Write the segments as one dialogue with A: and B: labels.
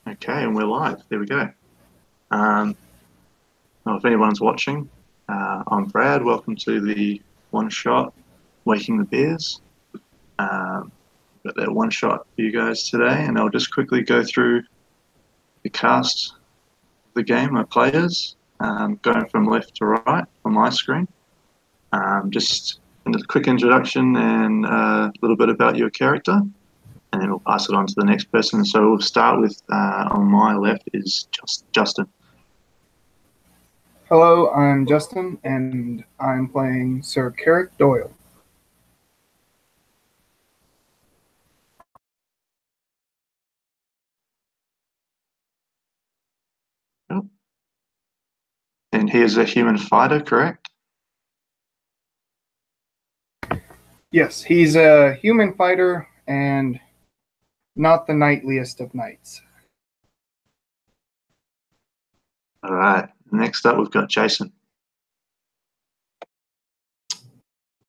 A: Okay, and we're live. There we go. Well, if anyone's watching, I'm Brad. Welcome to the one shot, Waking the Bears. Got that one shot for you guys today, and I'll just quickly go through the cast of the game, my players, going from left to right on my screen. Just a quick introduction and a little bit about your character, and then we'll pass it on to the next person. So we'll start with, on my left is Justin.
B: Hello, I'm Justin, and I'm playing Sir Carrick Doyle.
A: And he is a human fighter, correct?
B: Yes, he's a human fighter and not the knightliest of knights.
A: All right. Next up, we've got Jason.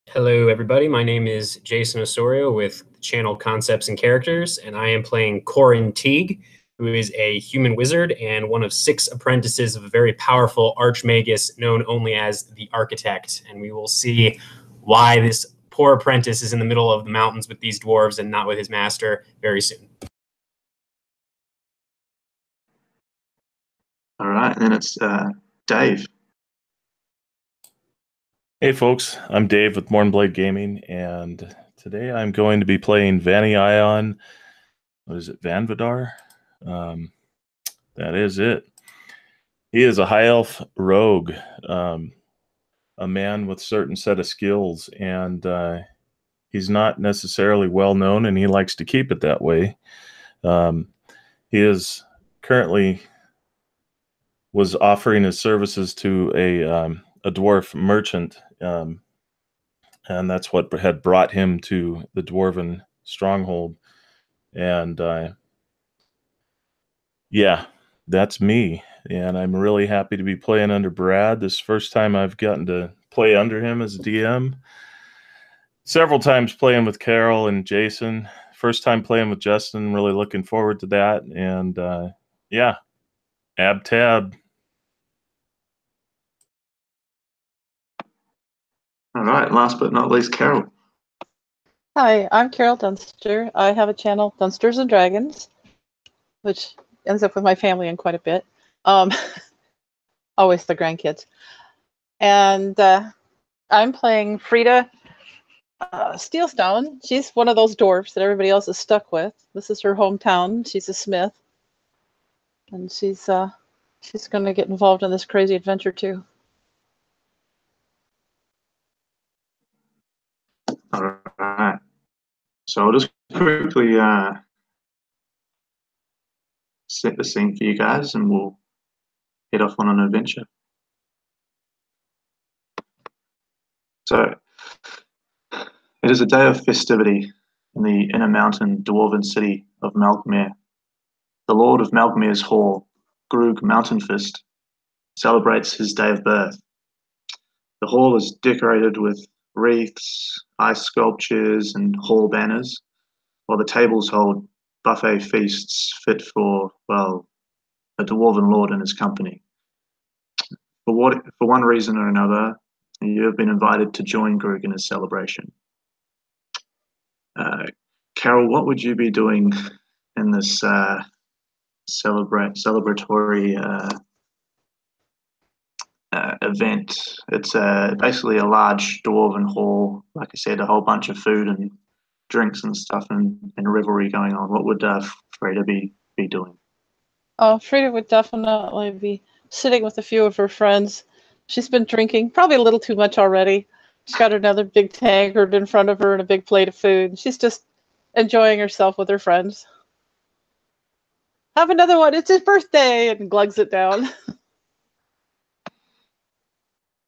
C: Hello, everybody. My name is Jason Osorio with Channel Concepts and Characters, and I am playing Corin Teague, who is a human wizard and one of 6 apprentices of a very powerful archmagus known only as the Architect. And we will see why this poor apprentice is in the middle of the mountains with these dwarves and not with his master very soon.
A: All right, and then it's Dave.
D: Hey folks, I'm Dave with Mornblade Gaming, and today I'm going to be playing Vanny Ion. What is it, Van Vidar? That is it. He is a high elf rogue, a man with a certain set of skills, and he's not necessarily well known, and he likes to keep it that way. He is currently was offering his services to a dwarf merchant, and that's what had brought him to the Dwarven stronghold. And yeah, that's me, and I'm really happy to be playing under Brad. This is the first time I've gotten to play under him as a DM. Several times playing with Carol and Jason. First time playing with Justin. Really looking forward to that. And yeah, ab tab.
A: All right, last but not least, Carol.
E: Hi, I'm Carol Dunster. I have a channel, Dunsters and Dragons, which ends up with my family in quite a bit. Always the grandkids. And I'm playing Frida Steelstone. She's one of those dwarves that everybody else is stuck with. This is her hometown. She's a smith. And she's going to get involved in this crazy adventure too.
A: All right. So I'll just quickly set the scene for you guys, and we'll head off on an adventure. So it is a day of festivity in the inner mountain dwarven city of Malkmere. The Lord of Malkmere's Hall, Grug Mountainfist, celebrates his day of birth. The hall is decorated with wreaths, ice sculptures, and hall banners, while the tables hold buffet feasts fit for, well, a dwarven lord and his company. For one reason or another, you have been invited to join Grug in his celebration. Carol, what would you be doing in this celebratory event? It's basically a large dwarven hall. Like I said, a whole bunch of food and drinks and stuff, and revelry going on. What would Frida be doing?
E: Oh, Frida would definitely be sitting with a few of her friends. She's been drinking, probably a little too much already. She's got another big tankard in front of her and a big plate of food. She's just enjoying herself with her friends. Have another one. It's his birthday, and glugs it down.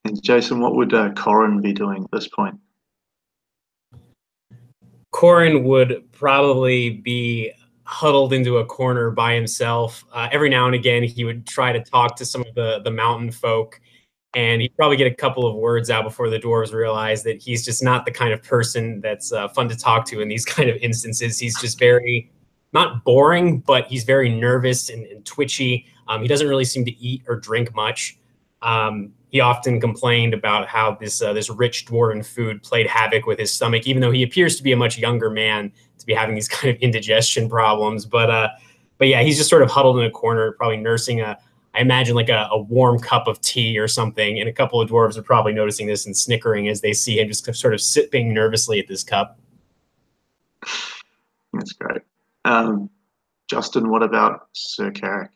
A: And Jason, what would Corin be doing at this point?
C: Corin would probably be huddled into a corner by himself. Every now and again, he would try to talk to some of the mountain folk, and he'd probably get a couple of words out before the dwarves realize that he's just not the kind of person that's fun to talk to in these kind of instances. He's just very not boring, but he's very nervous and twitchy. He doesn't really seem to eat or drink much. He often complained about how this rich dwarven food played havoc with his stomach, even though he appears to be a much younger man to be having these kind of indigestion problems. But yeah, he's just sort of huddled in a corner, probably nursing I imagine like a warm cup of tea or something. And a couple of dwarves are probably noticing this and snickering as they see him just sort of sipping nervously at this cup.
A: That's great. Justin, what about Sir Carrick?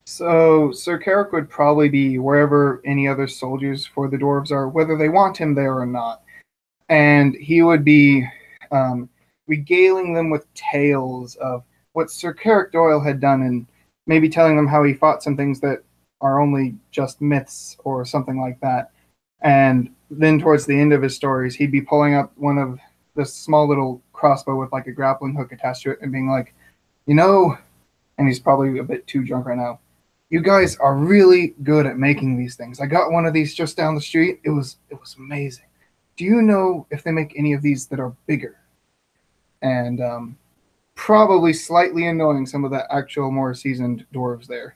B: So Sir Carrick would probably be wherever any other soldiers for the dwarves are, whether they want him there or not. And he would be regaling them with tales of what Sir Carrick Doyle had done, and maybe telling them how he fought some things that are only just myths or something like that. And then towards the end of his stories, he'd be pulling up one of this small little crossbow with like a grappling hook attached to it and being like, and he's probably a bit too drunk right now, you guys are really good at making these things. I got one of these just down the street. It was amazing. Do you know if they make any of these that are bigger? And probably slightly annoying some of the actual more seasoned dwarves there.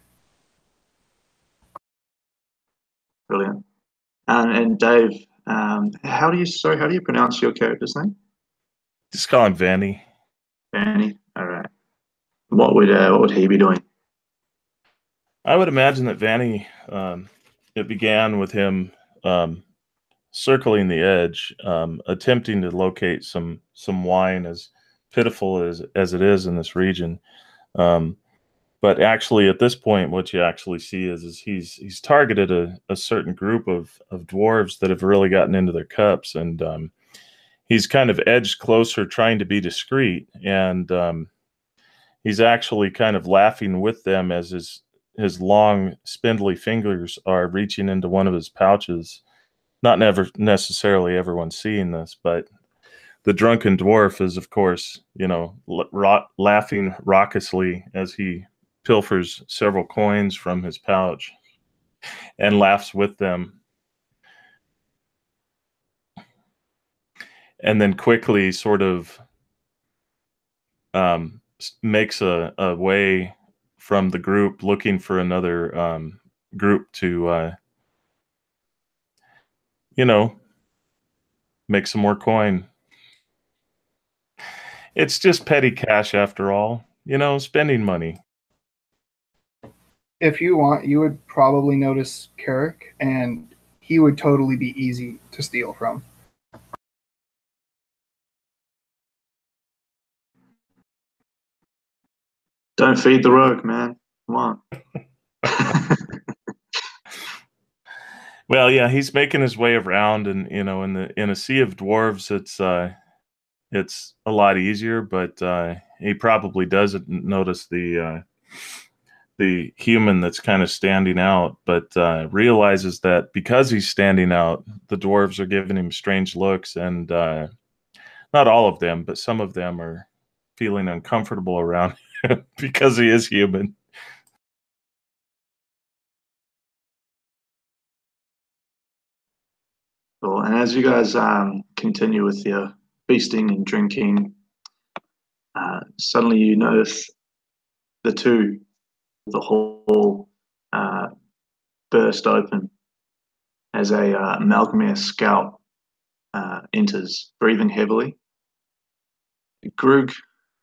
A: Brilliant. And Dave, how do you pronounce your character's name?
D: Just call him Vanny.
A: Vanny. All right. What would he be doing?
D: I would imagine that Vanny, it began with him circling the edge, attempting to locate some wine, as pitiful as it is in this region. But actually, at this point, what you actually see is he's targeted a certain group of dwarves that have really gotten into their cups, and he's kind of edged closer, trying to be discreet, and he's actually kind of laughing with them as his long, spindly fingers are reaching into one of his pouches. Not necessarily everyone's seeing this, but the drunken dwarf is, of course, laughing raucously as he pilfers several coins from his pouch and laughs with them. And then quickly sort of makes a way from the group, looking for another group to, make some more coin. It's just petty cash after all, spending money.
B: If you want, you would probably notice Carrick, and he would totally be easy to steal from.
A: Don't feed the rogue, man. Come on.
D: Well, yeah, he's making his way around, and in a sea of dwarves, it's a lot easier. But he probably doesn't notice the human that's kind of standing out, but realizes that because he's standing out, the dwarves are giving him strange looks, and not all of them, but some of them are feeling uncomfortable around him because he is human.
A: Cool. And as you guys continue with your feasting and drinking, suddenly you notice the hall burst open as a Malcolmere scout enters, breathing heavily. Grug,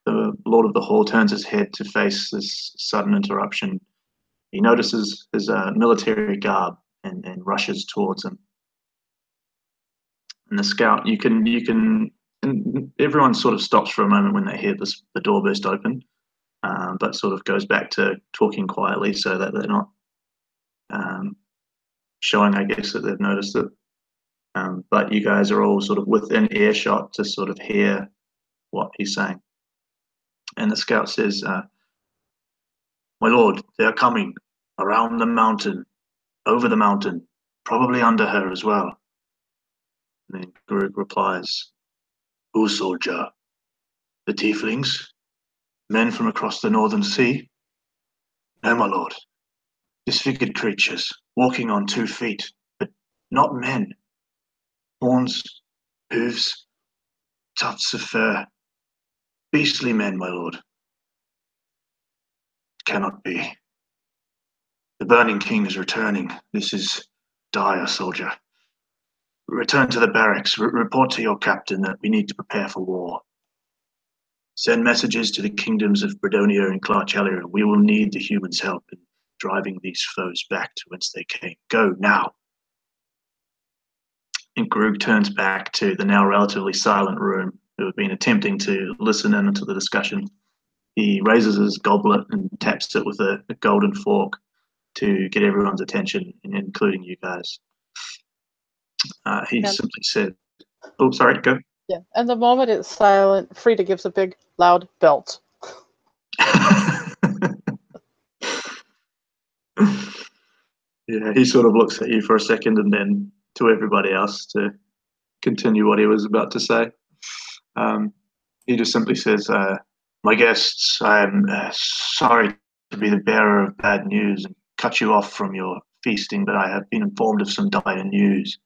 A: the Lord of the Hall, turns his head to face this sudden interruption. He notices his military garb and rushes towards him. And the scout, and everyone sort of stops for a moment when they hear the door burst open, but sort of goes back to talking quietly so that they're not showing, I guess, that they've noticed it. But you guys are all sort of within earshot to sort of hear what he's saying. And the scout says, "My lord, they are coming around the mountain, over the mountain, probably under her as well." And then Grug replies, "Who, soldier? The tieflings? Men from across the northern sea?" "No, my lord. Disfigured creatures, walking on 2 feet, but not men. Horns, hooves, tufts of fur. Beastly men, my lord. It cannot be. The Burning King is returning. This is dire, soldier. Return to the barracks. Report to your captain that we need to prepare for war. Send messages to the kingdoms of Bredonia and Clarchelia. We will need the humans' help in driving these foes back to whence they came. Go now. And Grug turns back to the now relatively silent room, who have been attempting to listen in to the discussion. He raises his goblet and taps it with a golden fork to get everyone's attention, including you guys. He simply said, oh, sorry, go.
E: Yeah, and the moment it's silent, Frida gives a big, loud belt.
A: Yeah, he sort of looks at you for a second and then to everybody else to continue what he was about to say. He just simply says, my guests, I am sorry to be the bearer of bad news and cut you off from your feasting, but I have been informed of some dire news.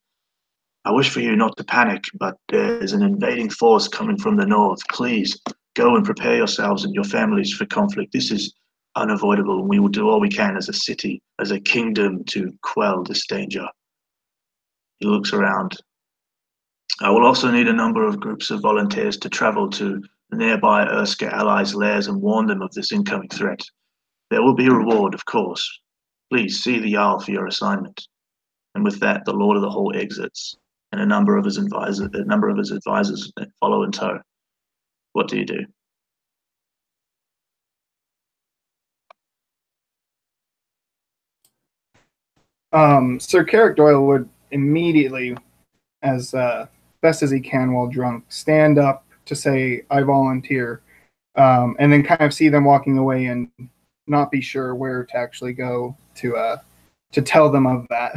A: I wish for you not to panic, but there is an invading force coming from the north. Please go and prepare yourselves and your families for conflict. This is unavoidable, and we will do all we can as a city, as a kingdom, to quell this danger. He looks around. I will also need a number of groups of volunteers to travel to the nearby Urska allies' lairs and warn them of this incoming threat. There will be a reward, of course. Please see the Jarl for your assignment. And with that, the Lord of the Hall exits, and a number of his advisors follow in tow. What do you do?
B: Sir Carrick Doyle would immediately, as best as he can while drunk, stand up to say, I volunteer, and then kind of see them walking away and not be sure where to actually go to tell them of that.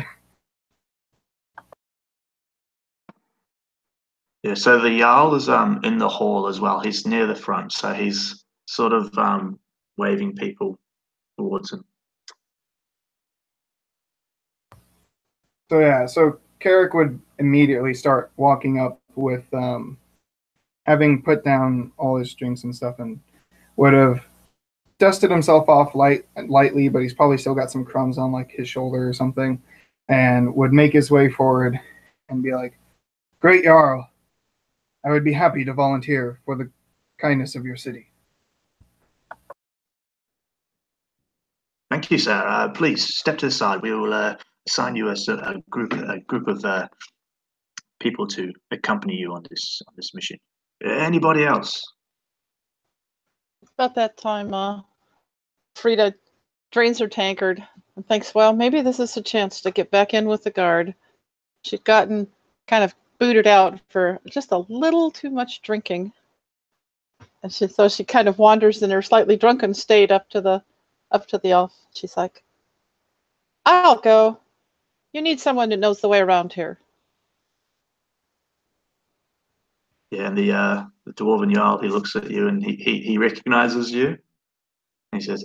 A: Yeah, so the Jarl is in the hall as well. He's near the front, so he's sort of waving people towards him.
B: So yeah, so Carrick would immediately start walking up with having put down all his drinks and stuff, and would have dusted himself off lightly, but he's probably still got some crumbs on like his shoulder or something, and would make his way forward and be like, Great Jarl, I would be happy to volunteer for the kindness of your city.
A: Thank you, sir. Please step to the side. We will assign you a group of people to accompany you on this mission. Anybody else?
E: About that time, Frida drains her tankard and thinks, well, maybe this is a chance to get back in with the guard. She'd gotten kind of booted out for just a little too much drinking. And so she kind of wanders in her slightly drunken state up to the elf. She's like, I'll go. You need someone who knows the way around here.
A: Yeah, and the Dwarven Jarl, he looks at you and he recognizes you. And he says,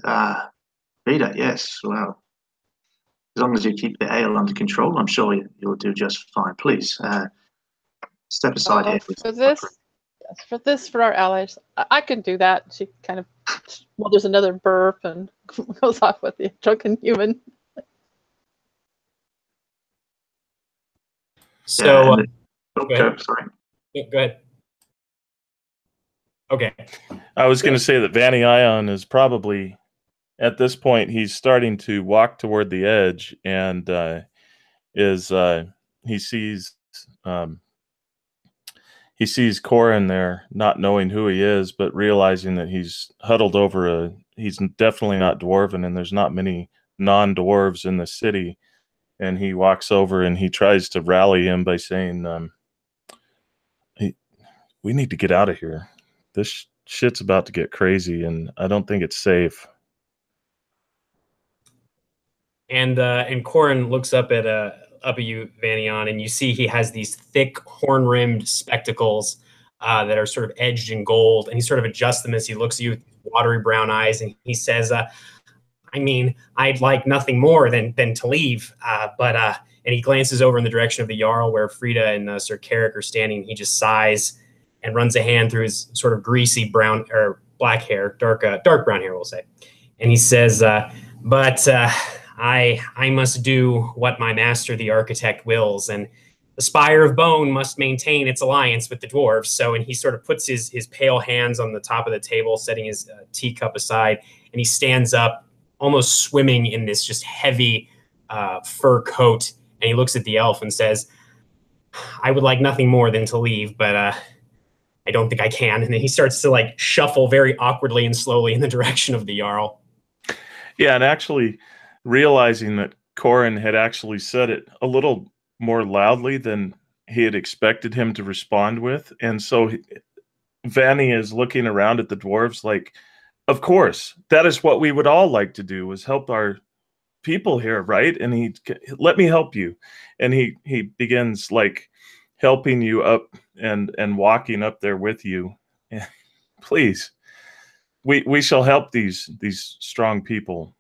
A: Frida, yes, well, as long as you keep the ale under control, I'm sure you'll do just fine. Please, step aside here.
E: For our allies, I can do that. She kind of, well, there's another burp and goes off with the drunken human.
C: So,
A: okay, sorry.
C: Go ahead. Okay.
D: I was going to say that Vanny Ion is probably, at this point, he's starting to walk toward the edge, and he sees Corin there, not knowing who he is, but realizing that he's huddled over he's definitely not Dwarven, and there's not many non-dwarves in the city. And he walks over and he tries to rally him by saying, we need to get out of here. This shit's about to get crazy, and I don't think it's safe.
C: And Corin looks up at you, Vanion, and you see he has these thick horn-rimmed spectacles that are sort of edged in gold, and he sort of adjusts them as he looks at you with watery brown eyes, and he says, I mean, I'd like nothing more than to leave, and he glances over in the direction of the Jarl where Frida and Sir Carrick are standing. He just sighs, and runs a hand through his sort of greasy brown or black hair, dark brown hair, we'll say. And he says, but I must do what my master, the architect, wills, and the Spire of Bone must maintain its alliance with the dwarves. So, and he sort of puts his pale hands on the top of the table, setting his teacup aside, and he stands up, almost swimming in this just heavy fur coat, and he looks at the elf and says, I would like nothing more than to leave, but I don't think I can. And then he starts to like shuffle very awkwardly and slowly in the direction of the Jarl.
D: Yeah, and actually realizing that Corin had actually said it a little more loudly than he had expected him to respond with. And so Vanny is looking around at the dwarves like, of course, that is what we would all like to do, is help our people here, right? And he, let me help you. And he begins like helping you up and walking up there with you. Please, we shall help these strong people.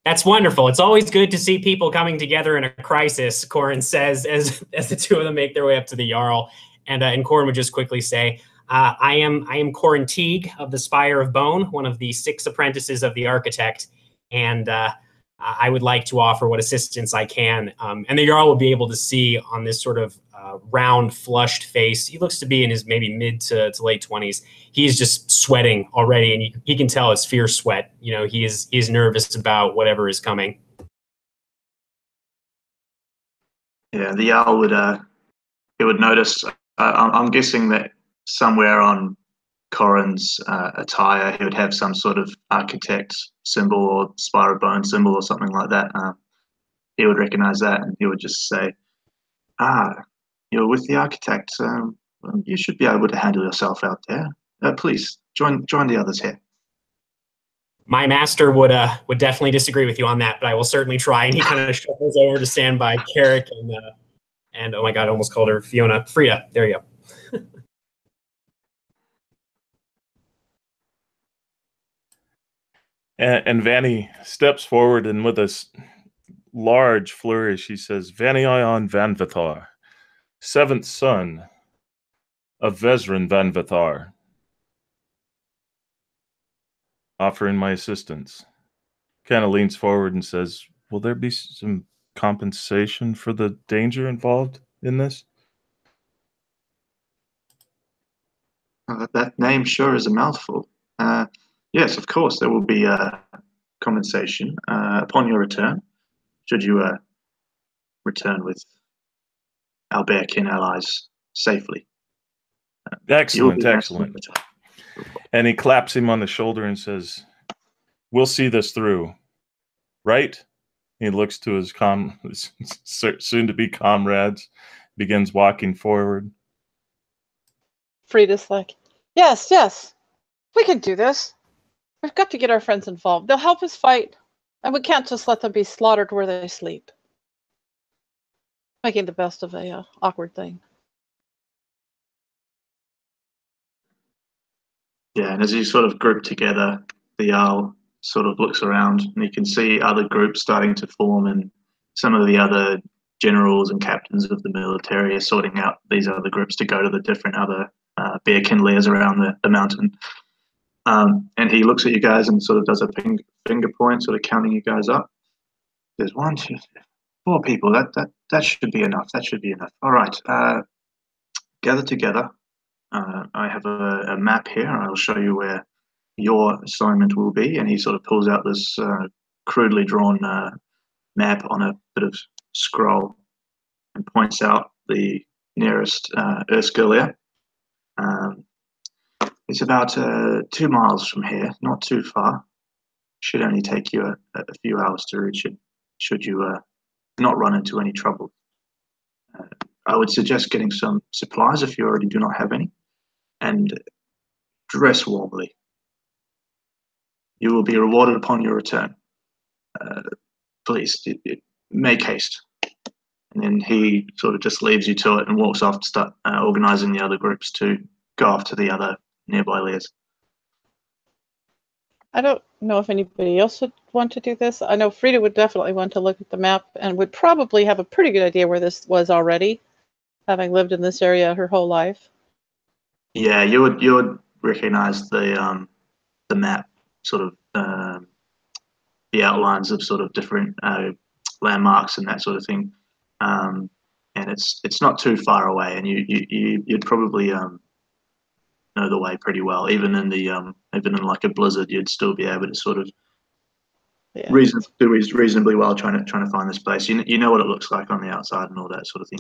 C: That's wonderful. It's always good to see people coming together in a crisis, Corin says, as the two of them make their way up to the Jarl. And Corin would just quickly say, I am Corin Teague of the Spire of Bone, one of the 6 apprentices of the architect, and I would like to offer what assistance I can. And the Jarl will be able to see on this sort of round, flushed face. He looks to be in his maybe mid to late 20s. He's just sweating already, and he can tell it's fierce sweat. You know, he's nervous about whatever is coming.
A: Yeah, the Jarl would notice. I'm guessing that somewhere on Corin's attire, he would have some sort of architect symbol or Spire of Bone symbol or something like that. He would recognize that, and he would just say, you're with the architect. You should be able to handle yourself out there. Please, join the others here.
C: My master would definitely disagree with you on that, but I will certainly try. And he kind of shuffles over to stand by Carrick and oh my God, I almost called her Fiona. Frida, there you go.
D: And Vanny steps forward, and with a large flourish, he says, Vanny Ion Van Vithar, 7th son of Vezran Van Vithar, offering my assistance. Kind of leans forward and says, will there be some compensation for the danger involved in this?
A: That name sure is a mouthful. Yes, of course, there will be compensation upon your return, should you return with our bearkin allies safely.
D: Excellent. And he claps him on the shoulder and says, we'll see this through, right? He looks to his soon-to-be comrades, begins walking forward.
E: Frida's like, yes, we can do this. We've got to get our friends involved. They'll help us fight, and we can't just let them be slaughtered where they sleep. Making the best of a awkward thing.
A: Yeah, and as you sort of group together, the Jarl sort of looks around, and you can see other groups starting to form, and some of the other generals and captains of the military are sorting out these other groups to go to the different other bearkin lairs around the mountain. And he looks at you guys and sort of does a finger point, sort of counting you guys up. There's 1, 2, 3, 4 people. That should be enough. That should be enough. All right. Gather together. I have a map here, and I'll show you where your assignment will be. And he sort of pulls out this crudely drawn map on a bit of scroll and points out the nearest Urska lair. It's about 2 miles from here, not too far. Should only take you a few hours to reach it, should you not run into any trouble. I would suggest getting some supplies if you already do not have any, and dress warmly. You will be rewarded upon your return. Please, make haste. And then he sort of just leaves you to it and walks off to start organizing the other groups to go off to the other nearby lairs.
E: I don't know if anybody else would want to do this. I know Frida would definitely want to look at the map and would probably have a pretty good idea where this was already. having lived in this area her whole life.
A: Yeah, you would recognize the map, sort of the outlines of sort of different landmarks and that sort of thing. And it's not too far away, and you'd probably know the way pretty well. Even in like a blizzard, you'd still be able to sort of do reasonably well trying to find this place. You know what it looks like on the outside and all that sort of thing.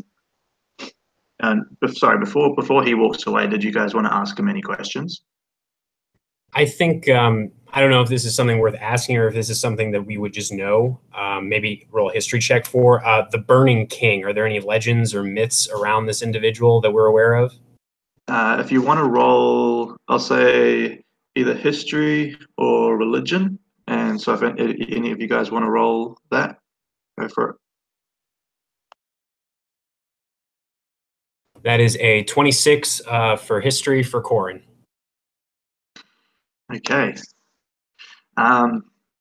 A: And sorry, before he walks away, did you guys want to ask him any questions?
C: I think I don't know if this is something worth asking or if this is something that we would just know. Maybe roll a history check for the Burning King. Are there any legends or myths around this individual that we're aware of?
A: If you want to roll, I'll say either history or religion. And so if any of you guys want to roll that, go for it.
C: That is a 26 for history for Corin.
A: Okay.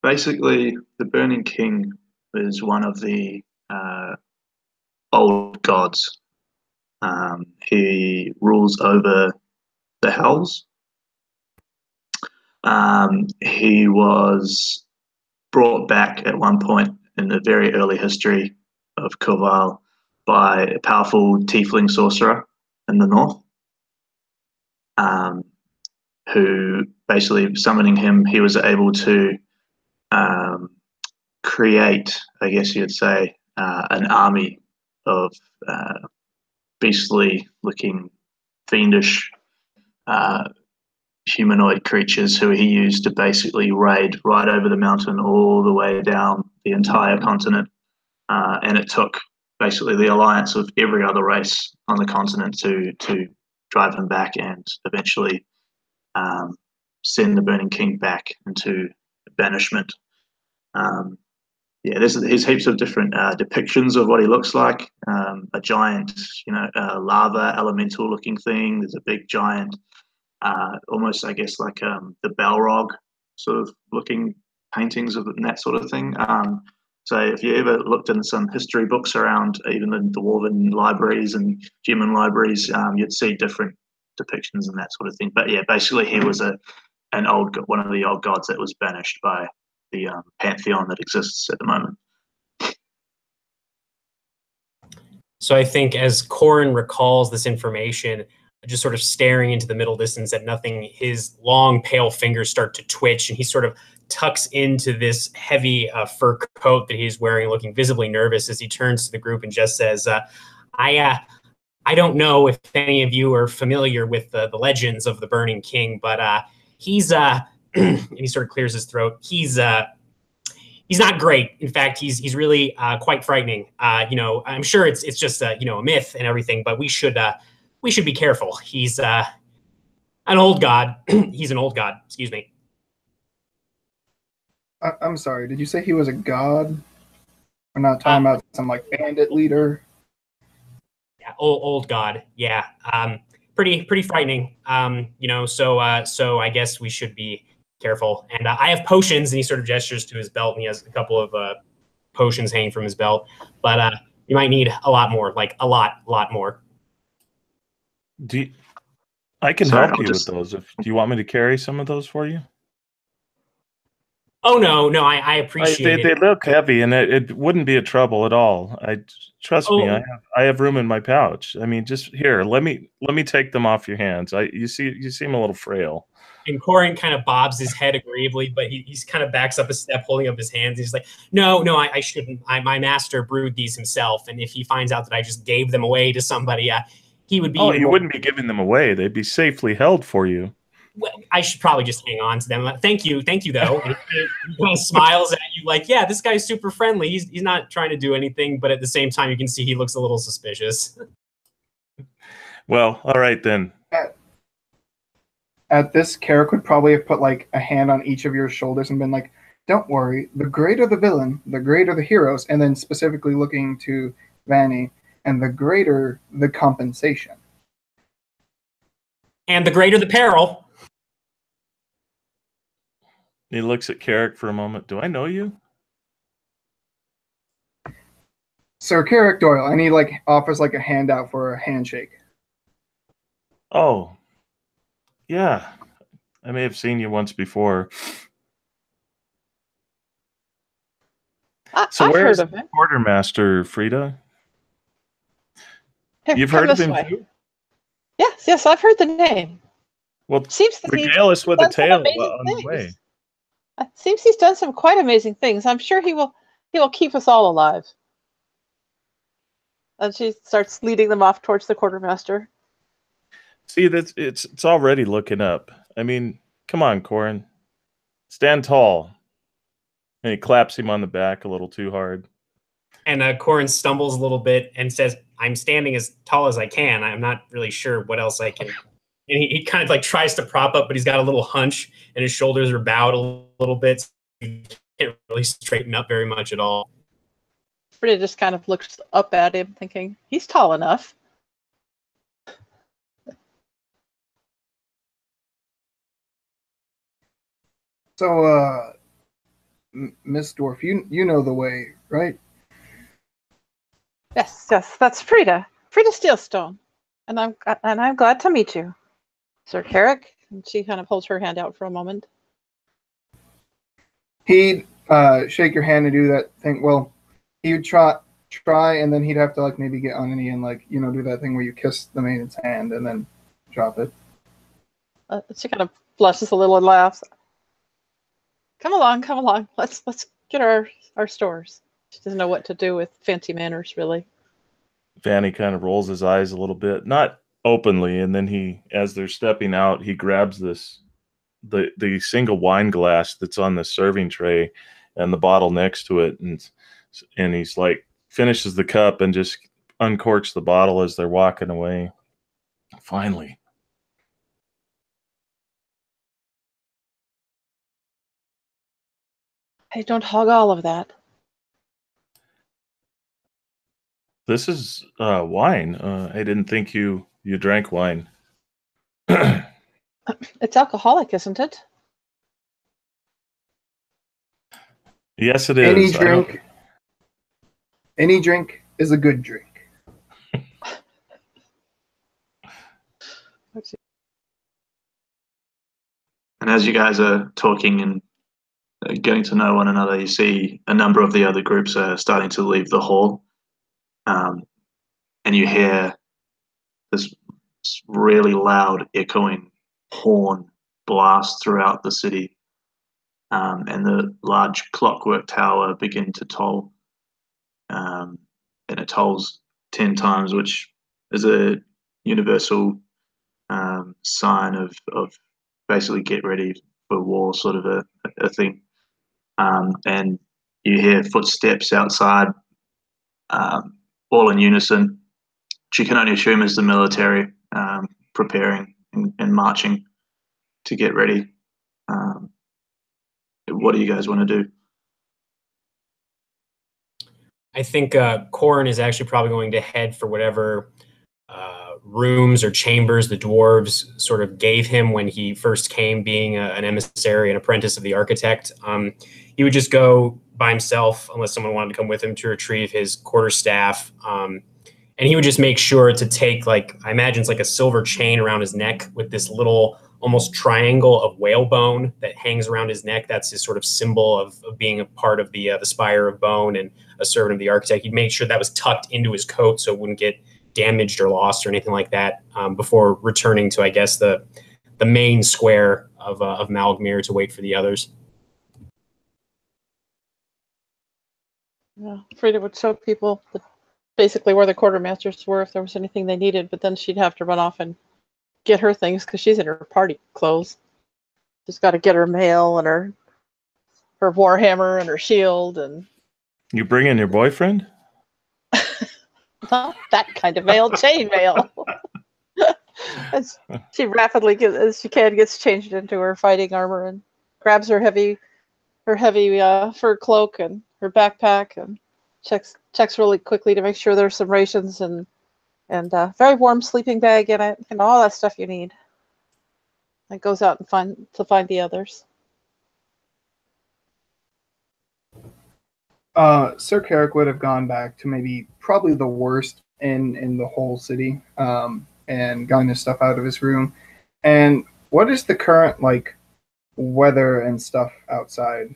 A: Basically, the Burning King is one of the old gods. He rules over the Hells. He was brought back at one point in the very early history of Corvaal by a powerful tiefling sorcerer in the north, who basically, summoning him, he was able to create, I guess you'd say, an army of beastly-looking, fiendish humanoid creatures who he used to basically raid right over the mountain all the way down the entire continent. And it took basically the alliance of every other race on the continent to drive him back and eventually send the Burning King back into banishment. There's heaps of different depictions of what he looks like. A giant, lava elemental looking thing. There's a big giant, almost, I guess, like the Balrog sort of looking paintings of that sort of thing. So if you ever looked in some history books around even the Dwarven libraries and human libraries, you'd see different depictions and that sort of thing. But yeah, basically he was one of the old gods that was banished by the pantheon that exists at the moment.
C: So I think as Corin recalls this information, just sort of staring into the middle distance at nothing, his long pale fingers start to twitch and he sort of tucks into this heavy fur coat that he's wearing, looking visibly nervous as he turns to the group and just says, I don't know if any of you are familiar with the legends of the Burning King, but he's and he sort of clears his throat. He's not great. In fact, he's really quite frightening. I'm sure it's just a myth and everything, but we should be careful. He's an old god. He's an old god. Excuse me.
B: I'm sorry. Did you say he was a god? We're not talking about some like bandit leader.
C: Yeah, old god. Yeah. Pretty frightening. So I guess we should be careful. And I have potions, and he sort of gestures to his belt, and he has a couple of potions hanging from his belt. But you might need a lot more, like a lot more.
D: I can help you with those. Do you want me to carry some of those for you?
C: Oh no, I appreciate
D: it. They look heavy, and it wouldn't be a trouble at all. Trust me. I have room in my pouch. I mean, just here. Let me take them off your hands. You seem a little frail.
C: And Corin kind of bobs his head agreeably, but he's kind of backs up a step, holding up his hands. He's like, no, I shouldn't. My master brewed these himself, and if he finds out that I just gave them away to somebody, he would be.
D: Oh, you wouldn't be giving them away. They'd be safely held for you.
C: Well, I should probably just hang on to them. Thank you though. And he kind of smiles at you like, yeah, this guy's super friendly. He's not trying to do anything, but at the same time, you can see he looks a little suspicious.
D: Well, all right then.
B: At this, Carrick would probably have put like a hand on each of your shoulders and been like, don't worry, the greater the villain, the greater the heroes, and then specifically looking to Vanny, and the greater the compensation.
C: And the greater the peril.
D: He looks at Carrick for a moment. Do I know you?
B: Sir Carrick Doyle, and he like offers like a handout for a handshake.
D: Oh, yeah. I may have seen you once before. So
E: I've
D: where
E: heard
D: is
E: of
D: the
E: him.
D: quartermaster, Frida?
E: Here,
D: You've
E: come
D: heard of
E: this
D: him
E: way.
D: too?
E: Yes, I've heard the name.
D: Well,
E: Seems that he's
D: regale us with a
E: done some
D: tale
E: amazing
D: on the way.
E: things. It seems he's done some quite amazing things. I'm sure he will keep us all alive. And she starts leading them off towards the quartermaster.
D: See, it's already looking up. I mean, come on, Corin. Stand tall. And he claps him on the back a little too hard.
C: And Corin stumbles a little bit and says, I'm standing as tall as I can. I'm not really sure what else I can. And he kind of like tries to prop up, but he's got a little hunch and his shoulders are bowed a little bit. So he can't really straighten up very much at all.
E: Frida just kind of looks up at him, thinking, he's tall enough.
B: So, Miss Dwarf, you know the way, right?
E: Yes, that's Frida. Frida Steelstone. And I'm glad to meet you, Sir Carrick. And she kind of holds her hand out for a moment.
B: He'd shake your hand and do that thing. Well, he would try, and then he'd have to like maybe get on a knee and like do that thing where you kiss the maiden's hand and then drop it.
E: She kind of blushes a little and laughs. Come along. Let's get our stores. She doesn't know what to do with fancy manners, really.
D: Vanny kind of rolls his eyes a little bit, not openly, and then he, as they're stepping out, he grabs the single wine glass that's on the serving tray and the bottle next to it, and he's like finishes the cup and just uncorks the bottle as they're walking away. Finally.
E: Hey, don't hog all of that.
D: This is wine. I didn't think you drank wine.
E: It's alcoholic, isn't it?
D: Yes, it is.
B: Any drink is a good drink.
A: And as you guys are talking and getting to know one another, you see a number of the other groups are starting to leave the hall. And you hear this really loud, echoing horn blast throughout the city. And the large clockwork tower begin to toll. And it tolls 10 times, which is a universal sign of basically get ready for war, sort of a thing. And you hear footsteps outside, all in unison, which you can only assume is the military preparing and marching to get ready. What do you guys want to do?
C: I think Corin is actually probably going to head for whatever rooms or chambers the dwarves sort of gave him when he first came, being an emissary, an apprentice of the architect. He would just go by himself unless someone wanted to come with him to retrieve his quarterstaff. And he would just make sure to take, like, I imagine it's like a silver chain around his neck with this little almost triangle of whalebone that hangs around his neck. That's his sort of symbol of being a part of the Spire of Bone and a servant of the architect. He'd make sure that was tucked into his coat so it wouldn't get damaged or lost or anything like that before returning to, I guess, the main square of Malgmere to wait for the others.
E: Yeah, Frida would show people basically where the quartermasters were if there was anything they needed, but then she'd have to run off and get her things because she's in her party clothes. She's got to get her mail and her warhammer and her shield and.
D: You bring in your boyfriend?
E: Not that kind of mail, chain mail. As she rapidly, as she can, gets changed into her fighting armor and grabs her heavy fur cloak and her backpack and checks really quickly to make sure there's some rations and very warm sleeping bag in it and all that stuff you need. And goes out and find the others.
B: Sir Carrick would have gone back to probably the worst in the whole city, and gotten his stuff out of his room. And what is the current weather and stuff outside?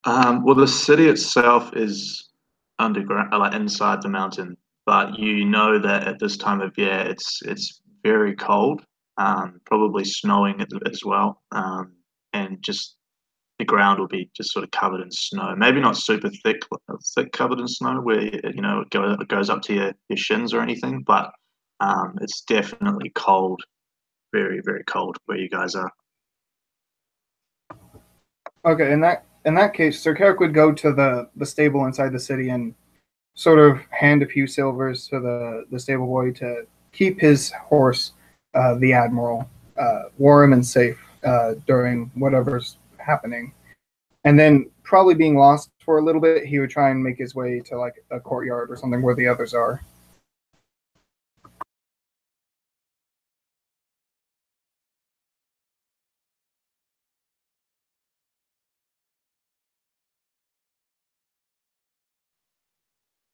A: Well, the city itself is underground, like inside the mountain, but you know that at this time of year, it's very cold, probably snowing as well, and just the ground will be just sort of covered in snow. Maybe not super thick covered in snow where it goes up to your shins or anything, but it's definitely cold, very very cold where you guys are.
B: Okay, in that case, Sir Carrick would go to the stable inside the city and sort of hand a few silvers to the stable boy to keep his horse, the Admiral, warm and safe during whatever's happening. And then, probably being lost for a little bit, he would try and make his way to a courtyard or something where the others are.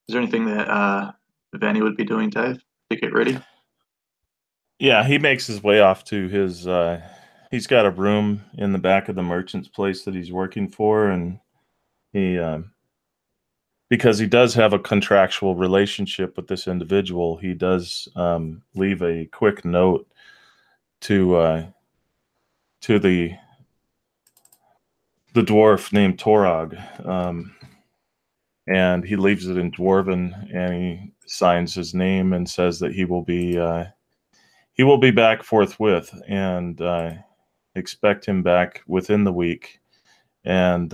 A: Is there anything that Vanny would be doing, Dave, to get ready?
D: Yeah, he makes his way off to his. He's got a room in the back of the merchant's place that he's working for, and he, because he does have a contractual relationship with this individual, he does leave a quick note to the dwarf named Torog, and he leaves it in Dwarven, and he signs his name and says that he will be back forthwith, and expect him back within the week. And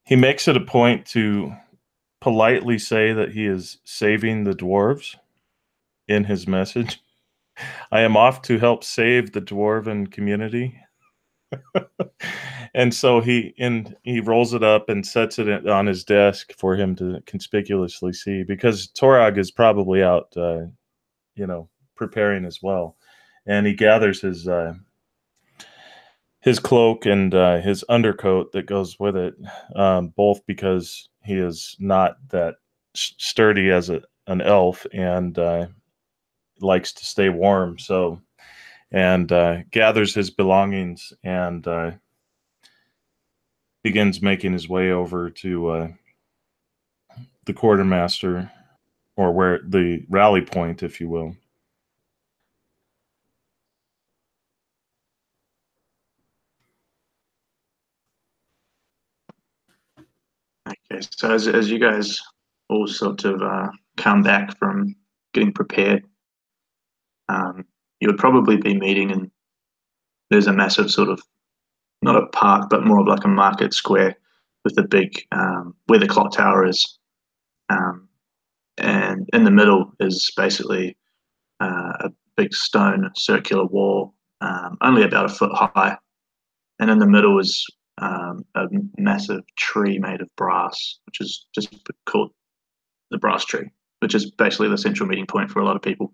D: he makes it a point to politely say that he is saving the dwarves in his message. I am off to help save the dwarven community. And so he rolls it up and sets it on his desk for him to conspicuously see, because Torog is probably out preparing as well. And he gathers his cloak and his undercoat that goes with it, both because he is not that sturdy as an elf, and likes to stay warm. So, and gathers his belongings and begins making his way over to the quartermaster, or where the rally point, if you will.
A: Okay, so as you guys all sort of come back from getting prepared, you would probably be meeting, and there's a massive sort of, not a park, but more of like a market square with the big, where the clock tower is. And in the middle is basically a big stone circular wall, only about a foot high. And in the middle is a massive tree made of brass, which is just called the brass tree, which is basically the central meeting point for a lot of people.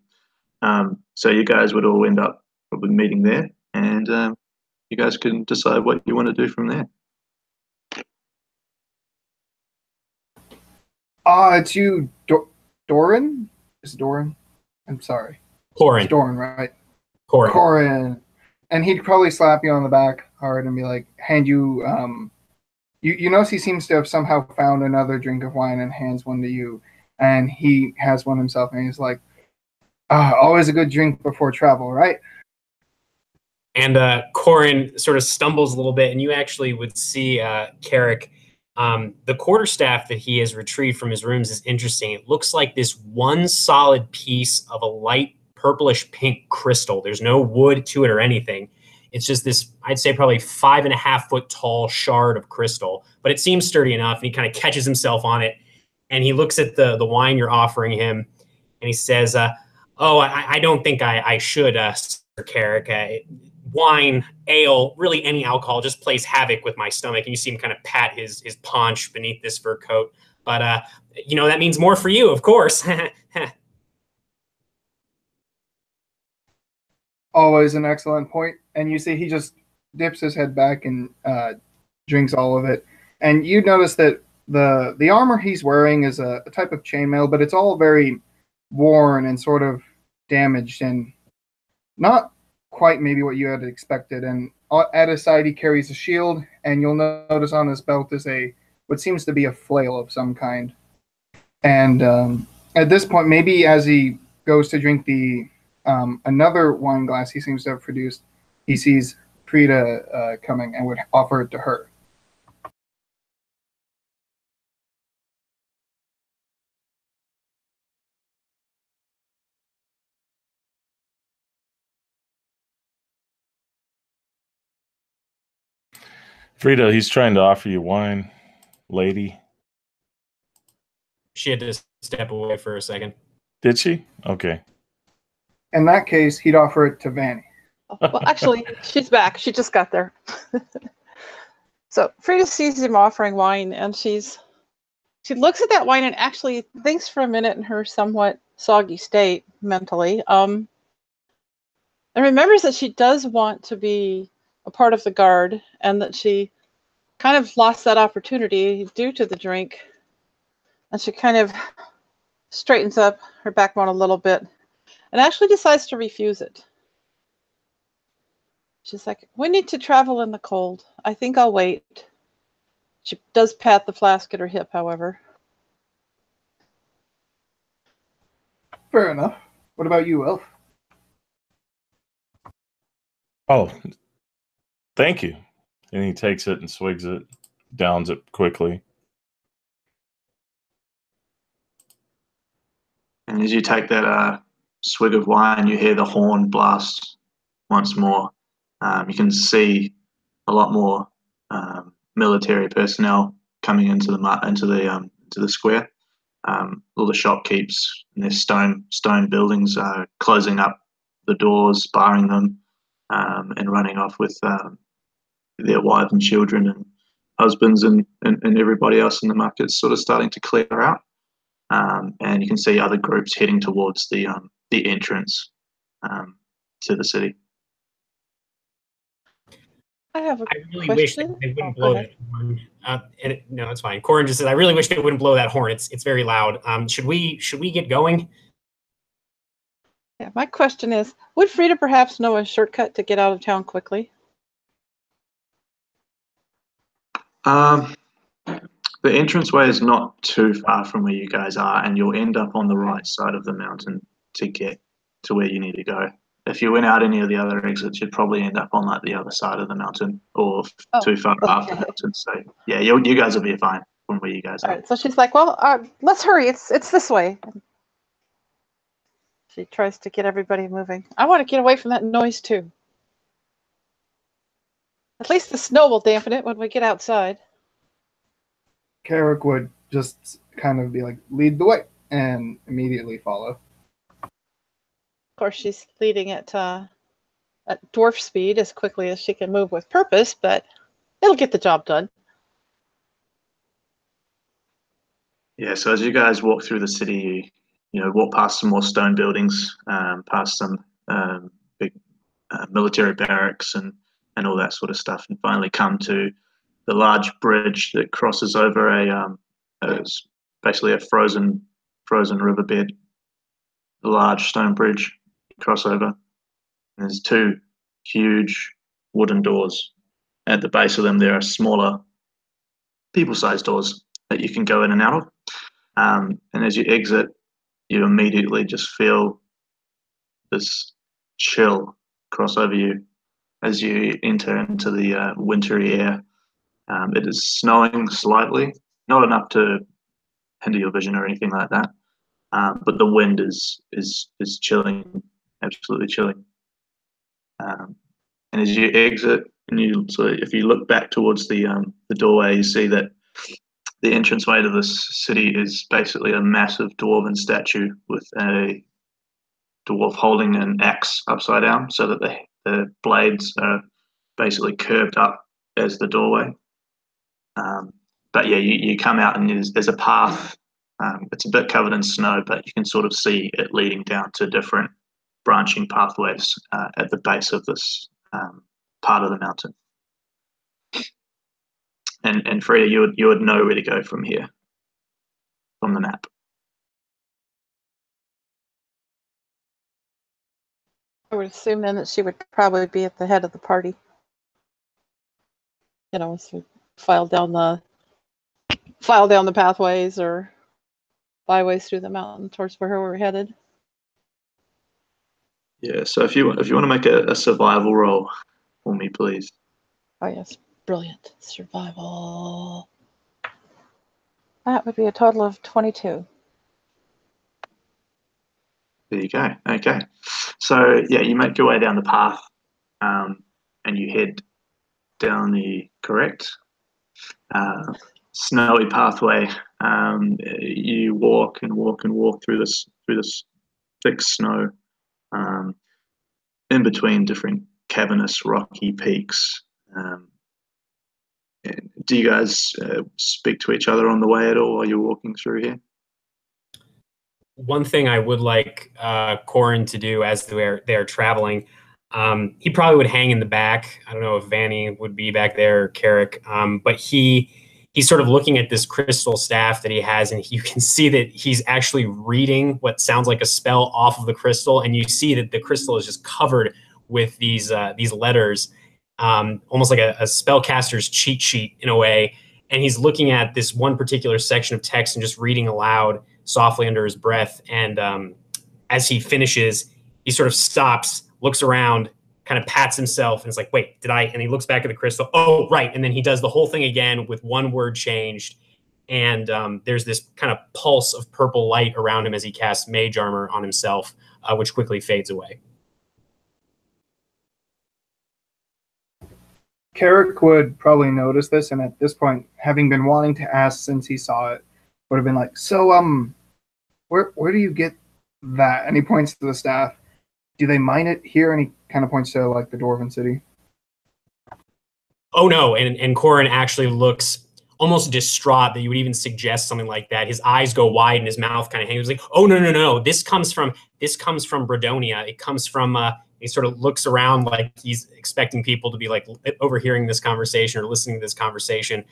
A: So you guys would all end up probably meeting there, and you guys can decide what you want to do from there.
B: It's you, Doran? Is it Doran? I'm sorry.
C: Corin.
B: It's Doran, right?
C: Corin.
B: Corin. And he'd probably slap you on the back hard and be like, hand you, you notice he seems to have somehow found another drink of wine and hands one to you. And he has one himself, and he's like, always a good drink before travel, right?
C: And Corin sort of stumbles a little bit, and you actually would see Carrick. The quarterstaff that he has retrieved from his rooms is interesting. It looks like this one solid piece of a light purplish pink crystal. There's no wood to it or anything. It's just this, I'd say probably 5.5 foot tall shard of crystal, but it seems sturdy enough, and he kind of catches himself on it, and he looks at the wine you're offering him, and he says, I don't think I should, Sir Carrick. Wine, ale, really any alcohol just plays havoc with my stomach. And you see him kind of pat his paunch beneath this fur coat. But, that means more for you, of course.
B: Always an excellent point. And you see he just dips his head back and drinks all of it. And you notice that the armor he's wearing is a type of chainmail, but it's all very worn and sort of damaged and not quite maybe what you had expected. And at his side, he carries a shield, and you'll notice on his belt is what seems to be a flail of some kind. And at this point, maybe as he goes to drink the another wine glass he seems to have produced, he sees Frida coming and would offer it to her.
D: Frida, he's trying to offer you wine, lady.
C: She had to step away for a second.
D: Did she? Okay.
B: In that case, he'd offer it to Vanny.
E: Well, actually, she's back. She just got there. So Frida sees him offering wine, and she looks at that wine and actually thinks for a minute in her somewhat soggy state mentally, and remembers that she does want to be a part of the guard, and that she kind of lost that opportunity due to the drink. And she kind of straightens up her backbone a little bit and actually decides to refuse it. She's like, we need to travel in the cold. I think I'll wait. She does pat the flask at her hip, however.
B: Fair enough. What about you, Elf?
D: Oh, thank you. And he takes it and swigs it, downs it quickly.
A: And as you take that swig of wine, you hear the horn blast once more. You can see a lot more military personnel coming into the square. All the shopkeepers and their stone buildings are closing up the doors, barring them, and running off with their wives and children and husbands and everybody else in the market's sort of starting to clear out. And you can see other groups heading towards the entrance to the city.
E: I have a
C: I really
E: question.
C: wish that they wouldn't blow that horn. No, it's fine. Corin just said, I really wish they wouldn't blow that horn. It's very loud. Should we get going?
E: Yeah, my question is, would Frida perhaps know a shortcut to get out of town quickly?
A: The entranceway is not too far from where you guys are, and you'll end up on the right side of the mountain to get to where you need to go. If you went out any of the other exits, you'd probably end up on like the other side of the mountain or too far off the mountain. So yeah, you guys will be fine from where you guys are.
E: All right, so she's like, well, let's hurry. It's this way. She tries to get everybody moving. I want to get away from that noise too. At least the snow will dampen it when we get outside.
B: Carrick would just kind of be like, lead the way, and immediately follow.
E: Of course, she's leading at dwarf speed as quickly as she can move with purpose, but it'll get the job done.
A: Yeah, so as you guys walk through the city, you walk past some more stone buildings, past some big military barracks and all that sort of stuff, and finally come to the large bridge that crosses over it's basically a frozen riverbed, a large stone bridge crossover. And there's two huge wooden doors. At the base of them, there are smaller, people-sized doors that you can go in and out of. And as you exit, you immediately just feel this chill cross over you as you enter into the wintry air. It is snowing slightly, not enough to hinder your vision or anything like that, but the wind is chilling, absolutely chilling. And as you exit, if you look back towards the doorway, you see that the entranceway to this city is basically a massive dwarven statue with a dwarf holding an axe upside down, so that the blades are basically curved up as the doorway. But yeah, you come out and there's a path. It's a bit covered in snow, but you can sort of see it leading down to different branching pathways at the base of this part of the mountain. And Frida, you would know where to go from here, from the map.
E: I would assume then that she would probably be at the head of the party. As we file down the pathways or byways through the mountain towards where we're headed.
A: Yeah. So if you want to make a survival roll for me, please.
E: Oh yes, brilliant survival. That would be a total of 22.
A: There you go. Okay. So yeah, you make your way down the path, and you head down the correct snowy pathway. You walk and walk and walk through this thick snow, in between different cavernous rocky peaks. Do you guys speak to each other on the way at all while you're walking through here?
C: One thing I would like Corin to do as they're traveling, he probably would hang in the back. I don't know if Vanny would be back there or Carrick, but he's sort of looking at this crystal staff that he has, and you can see that he's actually reading what sounds like a spell off of the crystal, and you see that the crystal is just covered with these letters, almost like a spellcaster's cheat sheet in a way. And he's looking at this one particular section of text and just reading aloud softly under his breath. And as he finishes, he sort of stops, looks around, kind of pats himself, and is like, wait, did I? And he looks back at the crystal. Oh, right. And then he does the whole thing again with one word changed. And there's this kind of pulse of purple light around him as he casts mage armor on himself, which quickly fades away.
B: Carrick would probably notice this, and at this point, having been wanting to ask since he saw it, would have been like, so, where do you get that? And he points to the staff. Do they mine it here? And he kind of points to, like, the Dwarven city.
C: Oh, no. And Corin actually looks almost distraught that you would even suggest something like that. His eyes go wide and his mouth kind of hangs. He's like, oh, no. This comes from Bredonia. It comes from, he sort of looks around like he's expecting people to be like overhearing this conversation or listening to this conversation.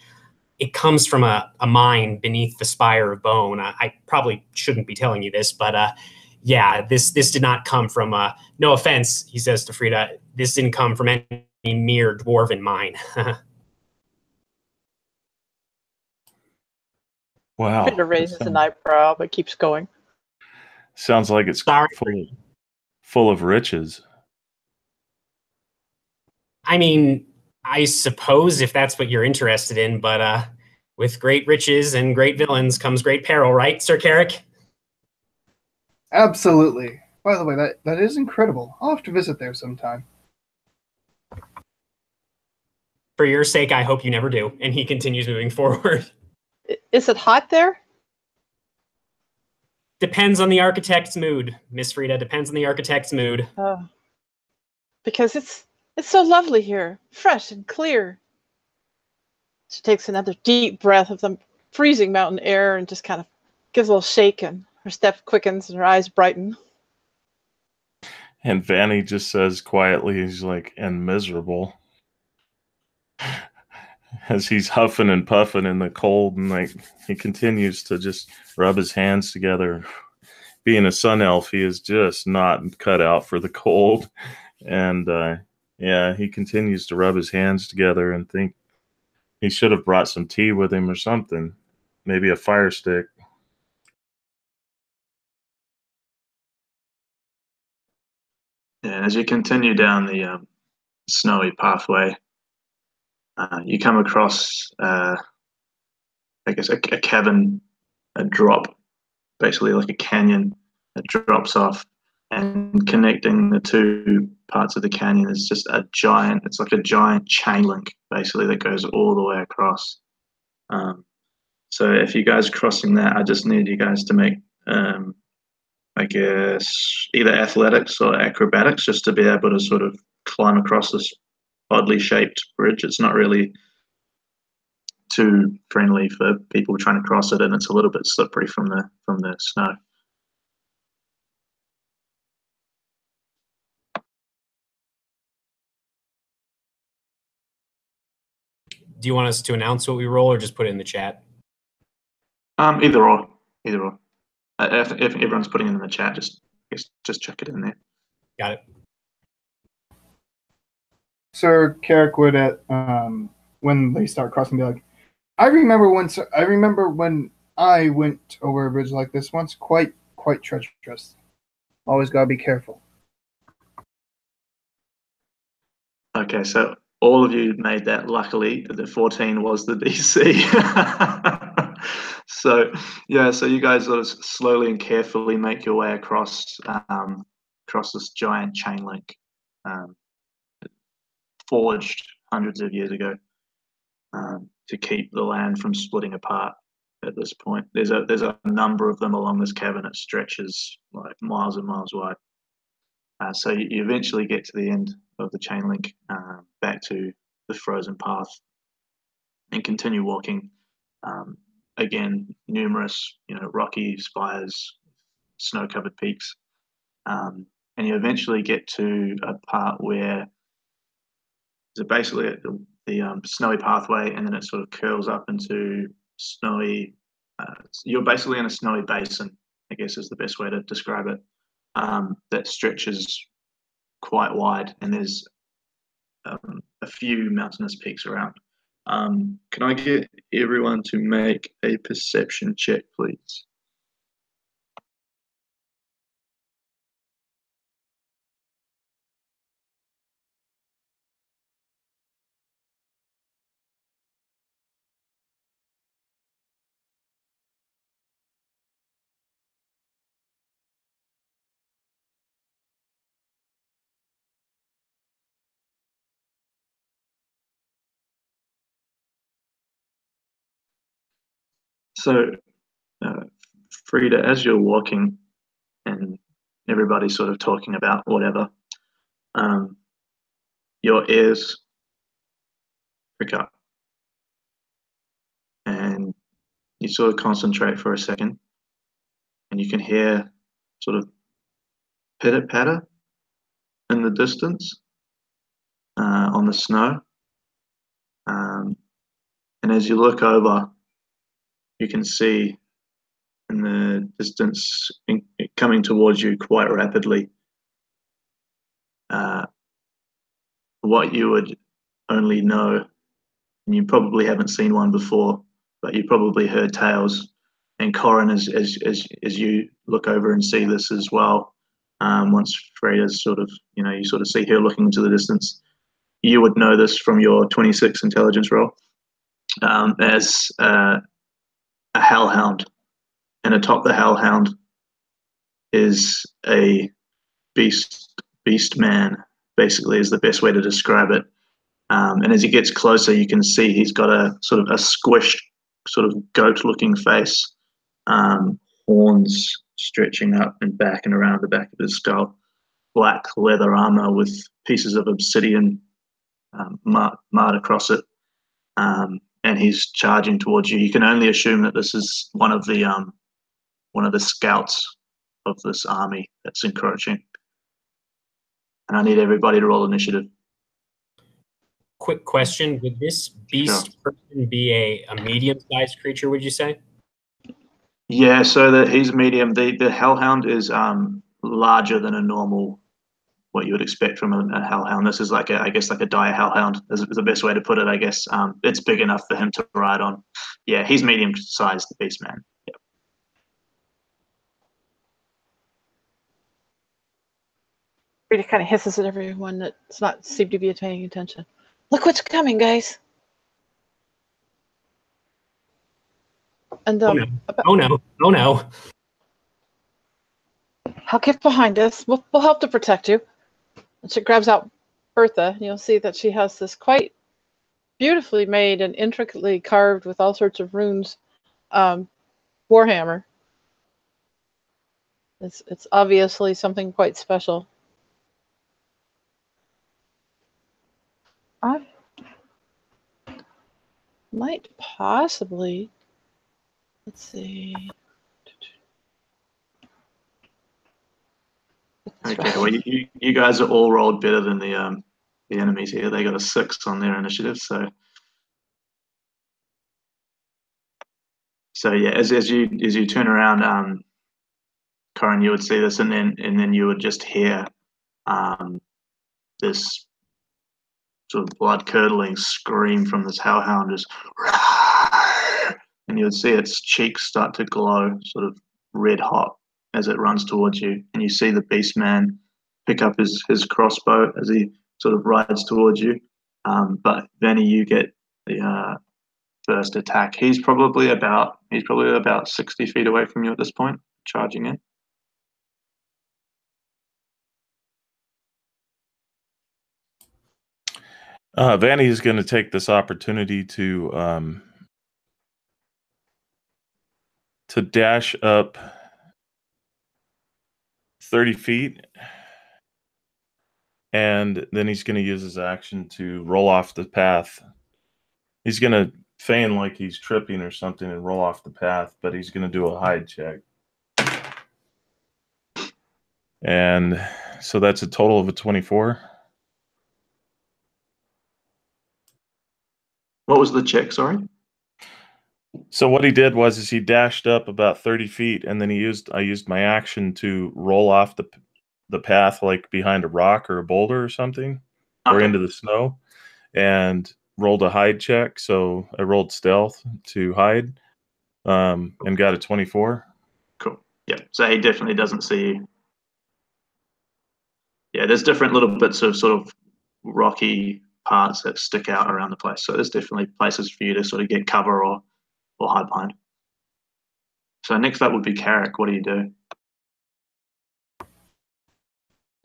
C: It comes from a mine beneath the Spire of Bone. I probably shouldn't be telling you this, but yeah, this did not come from, no offense, he says to Frida, this didn't come from any mere dwarven mine.
D: Wow.
E: Frida raises an eyebrow, but keeps going.
D: Sounds like it's full of riches.
C: I mean, I suppose if that's what you're interested in, but with great riches and great villains comes great peril, right, Sir Carrick?
B: Absolutely. By the way, that is incredible. I'll have to visit there sometime.
C: For your sake, I hope you never do. And he continues moving forward.
E: Is it hot there?
C: Depends on the architect's mood, Miss Frida. Depends on the architect's mood.
E: Because it's so lovely here, fresh and clear. She takes another deep breath of the freezing mountain air and just kind of gives a little shake, and her step quickens and her eyes brighten.
D: And Vanny just says quietly, he's like, and miserable. As he's huffing and puffing in the cold, and like he continues to just rub his hands together. Being a sun elf, he is just not cut out for the cold. And yeah, he continues to rub his hands together and think he should have brought some tea with him or something. Maybe a fire stick.
A: Yeah, as you continue down the snowy pathway, you come across, I guess, a cavern, a drop, basically like a canyon that drops off, and connecting the two parts of the canyon is just it's like a giant chain link, basically, that goes all the way across. So if you guys are crossing that, I just need you guys to make, I guess, either athletics or acrobatics, just to be able to sort of climb across this oddly shaped bridge. It's not really too friendly for people trying to cross it, and it's a little bit slippery from the snow.
C: Do you want us to announce what we roll or just put it in the chat?
A: Either or. If everyone's putting it in the chat, just chuck it in there.
C: Got it.
B: Sir Carrick would when they start crossing, be like, I remember when I went over a bridge like this once. Quite treacherous. Always gotta be careful.
A: Okay, so all of you made that. Luckily, the 14 was the DC. So you guys sort of slowly and carefully make your way across this giant chain link, forged hundreds of years ago, to keep the land from splitting apart. At this point, there's a number of them along this cavern. It stretches like miles and miles wide. So you eventually get to the end of the chain link, back to the frozen path, and continue walking. Again, numerous rocky spires, snow-covered peaks, and you eventually get to a part where there's basically the snowy pathway, and then it sort of curls up into snowy. You're basically in a snowy basin, I guess is the best way to describe it. That stretches quite wide, and there's a few mountainous peaks around. Can I get everyone to make a perception check, please? So, Frida, as you're walking and everybody's sort of talking about whatever, your ears pick up and you sort of concentrate for a second, and you can hear sort of pitter patter in the distance on the snow. And as you look over, you can see in the distance, coming towards you quite rapidly, what you would only know, and you probably haven't seen one before, but you probably heard tales. And Corin, as you look over and see this as well, once Freya's sort of, you sort of see her looking into the distance, you would know this from your 26 intelligence roll, as a hellhound. And atop the hellhound is a beast man, basically, is the best way to describe it. And as he gets closer, you can see he's got a sort of a squished, sort of goat-looking face, horns stretching up and back and around the back of his skull, black leather armor with pieces of obsidian marred across it, and he's charging towards you. You can only assume that this is one of the scouts of this army that's encroaching. And I need everybody to roll initiative.
C: Quick question: would this beast person be a medium-sized creature? Would you say?
A: Yeah, so that he's medium. The hellhound is larger than a normal, what you would expect from a hellhound. This is like I guess like a dire hellhound is the best way to put it. I guess it's big enough for him to ride on. Yeah, he's medium-sized, the beast man. Yep.
E: Rita kind of hisses at everyone that's not seem to be paying attention. Look what's coming, guys! And
C: Oh no!
E: I'll get behind us. We'll help to protect you. And she grabs out Bertha, and you'll see that she has this quite beautifully made and intricately carved with all sorts of runes warhammer. It's obviously something quite special. I might possibly, let's see.
A: Okay, well, you guys are all rolled better than the enemies here. They got a 6 on their initiative, so So yeah, as you turn around, Corin, you would see this, and then you would just hear this sort of blood curdling scream from this hellhound, just, and you would see its cheeks start to glow, sort of red hot, as it runs towards you, and you see the beast man pick up his crossbow as he sort of rides towards you. But Vanny, you get the first attack. He's probably about 60 feet away from you at this point, charging in.
D: Vanny is going to take this opportunity to dash up 30 feet, and then he's going to use his action to roll off the path. He's going to feign like he's tripping or something and roll off the path, but he's going to do a hide check. And so that's a total of a 24.
A: What was the check, sorry?
D: So what he did was he dashed up about 30 feet, and then I used my action to roll off the path, like behind a rock or a boulder or something, or into the snow, and rolled a hide check. So I rolled stealth to hide, and got a 24.
A: Cool. Yeah. So he definitely doesn't see you. Yeah, there's different little bits of sort of rocky parts that stick out around the place. So there's definitely places for you to sort of get cover or hide behind. So next up would be Carrick. What do you do?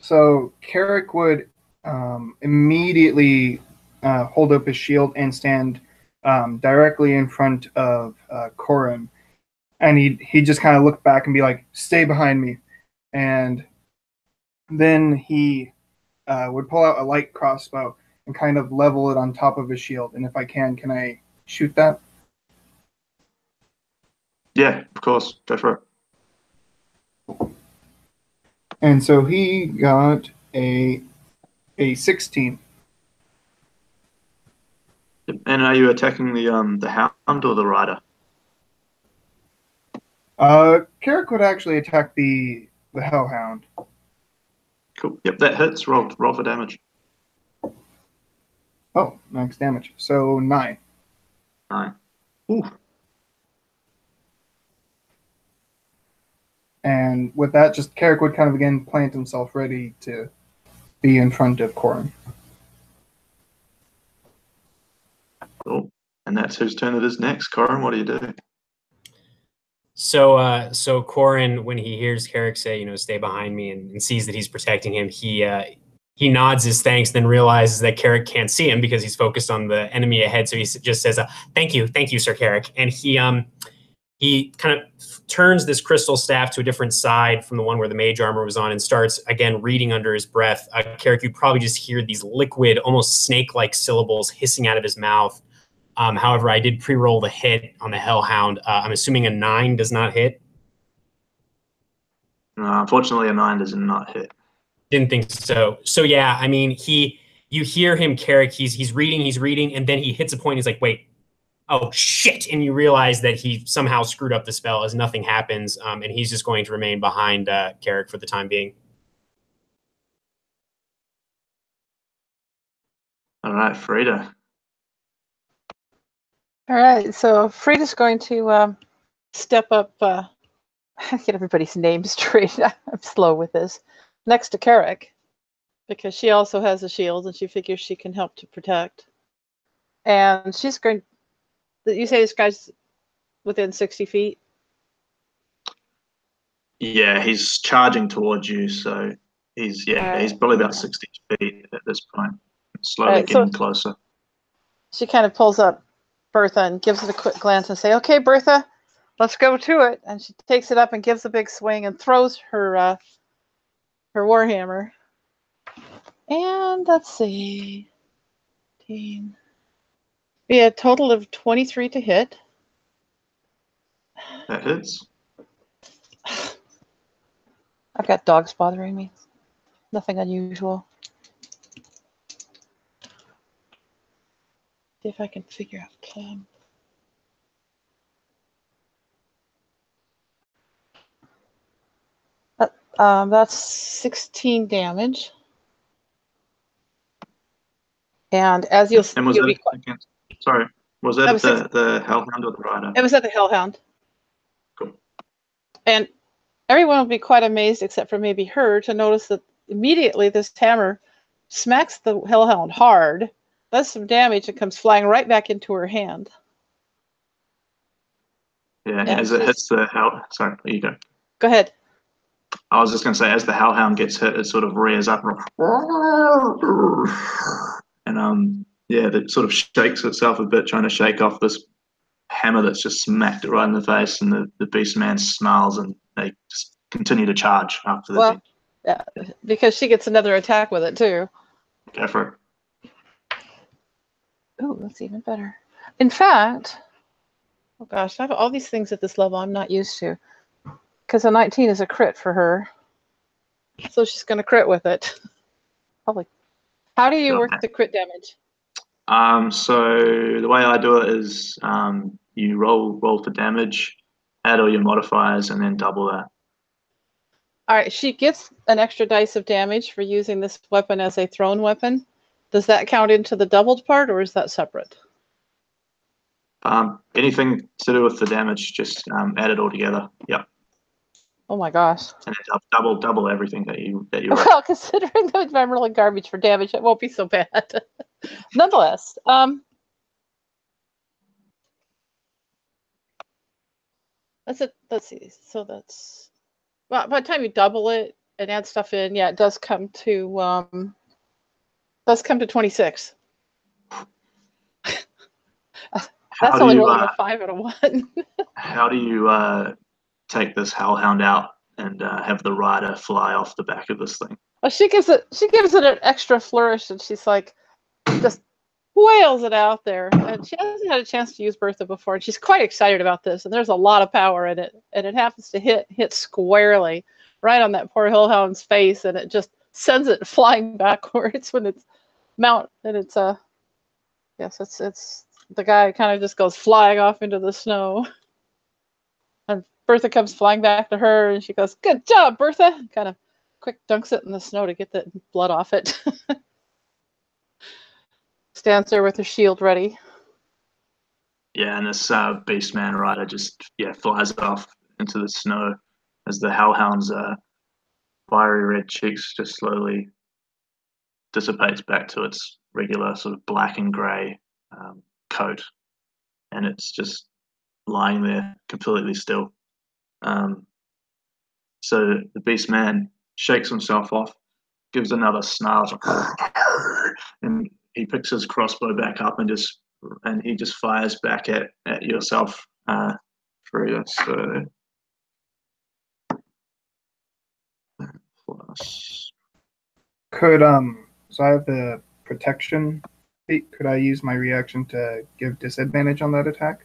B: So Carrick would immediately hold up his shield and stand directly in front of Corin. And he'd just kind of look back and be like, "Stay behind me." And then he would pull out a light crossbow and kind of level it on top of his shield. And if I can I shoot that?
A: Yeah, of course. Go for it.
B: And so he got a 16.
A: And are you attacking the hound or the rider?
B: Carrick would actually attack the hellhound.
A: Cool. Yep, that hits. Roll for damage.
B: Oh, max damage. So 9.
A: 9. Ooh.
B: And with that, just Carrick would kind of again plant himself ready to be in front of Corin.
A: Cool. And that's whose turn it is next. Corin, what do you do?
C: So Corin, when he hears Carrick say, stay behind me, and sees that he's protecting him, he nods his thanks, then realizes that Carrick can't see him because he's focused on the enemy ahead. So he just says, thank you, Sir Carrick. And he kind of turns this crystal staff to a different side from the one where the mage armor was on and starts, again, reading under his breath. Carrick, you probably just hear these liquid, almost snake-like syllables hissing out of his mouth. However, I did pre-roll the hit on the Hellhound. I'm assuming a 9 does not hit.
A: Unfortunately, a 9 does not hit.
C: Didn't think so. So yeah, I mean, you hear him, Carrick. He's reading, and then he hits a point. He's like, wait, oh shit! And you realize that he somehow screwed up the spell as nothing happens, and he's just going to remain behind Carrick for the time being.
A: All right, Frida.
E: All right, so Frida's going to step up. Get everybody's name straight. I'm slow with this. Next to Carrick, because she also has a shield and she figures she can help to protect. And she's going. You say this guy's within 60 feet?
A: Yeah, he's charging towards you, so he's probably about 60 feet at this point. Slowly getting closer.
E: She kind of pulls up Bertha and gives it a quick glance and say, "Okay, Bertha, let's go to it." And she takes it up and gives a big swing and throws her warhammer. And let's see, 18. We had a total of 23 to hit.
A: That hits.
E: I've got dogs bothering me. Nothing unusual. See if I can figure out. That's 16 damage. And as you'll
A: And was
E: you'll
A: that
E: be,
A: against, sorry, was that,
E: that was
A: the Hellhound or the Rider?
E: it was at the Hellhound.
A: Cool.
E: And everyone will be quite amazed, except for maybe her, to notice that immediately this hammer smacks the Hellhound hard, does some damage, and comes flying right back into her hand.
A: Yeah,
E: Yeah,
A: as it hits the Hell. Sorry, there you go.
E: Go ahead.
A: I was just going to say, as the Hellhound gets hit, it sort of rears up and yeah, that sort of shakes itself a bit, trying to shake off this hammer that's just smacked it right in the face. And the beast man snarls, and they just continue to charge after the
E: Well, yeah, because she gets another attack with it too.
A: Go for it.
E: Oh, that's even better. In fact, oh gosh, I have all these things at this level I'm not used to. Because a 19 is a crit for her. So she's going to crit with it. Probably. How do you work the crit damage?
A: So the way I do it is you roll for damage, add all your modifiers, and then double that.
E: All right, she gets an extra dice of damage for using this weapon as a thrown weapon. Does that count into the doubled part, or is that separate?
A: Anything to do with the damage, just add it all together. Yep.
E: Oh my gosh.
A: And double everything that you
E: Well, considering that I'm rolling garbage for damage, it won't be so bad. Nonetheless, let's see. So that's, well, by the time you double it and add stuff in, yeah, it does come to 26. That's only rolling a 5 and a 1.
A: How do you take this Hellhound out and have the rider fly off the back of this thing?
E: Well, she gives it an extra flourish, and she's like, just wails it out there. And she hasn't had a chance to use Bertha before, and she's quite excited about this. And there's a lot of power in it, and it happens to hit squarely right on that poor Hellhound's face, and it just sends it flying backwards when it's mount. And it's yes, it's the guy kind of just goes flying off into the snow. And Bertha comes flying back to her, and she goes, "Good job, Bertha!" Kind of quick dunks it in the snow to get the blood off it. Stands there with her shield ready.
A: Yeah, and this beast man rider just flies off into the snow as the Hellhound's fiery red cheeks just slowly dissipates back to its regular sort of black and grey coat, and it's just lying there completely still. So the beast man shakes himself off, gives another snarl, and he picks his crossbow back up and he just fires back at yourself, Frida. So plus.
B: So I have the protection feat. Could I use my reaction to give disadvantage on that attack?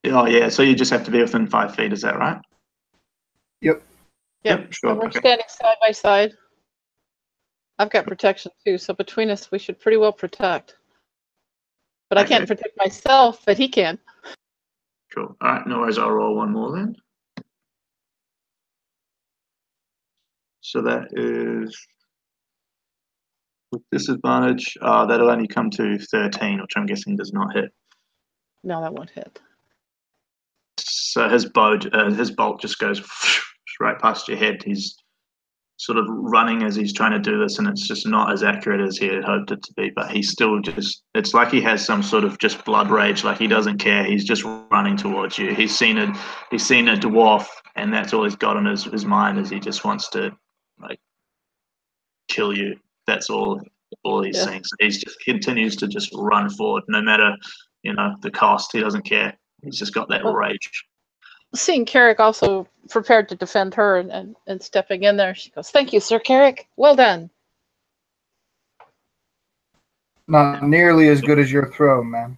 A: Oh yeah, so you just have to be within 5 feet, is that right?
B: Yep.
E: Yep,
A: sure.
E: So we're standing side by side. I've got protection too, so between us we should pretty well protect. But I can't protect myself, but he can.
A: Cool. All right, no worries. I'll roll one more then. So that is with disadvantage. That'll only come to 13, which I'm guessing does not hit.
E: No, that won't hit.
A: So his bolt just goes right past your head. He's sort of running as he's trying to do this, and it's just not as accurate as he had hoped it to be. But he's still it's like he has some sort of just blood rage. Like he doesn't care. He's just running towards you. He's seen a dwarf, and that's all he's got on his mind is he just wants to like kill you. That's all he's seeing. So he continues to just run forward, no matter the cost. He doesn't care. He's just got that rage.
E: Seeing Carrick also prepared to defend her and stepping in there, she goes, "Thank you, Sir Carrick. Well done."
B: Not nearly as good as your throw, man.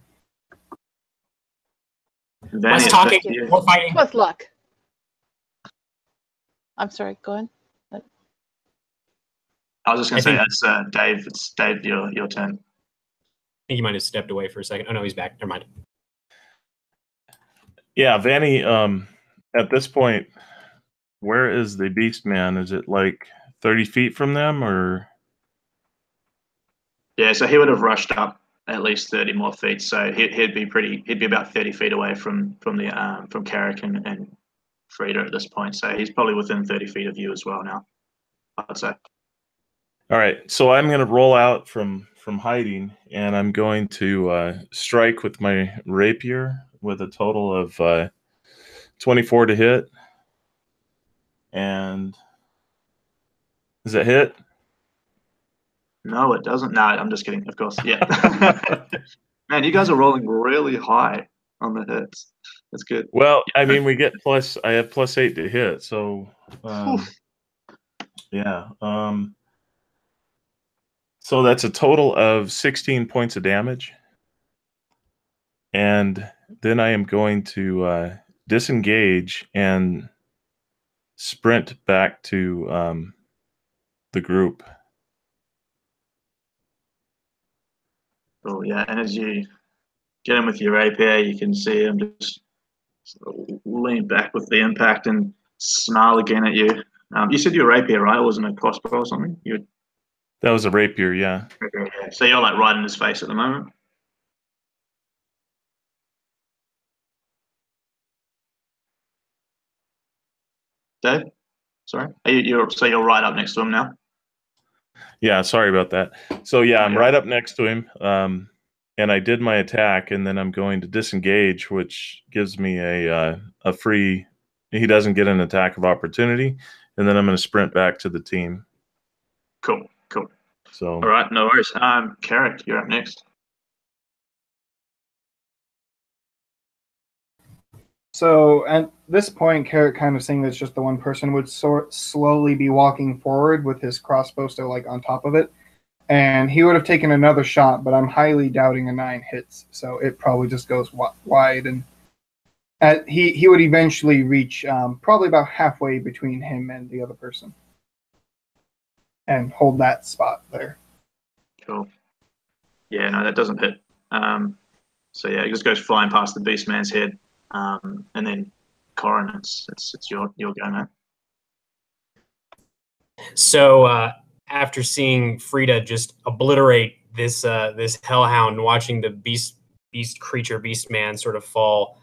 C: Less talking, more fighting.
E: With luck. I'm sorry, go ahead.
A: I was just going to say, that's Dave. It's Dave, your turn.
C: I think he might have stepped away for a second. Oh, no, he's back. Never mind.
D: Yeah, Vanny, at this point, where is the beast man? Is it like 30 feet from them, or?
A: Yeah, so he would have rushed up at least 30 more feet. So he'd be about 30 feet away from Carrick and Frida at this point. So he's probably within 30 feet of you as well now, I'd say.
D: All right, so I'm going to roll out from hiding, and I'm going to strike with my rapier with a total of 24 to hit. And does it hit?
A: No, it doesn't. No, I'm just kidding. Of course, yeah. Man, you guys are rolling really high on the hits. That's good.
D: Well, I mean, I have +8 to hit, so yeah. So that's a total of 16 points of damage. And then I am going to disengage and sprint back to the group.
A: Oh, yeah. And as you get him with your rapier, you can see him just sort of lean back with the impact and snarl again at you. You said your rapier, right? It wasn't a crossbow or something?
D: That was a rapier, yeah.
A: So you're like right in his face at the moment? Dave? Sorry? So you're right up next to him now?
D: Yeah, sorry about that. So yeah, I'm right up next to him, and I did my attack, and then I'm going to disengage, which gives me a free. He doesn't get an attack of opportunity, and then I'm going to sprint back to the team.
A: Cool.
D: So
A: all right, no worries. Carrick, you're up next.
B: So at this point, Carrot kind of seeing that it's just the one person would slowly be walking forward with his crossbow still like on top of it. And he would have taken another shot, but I'm highly doubting a 9 hits. So it probably just goes wide. And he would eventually reach probably about halfway between him and the other person. And hold that spot there. Cool.
A: Yeah, no, that doesn't hit. So yeah, it just goes flying past the beast man's head. And then Corin, it's your go, man.
C: So after seeing Frida just obliterate this hellhound, watching the beast man sort of fall,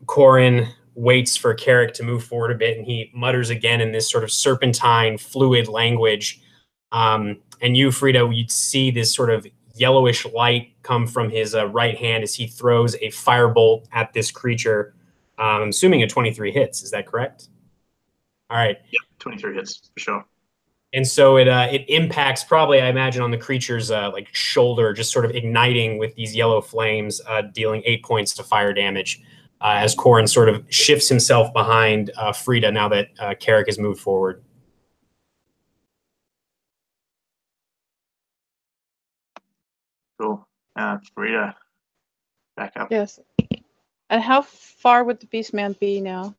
C: Corin waits for Carrick to move forward a bit, and he mutters again in this sort of serpentine, fluid language. And you, Frida, you'd see this sort of yellowish light come from his right hand as he throws a firebolt at this creature. I'm assuming a 23 hits. Is that correct? All right.
A: Yeah, 23 hits for sure.
C: And so it impacts probably, I imagine, on the creature's like shoulder, just sort of igniting with these yellow flames, dealing 8 points to fire damage as Corin sort of shifts himself behind Frida now that Carrick has moved forward.
A: Cool. Frida, back up.
E: Yes. And how far would the beast man be now?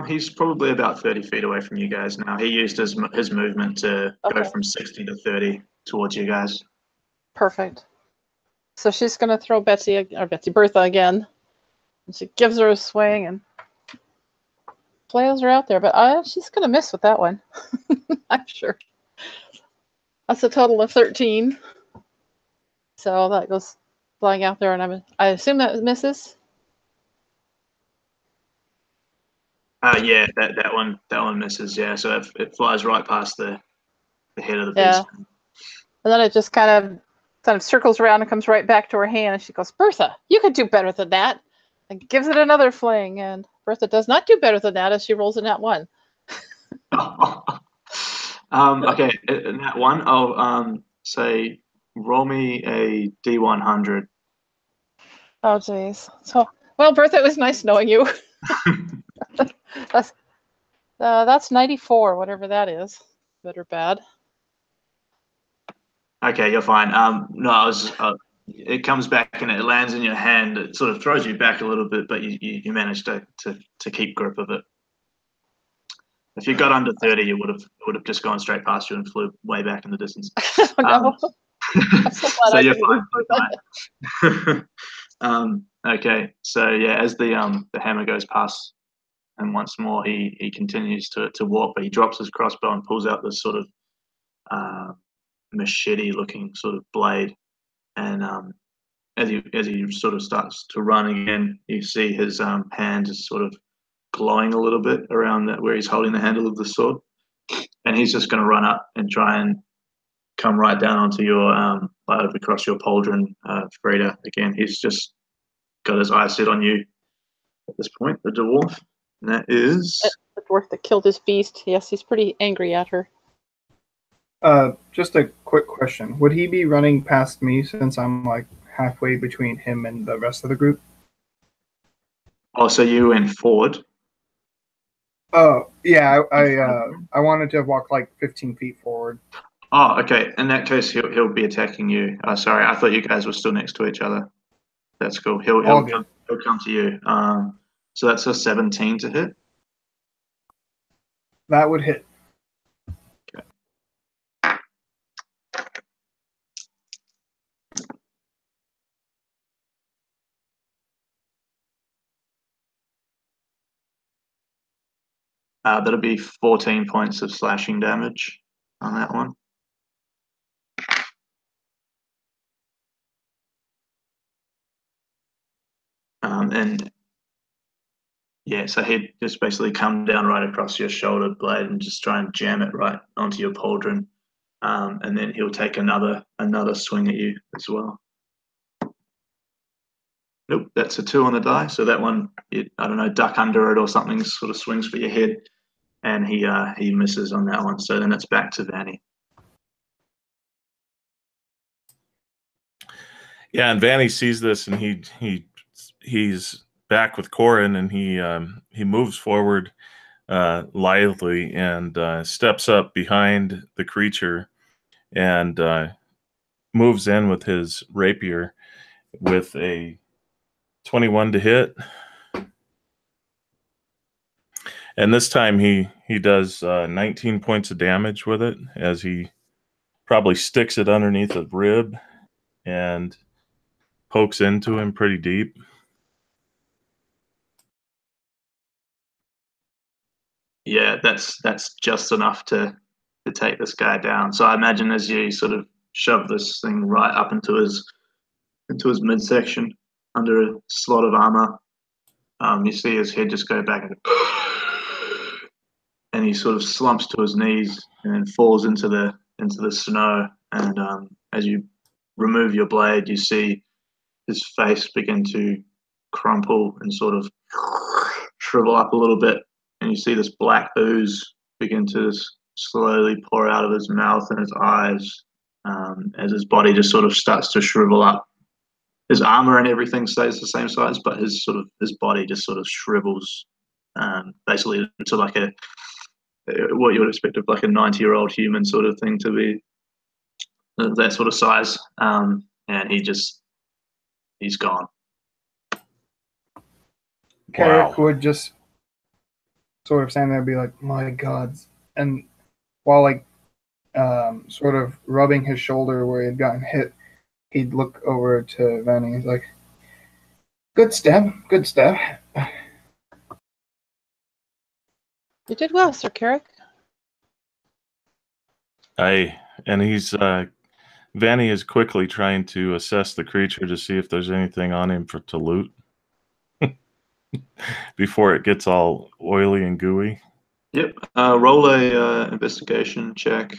A: He's probably about 30 feet away from you guys now. He used his movement to go from 60 to 30 towards you guys.
E: Perfect. So she's going to throw Bertha again. And she gives her a swing and flails her out there. But she's going to miss with that one. I'm sure. That's a total of 13. So that goes flying out there, and I assume that misses.
A: Yeah, that one misses. Yeah, so it flies right past the head of the beast.
E: And then it just kind of circles around and comes right back to her hand, and she goes, "Bertha, you could do better than that," and gives it another fling. And Bertha does not do better than that as she rolls in that one.
A: Okay, in that one, I'll say roll me a D100.
E: Oh, jeez. So, well, Bertha, it was nice knowing you. That's 94, whatever that is. Good or bad.
A: Okay, you're fine. No, it comes back and it lands in your hand. It sort of throws you back a little bit, but you managed to keep grip of it. If you got under 30, it would have just gone straight past you and flew way back in the distance.
E: No. I'm so glad
A: So
E: I
A: you're
E: didn't
A: fine. Okay, so yeah, as the hammer goes past and once more he continues to walk, but he drops his crossbow and pulls out this sort of machete-looking sort of blade. And as he sort of starts to run again, you see his hand is sort of glowing a little bit around that where he's holding the handle of the sword, and he's just going to run up and try and come right down onto your across your pauldron, Frida. Again, he's just got his eyes set on you at this point, the dwarf. And that is
E: The dwarf that killed his beast. Yes, he's pretty angry at her.
B: Just a quick question. Would he be running past me since I'm like halfway between him and the rest of the group?
A: oh, so you went forward.
B: Oh, yeah, I wanted to walk like 15 feet forward.
A: Oh, okay. In that case, he'll be attacking you. Sorry, I thought you guys were still next to each other. That's cool. He'll come to you. So that's a 17 to hit.
B: That would hit.
A: Okay. That'll be 14 points of slashing damage on that one. And yeah, so he'd just basically come down right across your shoulder blade and just try and jam it right onto your pauldron. And then he'll take another swing at you as well. Nope, that's a 2 on the die. So that one, I don't know, duck under it or something, sort of swings for your head, and he misses on that one. So then it's back to Vanny.
D: Yeah, and Vanny sees this, and he's back with Corin, and he moves forward lithely and steps up behind the creature and moves in with his rapier with a 21 to hit. And this time he does 19 points of damage with it, as he probably sticks it underneath a rib and pokes into him pretty deep.
A: Yeah, that's just enough to take this guy down. So I imagine as you sort of shove this thing right up into his midsection under a slot of armor, you see his head just go back and he sort of slumps to his knees and then falls into the snow. And as you remove your blade, you see his face begin to crumple and sort of shrivel up a little bit, and you see this black ooze begin to slowly pour out of his mouth and his eyes, as his body just sort of starts to shrivel up. His armor and everything stays the same size, but his body just sort of shrivels, basically into like what you would expect of like a 90-year-old human sort of thing to be, that sort of size. And he's gone.
B: Carrick would just sort of stand there and be like, "My gods!" And while like sort of rubbing his shoulder where he had gotten hit, he'd look over to Vanny. He's like, "Good step, good step."
E: You did well, Sir Carrick.
D: And he's Vanny is quickly trying to assess the creature to see if there's anything on him to loot before it gets all oily and gooey.
A: Yep. Roll a investigation check.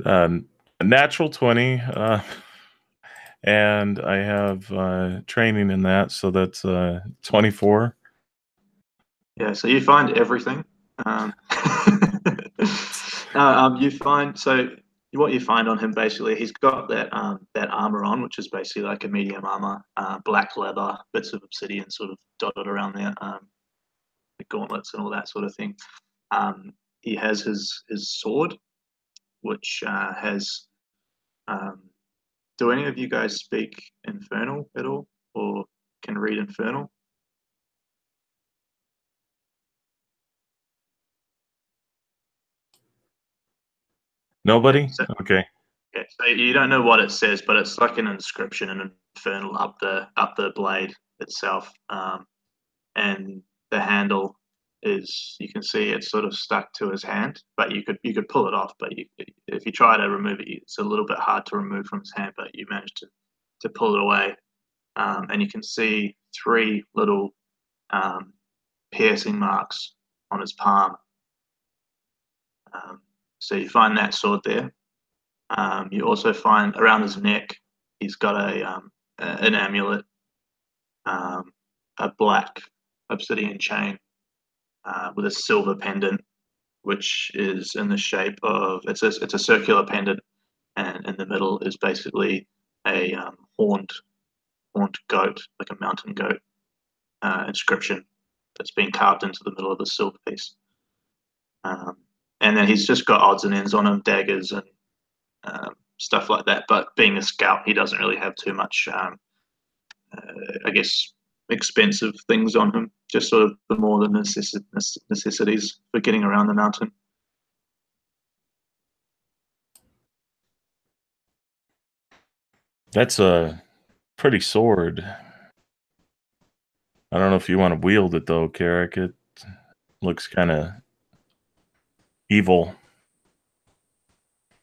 D: A natural 20, and I have training in that, so that's 24.
A: Yeah, so you find everything. You find, so what you find on him, basically, he's got that armor on, which is basically like a medium armor, black leather, bits of obsidian sort of dotted around there, the gauntlets and all that sort of thing. He has his sword, which has. Do any of you guys speak Infernal at all, or can read Infernal? .
D: Nobody?
A: So,
D: Okay.
A: okay, so you don't know what it says, but it's like an inscription, an infernal up the blade itself, and the handle is, you can see it's sort of stuck to his hand, but you could pull it off, but if you try to remove it, it's a little bit hard to remove from his hand, but you managed to pull it away, and you can see 3 little piercing marks on his palm. So you find that sword there. You also find around his neck, he's got an amulet, a black obsidian chain with a silver pendant, which is in the shape of, it's a circular pendant, and in the middle is basically a horned goat, like a mountain goat inscription that's been carved into the middle of the silver piece. And then he's just got odds and ends on him, daggers and stuff like that. But being a scout, he doesn't really have too much, I guess, expensive things on him. Just sort of the more the necessities for getting around the mountain.
D: That's a pretty sword. I don't know if you want to wield it though, Carrick. It looks kind of evil.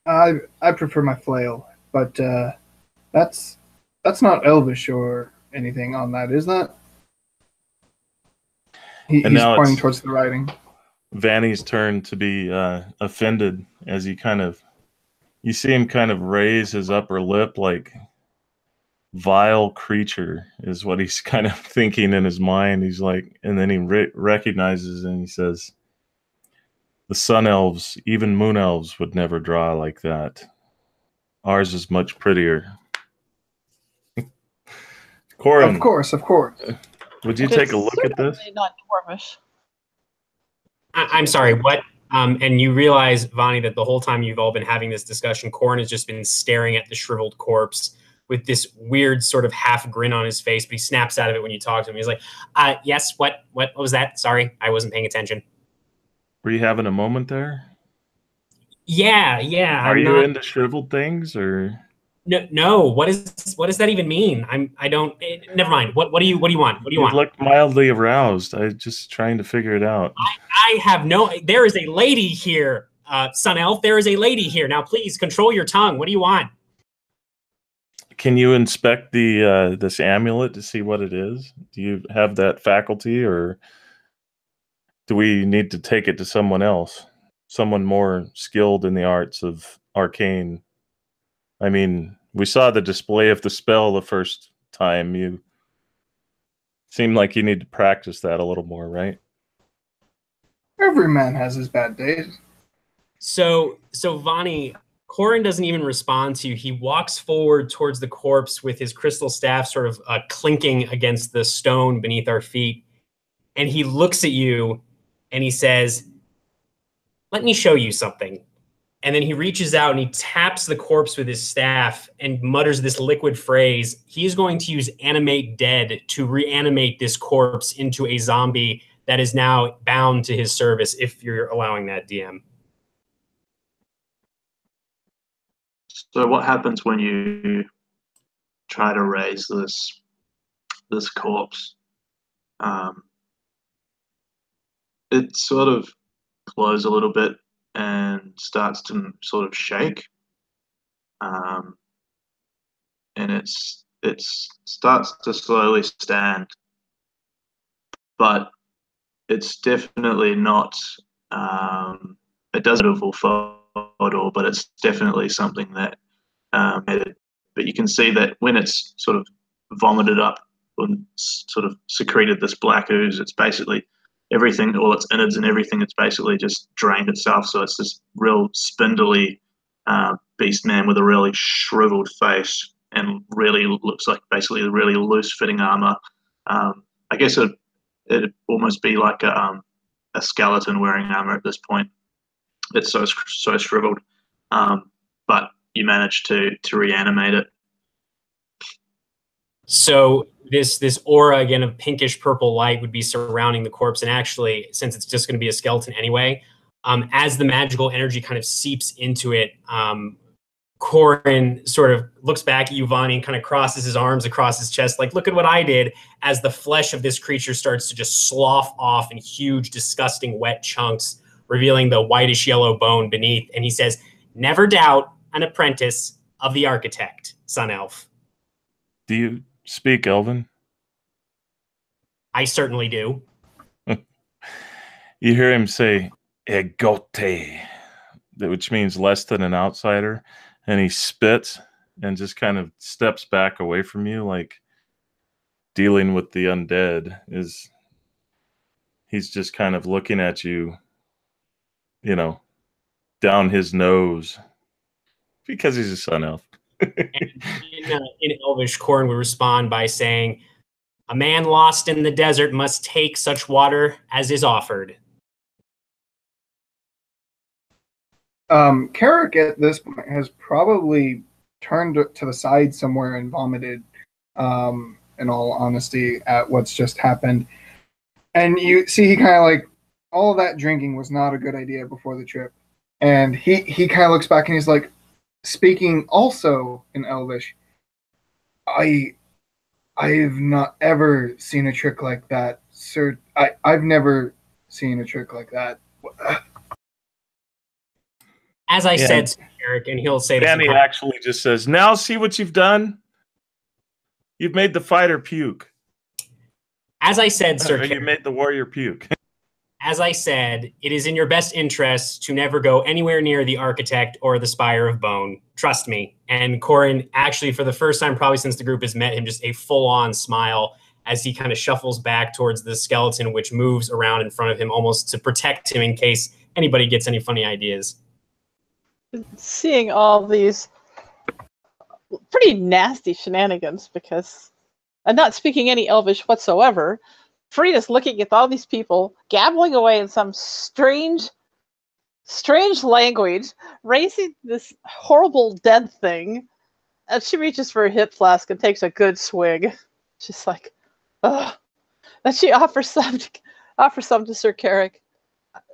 B: I prefer my flail, but that's not Elvish or anything on that, is that? He's pointing towards the writing.
D: Vanny's turn to be offended as you see him kind of raise his upper lip, like vile creature is what he's kind of thinking in his mind. He's like, and then he recognizes and he says, the sun elves, even moon elves, would never draw like that. Ours is much prettier. Corin,
B: Of course.
D: would you take a look at this?
E: Not Dwarvish.
C: I'm sorry, what? And you realize, Vani, that the whole time you've all been having this discussion, Corin has just been staring at the shriveled corpse with this weird sort of half grin on his face, but he snaps out of it when you talk to him. He's like, yes, what was that? Sorry, I wasn't paying attention.
D: Were you having a moment there?
C: Yeah.
D: Are you into shriveled things or?
C: No. What does that even mean? I don't. Never mind. What do you want? What do you want?
D: You look mildly aroused. I'm just trying to figure it out.
C: I have no. There is a lady here, Sun Elf. There is a lady here. Now, please control your tongue. What do you want?
D: Can you inspect the this amulet to see what it is? Do you have that faculty, or do we need to take it to someone else, someone more skilled in the arts of arcane? I mean, we saw the display of the spell the first time. You seem like you need to practice that a little more, right?
B: Every man has his bad days.
C: So Vani, Corin doesn't even respond to you. He walks forward towards the corpse with his crystal staff sort of clinking against the stone beneath our feet. And he looks at you and he says, let me show you something. And then he reaches out and he taps the corpse with his staff and mutters this liquid phrase. He's going to use Animate Dead to reanimate this corpse into a zombie that is now bound to his service, if you're allowing that, DM.
A: So what happens when you try to raise this corpse? It sort of glows a little bit and starts to sort of shake, and it starts to slowly stand, but it's definitely not. It doesn't have full photo, but it's definitely something that. But you can see that when it's sort of vomited up and sort of secreted this black ooze, it's basically everything, all its innards and everything, it's basically just drained itself. So it's this real spindly beast man with a really shriveled face and really looks like basically a really loose fitting armor. I guess it'd almost be like a skeleton wearing armor at this point. It's so shriveled, but you managed to reanimate it.
C: So this aura again of pinkish purple light would be surrounding the corpse, and actually, since it's just going to be a skeleton anyway, As the magical energy kind of seeps into it, Corin sort of looks back at you, Vani, and kind of crosses his arms across his chest, like, look at what I did, as the flesh of this creature starts to just slough off in huge, disgusting, wet chunks, revealing the whitish yellow bone beneath. And he says, never doubt an apprentice of the architect, Sun Elf.
D: Do you speak Elven?
C: I certainly do.
D: You hear him say, Egote, which means less than an outsider. And he spits and just kind of steps back away from you, like dealing with the undead. He's just kind of looking at you, you know, down his nose, because he's a sun elf.
C: In Elvish, Corin would respond by saying, a man lost in the desert must take such water as is offered.
B: Carrick at this point has probably turned to the side somewhere and vomited, in all honesty, at what's just happened. And you see he kind of like, all of that drinking was not a good idea before the trip. And he kind of looks back and he's like, speaking also in Elvish, I've not ever seen a trick like that, sir. I've never seen a trick like that.
C: As I said, Eric, and he'll say
D: Danny actually just says, now see what you've done? You've made the fighter puke.
C: As I said, Sir,
D: you made the warrior puke.
C: As I said, it is in your best interest to never go anywhere near the architect or the Spire of Bone. Trust me. And Corin, actually, for the first time probably since the group has met him, just a full-on smile as he kind of shuffles back towards the skeleton, which moves around in front of him almost to protect him in case anybody gets any funny ideas.
E: Seeing all these pretty nasty shenanigans, because I'm not speaking any Elvish whatsoever, Frida's looking at all these people gabbling away in some strange language, raising this horrible dead thing, and she reaches for a hip flask and takes a good swig. She's like, ugh. And she offers some to Sir Carrick.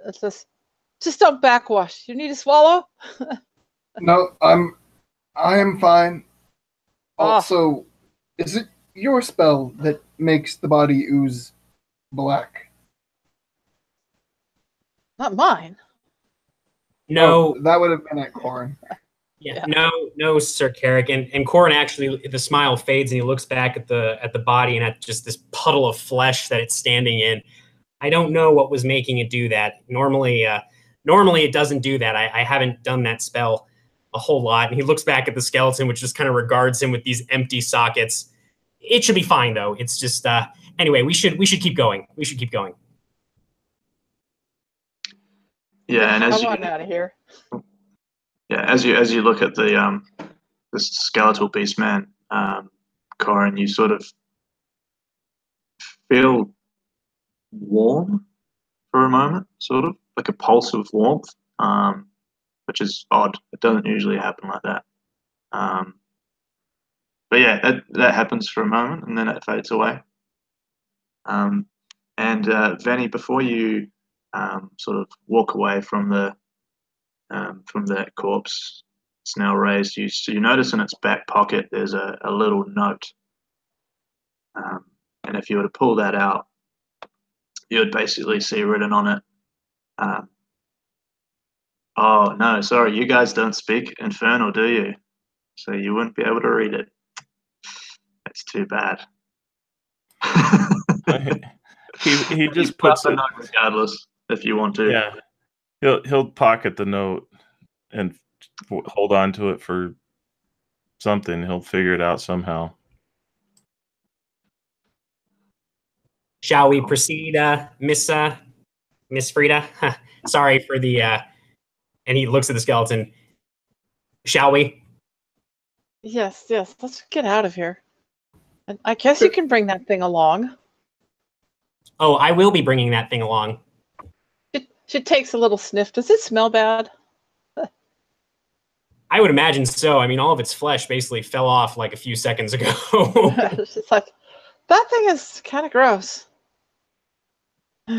E: It's just don't backwash. You need to swallow?
B: No, I am fine. Also, is it your spell that makes the body ooze black?
E: Not mine.
C: No.
B: Oh, that would have been at Corin.
C: Yeah. No, Sir Carrick. And Corin actually, the smile fades and he looks back at the body and at just this puddle of flesh that it's standing in. I don't know what was making it do that. Normally it doesn't do that. I haven't done that spell a whole lot. And he looks back at the skeleton, which just kind of regards him with these empty sockets. It should be fine though. It's just anyway, we should keep going. We should keep going.
A: Yeah, and as
E: I want out of here.
A: Yeah, as you look at the skeletal beast man, Corin, you sort of feel warm for a moment, sort of like a pulse of warmth, which is odd. It doesn't usually happen like that. But yeah, that happens for a moment and then it fades away. And Vanny, before you sort of walk away from that corpse, it's now raised. You notice in its back pocket there's a little note, and if you were to pull that out, you would basically see written on it, oh no, sorry, you guys don't speak Infernal, do you? So you wouldn't be able to read it. That's too bad.
D: he just puts
A: the note regardless if you want to.
D: Yeah, he'll pocket the note and hold on to it for something. He'll figure it out somehow.
C: Shall we proceed, Miss Frida? Sorry for the. And he looks at the skeleton. Shall we?
E: Yes. Let's get out of here. And I guess you can bring that thing along.
C: Oh, I will be bringing that thing along.
E: She takes a little sniff. Does it smell bad?
C: I would imagine so. I mean, all of its flesh basically fell off like a few seconds ago.
E: It's just like, that thing is kind of gross.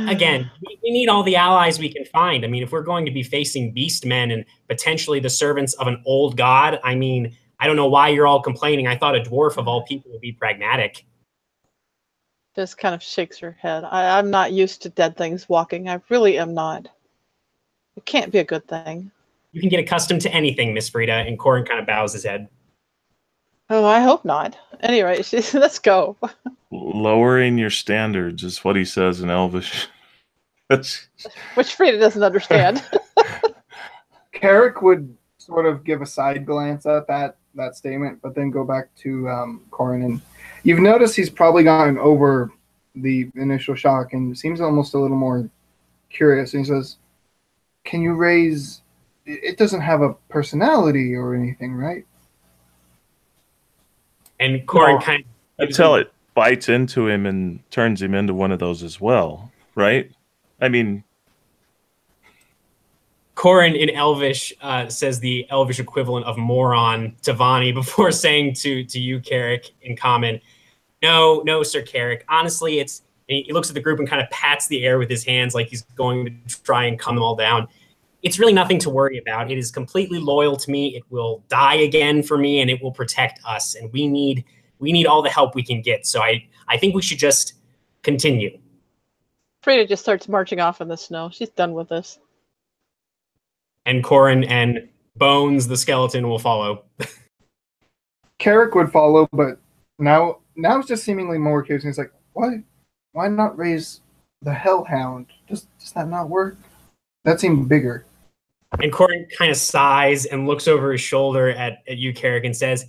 C: Again, we need all the allies we can find. I mean, if we're going to be facing beast men and potentially the servants of an old god, I mean, I don't know why you're all complaining. I thought a dwarf of all people would be pragmatic.
E: Just kind of shakes her head. I'm not used to dead things walking. I really am not. It can't be a good thing.
C: You can get accustomed to anything, Miss Frida, and Corin kind of bows his head.
E: Oh, I hope not. Anyway, let's go.
D: Lowering your standards is what he says in Elvish.
E: Which Frida doesn't understand.
B: Carrick would sort of give a side glance at that statement, but then go back to Corin. And you've noticed he's probably gotten over the initial shock and seems almost a little more curious. And he says, "Can you raise? It doesn't have a personality or anything, right?"
C: And Corin kind of...
D: Until it bites into him and turns him into one of those as well, right? I mean...
C: Corin in Elvish says the Elvish equivalent of moron to Vani before saying to you, Carrick, in common, no, Sir Carrick. Honestly, it's... And he looks at the group and kind of pats the air with his hands like he's going to try and calm them all down. It's really nothing to worry about. It is completely loyal to me. It will die again for me, and it will protect us. And we need all the help we can get. So I think we should just continue.
E: Frida just starts marching off in the snow. She's done with this.
C: And Corin and Bones, the skeleton, will follow.
B: Carrick would follow, but now it's just seemingly more curious. He's like, why not raise the Hellhound? Does that not work? That seemed bigger.
C: And Corin kind of sighs and looks over his shoulder at you, Carrick, and says,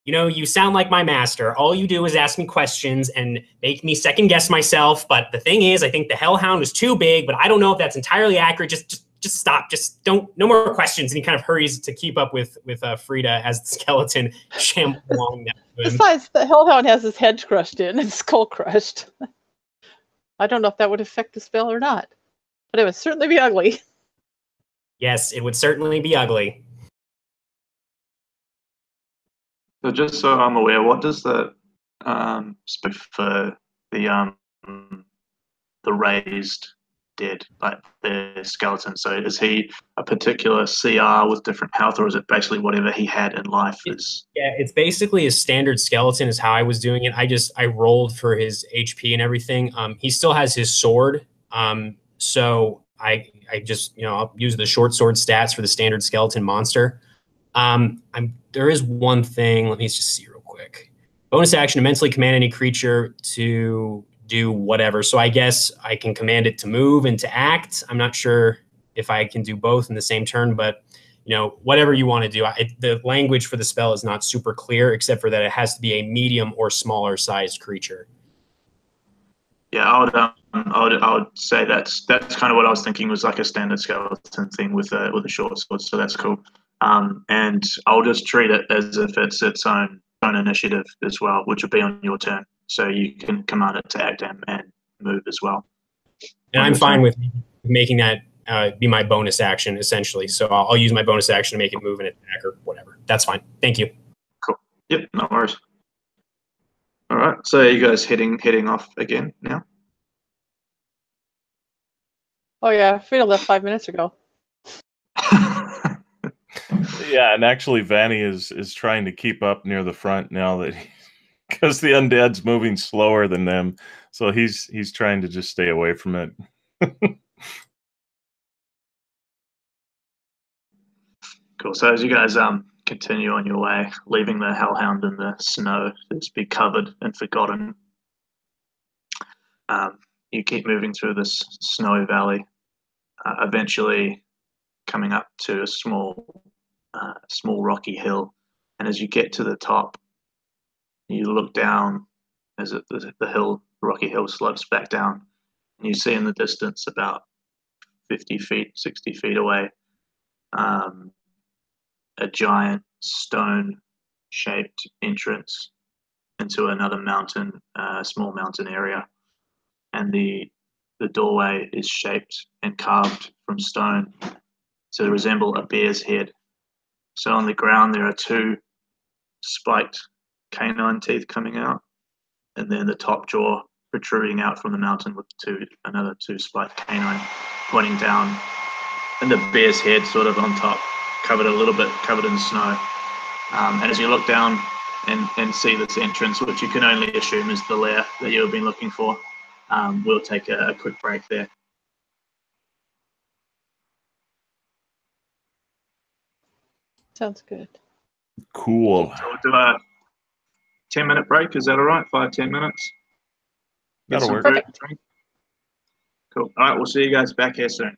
C: you sound like my master. All you do is ask me questions and make me second guess myself. But the thing is, I think the Hellhound is too big, but I don't know if that's entirely accurate. Just stop. Just no more questions. And he kind of hurries to keep up with Frida as the skeleton shambles along next to him.
E: Besides, the Hellhound has his head crushed in and skull crushed. I don't know if that would affect the spell or not, but it would certainly be ugly.
C: Yes, it would certainly be ugly.
A: So just so I'm aware, what does the speak for the raised dead, like the skeleton? So is he a particular CR with different health, or is it basically whatever he had in life?
C: It's basically a standard skeleton is how I was doing it. I rolled for his HP and everything. He still has his sword. So I just, I'll use the short sword stats for the standard skeleton monster. There is one thing. Let me just see real quick. Bonus action to mentally command any creature to do whatever. So I guess I can command it to move and to act. I'm not sure if I can do both in the same turn, but whatever you want to do. The language for the spell is not super clear, except for that it has to be a medium or smaller sized creature.
A: Yeah, I would say that's kind of what I was thinking, was like a standard skeleton thing with a short sword. So that's cool. And I'll just treat it as if it's its own initiative as well, which will be on your turn. So you can command it to act and move as well.
C: And I'm fine with making that be my bonus action, essentially. So I'll use my bonus action to make it move and attack or whatever. That's fine. Thank you.
A: Cool. Yep, no worries. All right. So are you guys heading off again now?
E: Oh yeah, Frida left 5 minutes ago.
D: Yeah, and actually Vanny is trying to keep up near the front now that because the undead's moving slower than them, so he's trying to just stay away from it.
A: Cool. So as you guys continue on your way, leaving the Hellhound in the snow to be covered and forgotten, you keep moving through this snowy valley, eventually coming up to a small rocky hill. And as you get to the top, you look down as the rocky hill slopes back down, and you see in the distance, about 50 feet, 60 feet away, a giant stone-shaped entrance into another mountain, small mountain area. And the doorway is shaped and carved from stone to resemble a bear's head. So on the ground there are two spiked canine teeth coming out, and then the top jaw protruding out from the mountain with another two spiked canine pointing down, and the bear's head sort of on top, covered in snow. And as you look down and see this entrance, which you can only assume is the lair that you have been looking for, we'll take a quick break there.
E: Sounds good.
D: Cool.
A: So we'll do a 10-minute break. Is that all right? 5-10 minutes? Get
D: That'll
A: some
D: work.
A: food, drink. Cool. All right, we'll see you guys back here soon.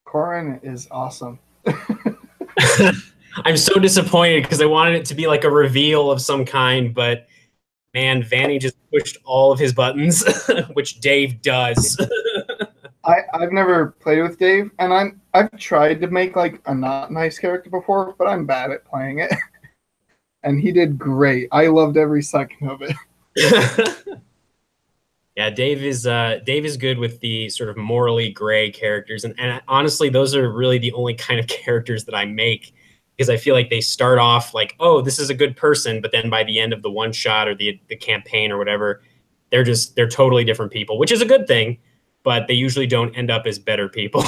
B: Corin is awesome.
C: I'm so disappointed because I wanted it to be like a reveal of some kind, but man, Vanny just pushed all of his buttons, which Dave does.
B: I've never played with Dave, and I've tried to make like a not nice character before, but I'm bad at playing it. And he did great. I loved every second of it.
C: Yeah, Dave is good with the sort of morally gray characters, and honestly, those are really the only kind of characters that I make, because I feel like they start off like, oh, this is a good person, but then by the end of the one shot or the campaign or whatever, they're totally different people, which is a good thing, but they usually don't end up as better people.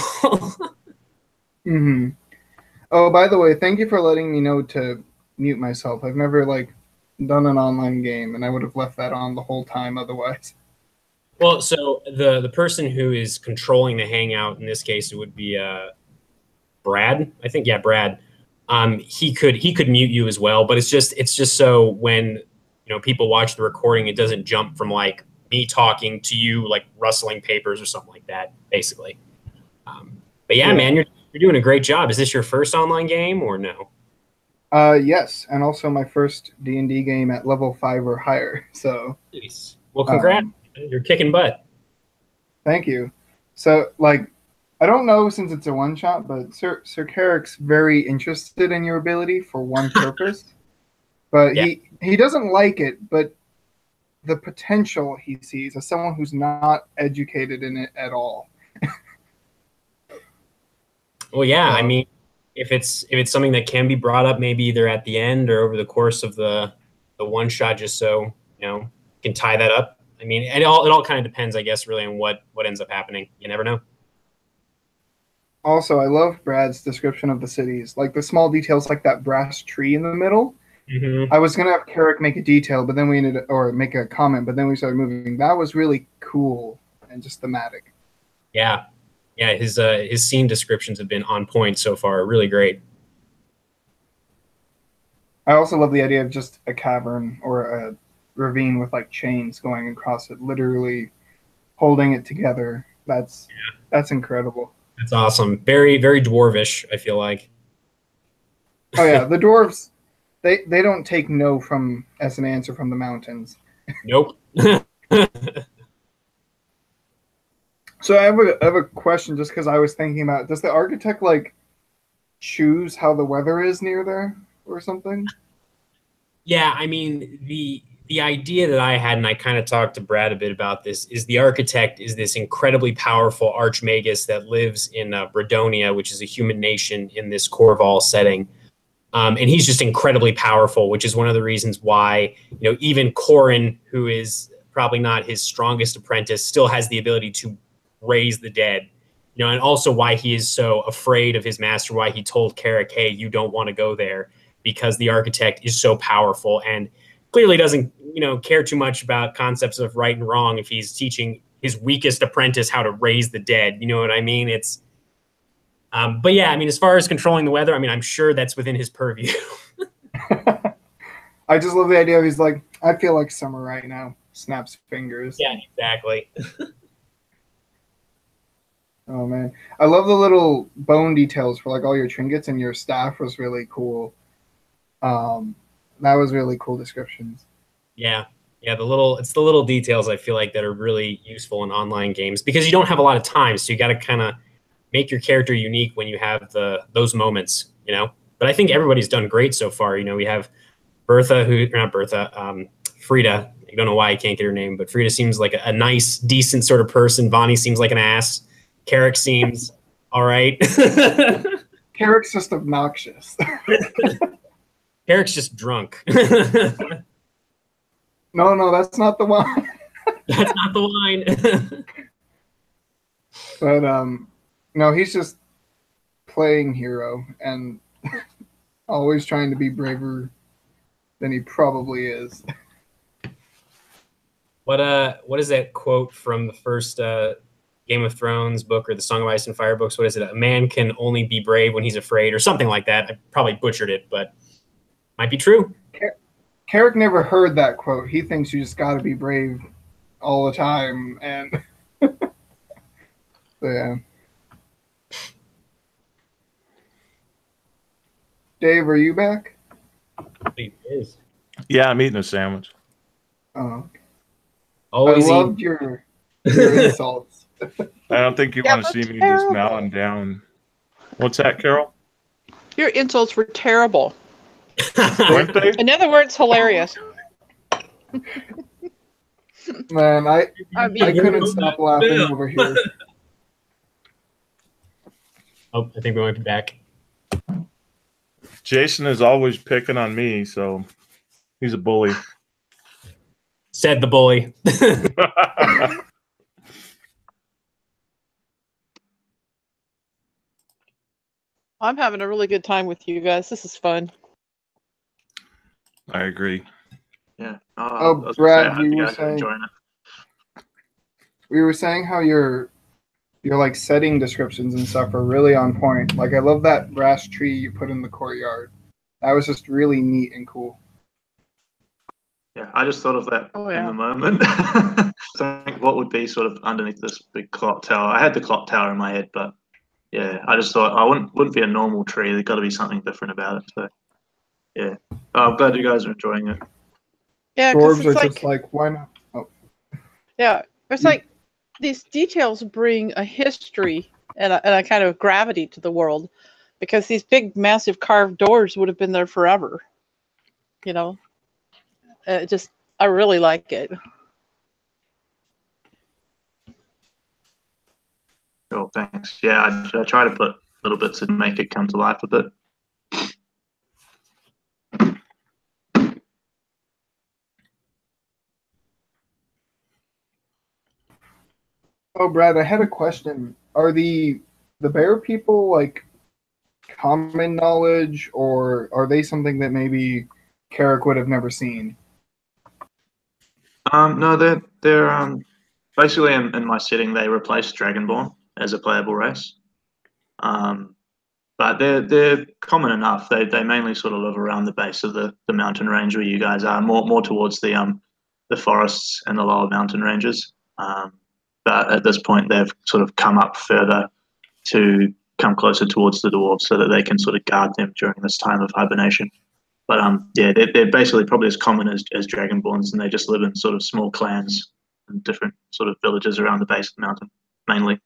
B: Mm-hmm. Oh, by the way, thank you for letting me know to mute myself. I've never like done an online game, and I would have left that on the whole time otherwise.
C: Well, so the person who is controlling the hangout, in this case, it would be Brad. I think, yeah, Brad. He could mute you as well, but it's just so when people watch the recording, it doesn't jump from like me talking to you like rustling papers or something like that, basically. But yeah, man, you're doing a great job. Is this your first online game or no?
B: Yes, and also my first D&D game at level 5 or higher. So,
C: Nice. Well, congrats. You're kicking butt.
B: Thank you. So, like, I don't know since it's a one-shot, but Sir Carrick's very interested in your ability for one purpose. But
C: yeah.
B: he doesn't like it, but the potential he sees as someone who's not educated in it at all.
C: Well, yeah. I mean, if it's something that can be brought up, maybe either at the end or over the course of the one shot, just so can tie that up. I mean, it all kind of depends, I guess, really on what ends up happening. You never know.
B: Also, I love Brad's description of the cities, like the small details, like that brass tree in the middle.
C: Mm-hmm.
B: I was gonna have Carrick make a detail, but then make a comment, but then we started moving. That was really cool and just thematic.
C: Yeah, his scene descriptions have been on point so far. Really great.
B: I also love the idea of just a cavern or a ravine with like chains going across it, literally holding it together. That's incredible.
C: That's awesome. Very, very dwarvish, I feel like.
B: Oh yeah, the dwarves, they don't take no as an answer from the mountains.
C: Nope.
B: So I have a question, just because I was thinking about, does the architect like choose how the weather is near there or something?
C: Yeah, I mean, the idea that I had, and I kind of talked to Brad a bit about this, is the architect is this incredibly powerful archmagus that lives in Bredonia, which is a human nation in this Corvaal setting. And he's just incredibly powerful, which is one of the reasons why, even Corin, who is probably not his strongest apprentice, still has the ability to raise the dead. And also why he is so afraid of his master, why he told Carrick, hey, you don't want to go there, because the architect is so powerful and clearly doesn't, care too much about concepts of right and wrong if he's teaching his weakest apprentice how to raise the dead. You know what I mean? It's, but yeah, I mean, as far as controlling the weather, I mean, I'm sure that's within his purview.
B: I just love the idea of he's like, I feel like summer right now. Snaps fingers.
C: Yeah, exactly.
B: Oh man, I love the little bone details for like all your trinkets, and your staff was really cool. That was really cool descriptions.
C: Yeah. It's the little details I feel like that are really useful in online games, because you don't have a lot of time, so you got to kind of make your character unique when you have those moments, But I think everybody's done great so far. We have Frida. I don't know why I can't get her name, but Frida seems like a nice, decent sort of person. Vonnie seems like an ass. Carrick seems all right.
B: Carrick's just obnoxious.
C: Carrick's just drunk.
B: No, that's not the wine.
C: That's not the wine.
B: But no, he's just playing hero and always trying to be braver than he probably is.
C: What is that quote from the first Game of Thrones book or the Song of Ice and Fire books? What is it? A man can only be brave when he's afraid, or something like that. I probably butchered it, but might be true.
B: Carrick never heard that quote. He thinks you just got to be brave all the time, and so yeah. Dave, are you back?
C: He is.
D: Yeah, I'm eating a sandwich.
B: Oh,
C: Always
B: I loved your insults.
D: I don't think you want to see me just mowing down. What's that, Carol?
E: Your insults were terrible.
D: Weren't they?
E: In other words, hilarious.
B: Man, I couldn't stop laughing over here.
C: Oh, I think we might be back.
D: Jason is always picking on me, so he's a bully.
C: Said the bully.
E: I'm having a really good time with you guys. This is fun.
D: I agree.
A: Yeah.
B: Brad, we were saying how your like setting descriptions and stuff are really on point. Like I love that brass tree you put in the courtyard. That was just really neat and cool.
A: Yeah, I just thought of that in the moment. So what would be sort of underneath this big clock tower? I had the clock tower in my head, but yeah, I just thought I wouldn't be a normal tree. There's got to be something different about it. So yeah, I'm glad you guys are enjoying it.
E: Yeah,
B: Dwarves are just like, why not? Oh.
E: Yeah, it's like these details bring a history and a kind of gravity to the world, because these big, massive carved doors would have been there forever. I really like it.
A: Cool, thanks. Yeah, I try to put little bit to make it come to life a bit.
B: Oh, Brad, I had a question. Are the bear people like common knowledge, or are they something that maybe Carrick would have never seen?
A: No, they're basically in my setting they replaced Dragonborn as a playable race. But they're common enough. They mainly sort of live around the base of the mountain range where you guys are, more towards the forests and the lower mountain ranges. But at this point, they've sort of come up further to come closer towards the dwarves so that they can sort of guard them during this time of hibernation. But yeah, they're basically probably as common as Dragonborns, and they just live in sort of small clans and different sort of villages around the base of the mountain, mainly.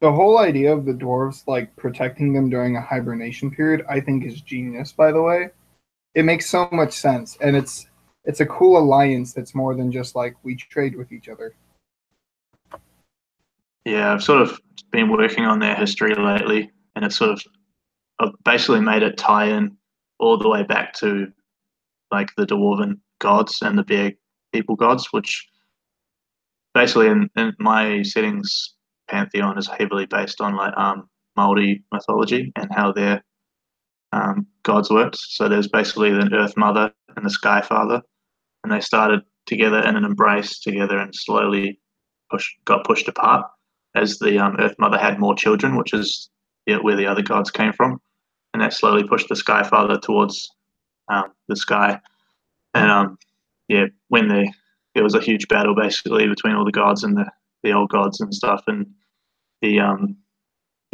B: The whole idea of the dwarves like protecting them during a hibernation period, I think, is genius. By the way, it makes so much sense, and it's a cool alliance that's more than just like we trade with each other.
A: Yeah, I've sort of been working on their history lately, and it's sort of I've basically made it tie in all the way back to like the Dwarven gods and the Bear people gods, which basically in my settings pantheon is heavily based on like Maori mythology and how their gods worked. So there's basically the Earth Mother and the Sky Father, and they started together in an embrace together and slowly got pushed apart as the Earth Mother had more children, which is where the other gods came from, and that slowly pushed the Sky Father towards the sky. And yeah, when there was a huge battle basically between all the gods and the old gods and stuff, and the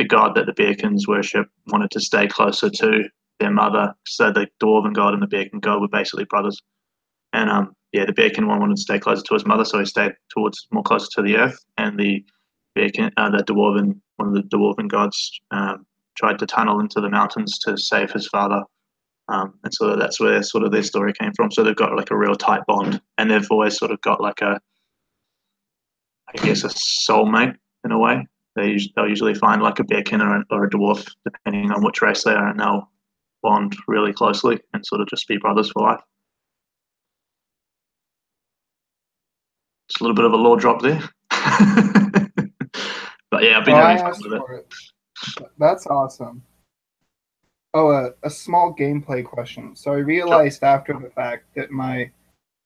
A: god that the Bearkins worship wanted to stay closer to their mother, so the Dwarven god and the Bearkin god were basically brothers. And yeah, the Bearkin one wanted to stay closer to his mother, so he stayed towards more closer to the earth. And the Bearkin, the Dwarven, one of the Dwarven gods, tried to tunnel into the mountains to save his father. And so that's where sort of their story came from. So they've got like a real tight bond, and they've always sort of got like I guess, a soulmate in a way. They'll usually find like a Bearkin or a dwarf, depending on which race they are, and they'll bond really closely and sort of just be brothers for life. It's a little bit of a lore drop there. But yeah, I've been having fun with it.
B: That's awesome. Oh, a small gameplay question. So I realized after the fact that my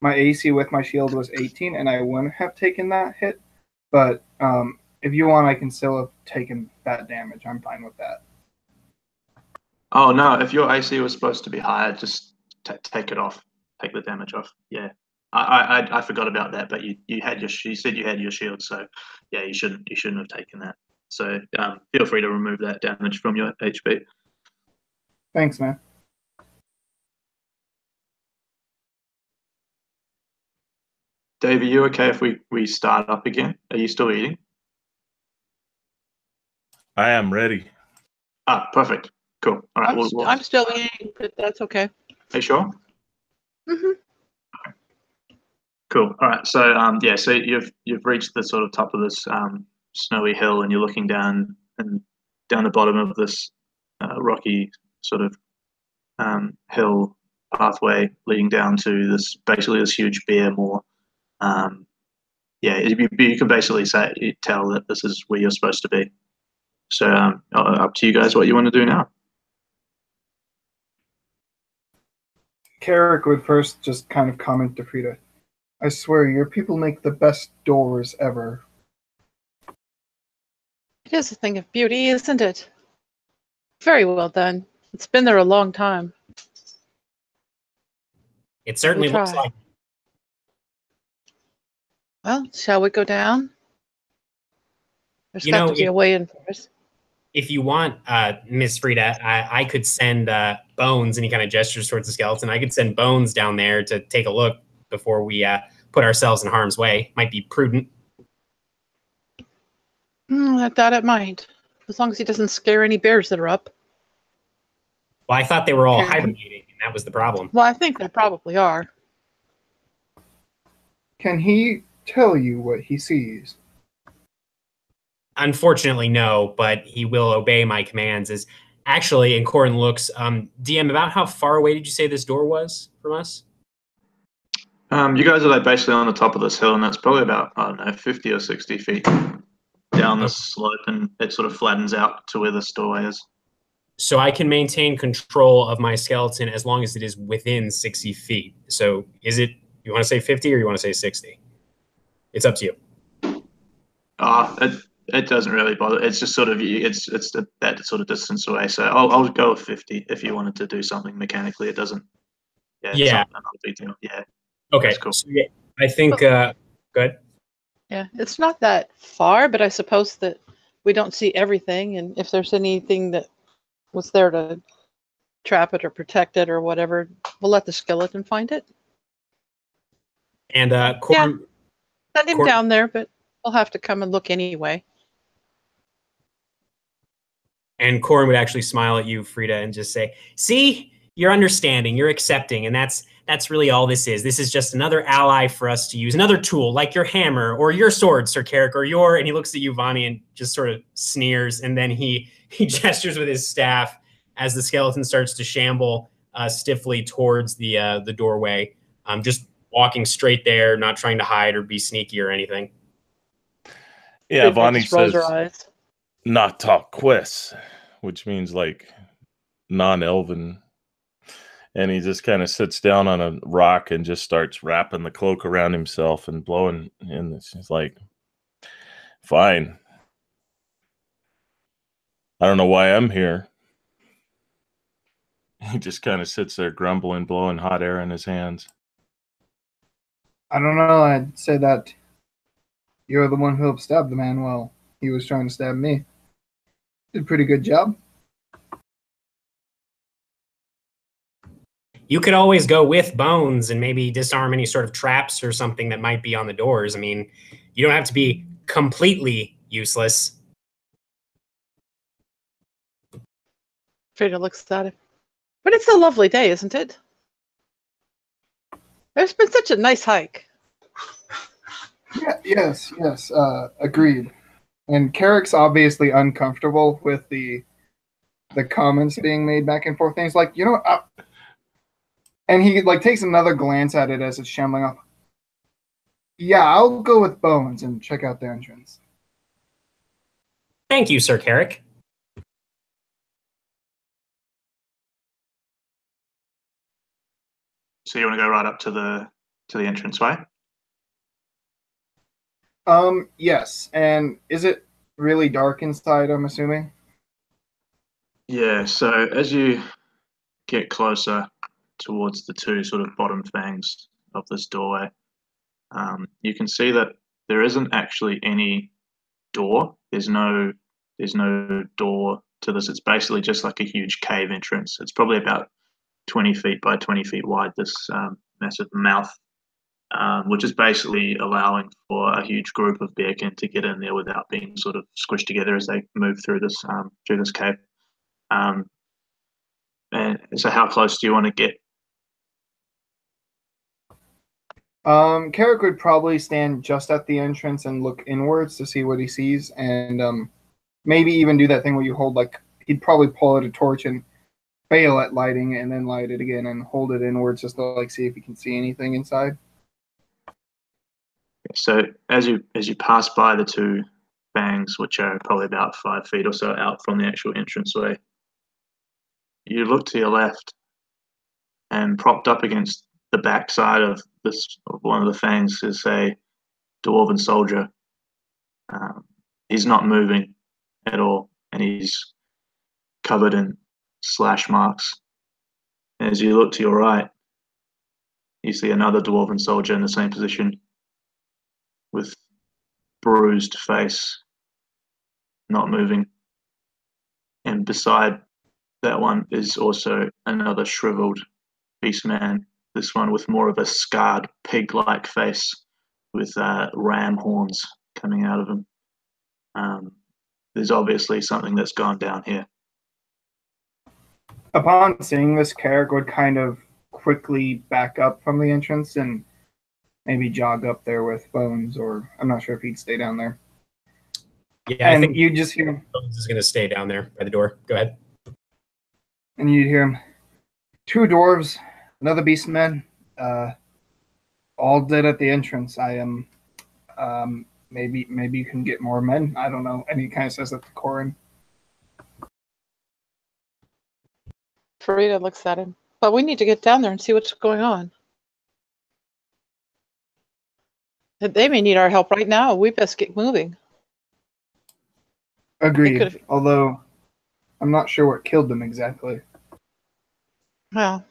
B: AC with my shield was 18, and I wouldn't have taken that hit. But if you want, I can still have taken that damage. I'm fine with that.
A: Oh no! If your AC was supposed to be higher, just take it off. Take the damage off. Yeah, I forgot about that. But you said you had your shield, so yeah, you shouldn't have taken that. So feel free to remove that damage from your HP.
B: Thanks, man.
A: Dave, are you okay if we start up again? Are you still eating?
D: I am ready.
A: Ah, perfect. Cool. All right.
E: I'm still eating, but that's okay.
A: Are you sure?
E: Mm-hmm.
A: Okay. Cool. All right. So yeah, so you've reached the sort of top of this snowy hill, and you're looking down the bottom of this rocky sort of hill pathway leading down to this huge bear moor. Yeah, you can basically tell that this is where you're supposed to be. So up to you guys what you want to do now.
B: Carrick would first just kind of comment to Frida, I swear, your people make the best doors ever.
E: It is a thing of beauty, isn't it? Very well done. It's been there a long time.
C: It certainly looks like.
E: Well, shall we go down? There's got to be a way in for us.
C: If you want, Miss Frida, I could send Bones, and he kind of gestures towards the skeleton. I could send Bones down there to take a look before we put ourselves in harm's way. Might be prudent.
E: I thought it might, as long as he doesn't scare any bears that are up.
C: Well, I thought they were all hibernating, and that was the problem.
E: Well, I think they probably are.
B: Can he tell you what he sees?
C: Unfortunately, no, but he will obey my commands. Is actually, and Corin looks, DM, about how far away did you say this door was from us?
A: You guys are like basically on the top of this hill, and that's probably about, I don't know, 50 or 60 feet down the slope, and it sort of flattens out to where this doorway is.
C: So I can maintain control of my skeleton as long as it is within 60 feet. So is it, you want to say 50 or you want to say 60? It's up to you.
A: It doesn't really bother. It's just sort of, it's that sort of distance away. So I'll go with 50 if you wanted to do something mechanically. It doesn't. Yeah. It's not a big deal. Yeah.
C: Okay.
A: That's cool.
C: So, yeah, I think. Good.
E: Yeah, it's not that far, but I suppose that we don't see everything, and if there's anything that was there to trap it or protect it or whatever, we'll let the skeleton find it.
C: And Corin,
E: Send him down there, but we'll have to come and look anyway.
C: And Corin would actually smile at you, Frida, and just say, "See, you're understanding, you're accepting, and that's really all this is. This is just another ally for us to use, another tool, like your hammer or your sword, Sir Carrick, or your." And he looks at you, Vani, and just sort of sneers, and then he gestures with his staff as the skeleton starts to shamble stiffly towards the doorway, just walking straight there, not trying to hide or be sneaky or anything.
D: Yeah, Vani
E: Just rolls her
D: says,
E: eyes.
D: "Not talk quest," which means like non-elven. And he just kind of sits down on a rock and just starts wrapping the cloak around himself and blowing. And it's like, fine. I don't know why I'm here. He just kind of sits there grumbling, blowing hot air in his hands.
B: I don't know. I'd say that you're the one who helped stab the man while he was trying to stab me. Did a pretty good job.
C: You could always go with Bones and maybe disarm any sort of traps or something that might be on the doors. I mean, you don't have to be completely useless.
E: Frida looks at him. But it's a lovely day, isn't it? It's been such a nice hike.
B: Yeah, yes, agreed. And Carrick's obviously uncomfortable with the comments being made back and forth. Things like, and he like takes another glance at it as it's shambling off. Yeah, I'll go with Bones and check out the entrance.
C: Thank you, Sir Carrick.
A: So you want to go right up to the entranceway?
B: Yes. And is it really dark inside, I'm assuming?
A: Yeah, so as you get closer towards the two sort of bottom fangs of this doorway, you can see that there isn't actually any door. There's no door to this. It's basically just like a huge cave entrance. It's probably about 20 feet by 20 feet wide, this massive mouth, which is basically allowing for a huge group of bearkin to get in there without being sort of squished together as they move through this cave. And so how close do you want to get?
B: Carrick would probably stand just at the entrance and look inwards to see what he sees, and maybe even do that thing where you hold, like, he'd probably pull out a torch and fail at lighting and then light it again and hold it inwards just to like see if he can see anything inside.
A: So as you pass by the two fangs, which are probably about 5 feet or so out from the actual entranceway, you look to your left, and propped up against the backside of one of the fangs is a Dwarven soldier. He's not moving at all, and he's covered in slash marks. And as you look to your right, you see another Dwarven soldier in the same position with bruised face, not moving. And beside that one is also another shriveled beast man, this one with more of a scarred pig-like face with ram horns coming out of him. There's obviously something that's gone down here.
B: Upon seeing this, Carrick would kind of quickly back up from the entrance and maybe jog up there with Bones, or I'm not sure if he'd stay down there.
C: Yeah, I
B: And
C: think
B: you just hear,
C: Bones is going to stay down there by the door. Go ahead.
B: and you hear him. 2 dwarves, another beastman, all dead at the entrance. I am. Maybe you can get more men. I don't know. And he kind of says that to Corin.
E: Farida looks at him. But we need to get down there and see what's going on. They may need our help right now. We best get moving.
B: Agreed.
E: could've-
B: Although I'm not sure what killed them exactly.
E: Well,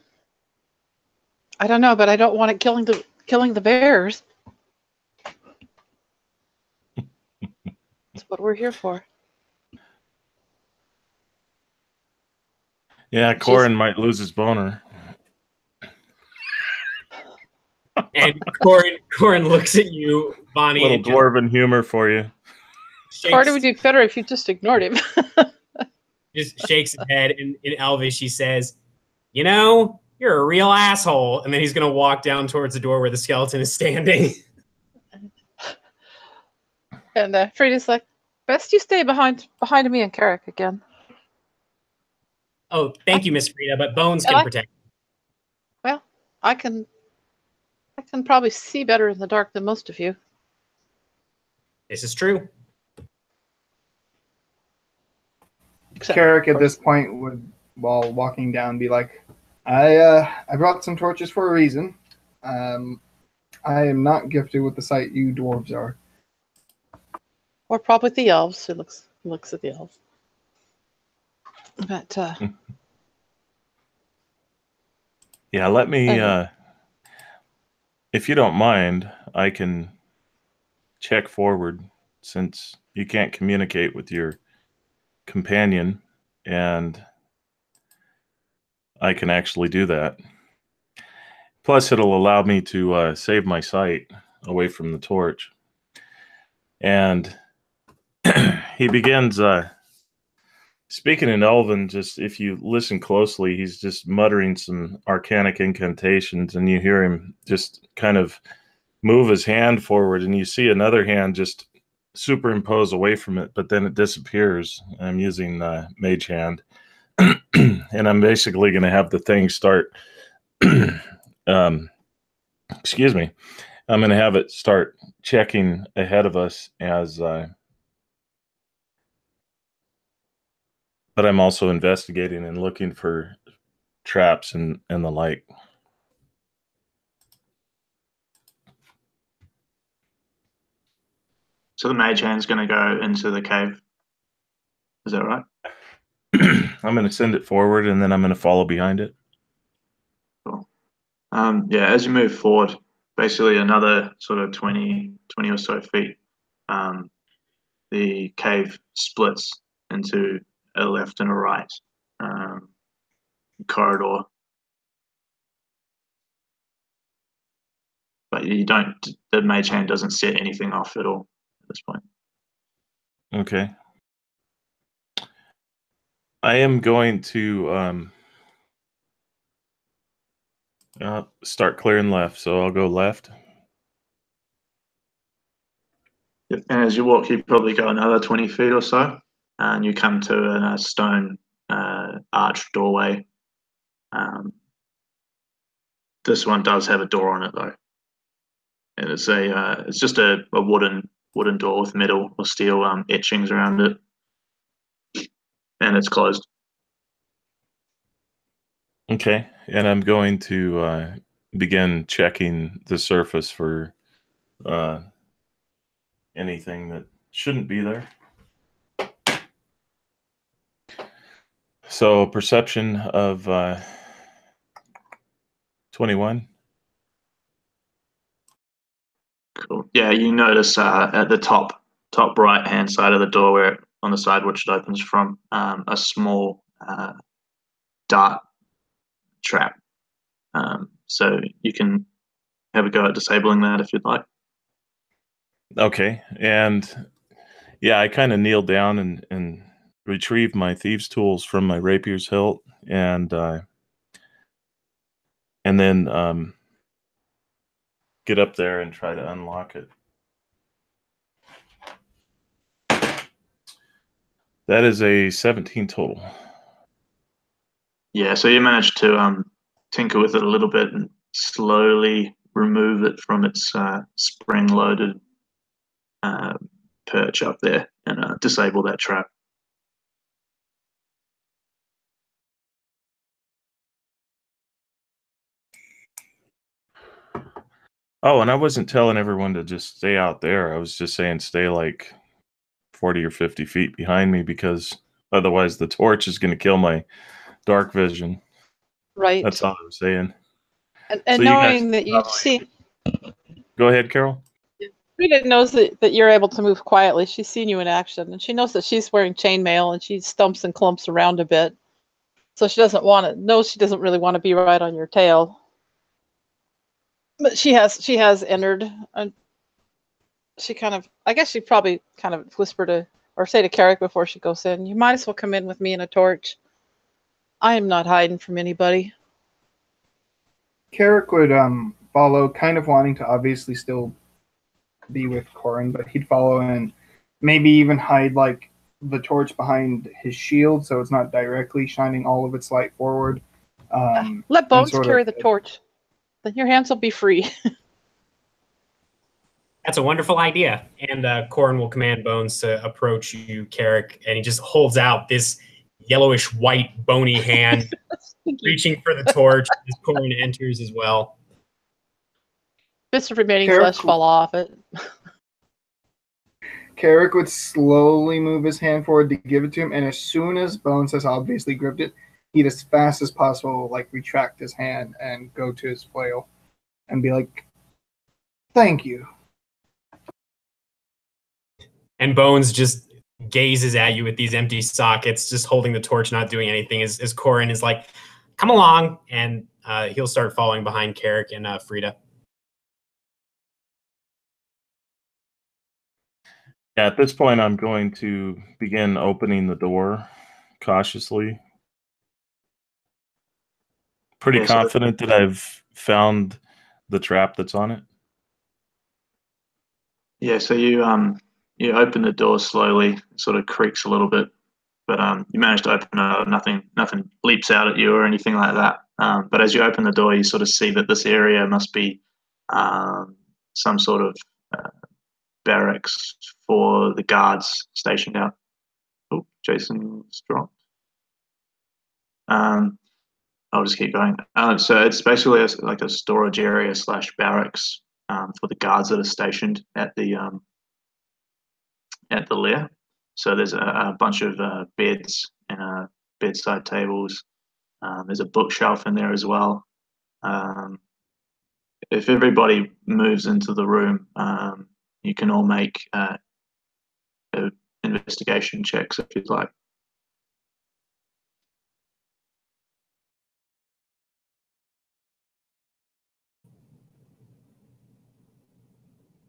E: I don't know, but I don't want it killing the bears. That's what we're here for.
D: Yeah, Corin might lose his boner.
C: And Corin looks at you, Bonnie.
D: Little
C: and just
D: dwarven humor for you.
E: Part would be better if you just ignored him.
C: just shakes his head. And in Elvish, he says, "You know, you're a real asshole." And then he's going to walk down towards the door where the skeleton is standing.
E: And Frida's like, best you stay behind me and Carrick again.
C: Oh, thank you, Miss Frida, but Bones can protect.
E: Well, I can probably see better in the dark than most of you.
C: This is true.
B: Carrick at this point would, while walking down, be like, I brought some torches for a reason. I am not gifted with the sight you dwarves are.
E: Or probably the elves. Who looks at the elves. But
D: Yeah, let me, if you don't mind, I can check forward since you can't communicate with your companion, and I can actually do that. Plus, it'll allow me to save my sight away from the torch. And he begins speaking in Elven. Just if you listen closely, he's just muttering some arcanic incantations, and you hear him just kind of move his hand forward, and you see another hand just superimpose away from it, but then it disappears. I'm using Mage Hand, and I'm basically going to have the thing start. Excuse me. I'm going to have it start checking ahead of us as. But I'm also investigating and looking for traps and the like.
A: So the mage hand's going to go into the cave. Is that right?
D: I'm going to send it forward, and then I'm going to follow behind it.
A: Cool. Yeah, as you move forward, basically another sort of 20 or so feet, the cave splits into a left and a right corridor. But the mage hand doesn't set anything off at all at this point.
D: Okay. I am going to start clearing left, so I'll go left.
A: And as you walk, you probably go another 20 feet or so, and you come to a stone arched doorway. This one does have a door on it, though. And it's just a wooden door with metal or steel etchings around it, and it's closed.
D: Okay, and I'm going to begin checking the surface for anything that shouldn't be there. So perception of 21.
A: Cool. Yeah, you notice at the top right hand side of the door, on the side which it opens from, a small dart trap. So you can have a go at disabling that if you'd like.
D: Okay, and yeah, I kind of kneel down and retrieve my thieves' tools from my rapier's hilt, and then get up there and try to unlock it. That is a 17 total.
A: Yeah, so you managed to tinker with it a little bit and slowly remove it from its spring-loaded perch up there and disable that trap.
D: Oh, and I wasn't telling everyone to just stay out there. I was just saying stay like 40 or 50 feet behind me, because otherwise the torch is going to kill my dark vision.
E: Right.
D: That's all I was saying.
E: And
D: So you guys
E: knowing that you see,
D: go ahead, Carol.
E: Frida knows that you're able to move quietly. She's seen you in action, and she knows that she's wearing chainmail, and she stumps and clumps around a bit. So she doesn't want to. Knows she doesn't really want to be right on your tail. But she has entered, and she kind of. I guess she probably kind of whisper to or say to Carrick before she goes in. You might as well come in with me and a torch. I am not hiding from anybody.
B: Carrick would follow, kind of wanting to obviously still be with Corin, but he'd follow and maybe even hide like the torch behind his shield so it's not directly shining all of its light forward.
E: Let Bones
B: sort
E: carry
B: of-
E: the torch. Then your hands will be free.
C: That's a wonderful idea. And Corin will command Bones to approach you, Carrick, and he just holds out this yellowish white bony hand, reaching for the torch as Corin enters as well.
E: Bits of remaining
B: Carrick-
E: flesh fall off it.
B: Carrick would slowly move his hand forward to give it to him, and as soon as Bones has obviously gripped it, he'd as fast as possible like retract his hand and go to his flail and be like, "Thank you."
C: And Bones just gazes at you with these empty sockets, just holding the torch, not doing anything, as Corin is like, come along, and he'll start following behind Carrick and Frida.
D: At this point, I'm going to begin opening the door cautiously. Pretty
A: Yeah, so-
D: confident that I've found the trap that's on it.
A: Yeah, so you open the door slowly, it sort of creaks a little bit, but you manage to open it. Nothing leaps out at you or anything like that. But as you open the door, you sort of see that this area must be some sort of barracks for the guards stationed out. Oh, Jason's dropped. I'll just keep going. So it's basically like a storage area / barracks for the guards that are stationed at the lair. So there's a bunch of beds and bedside tables. There's a bookshelf in there as well. If everybody moves into the room, you can all make investigation checks if you'd like.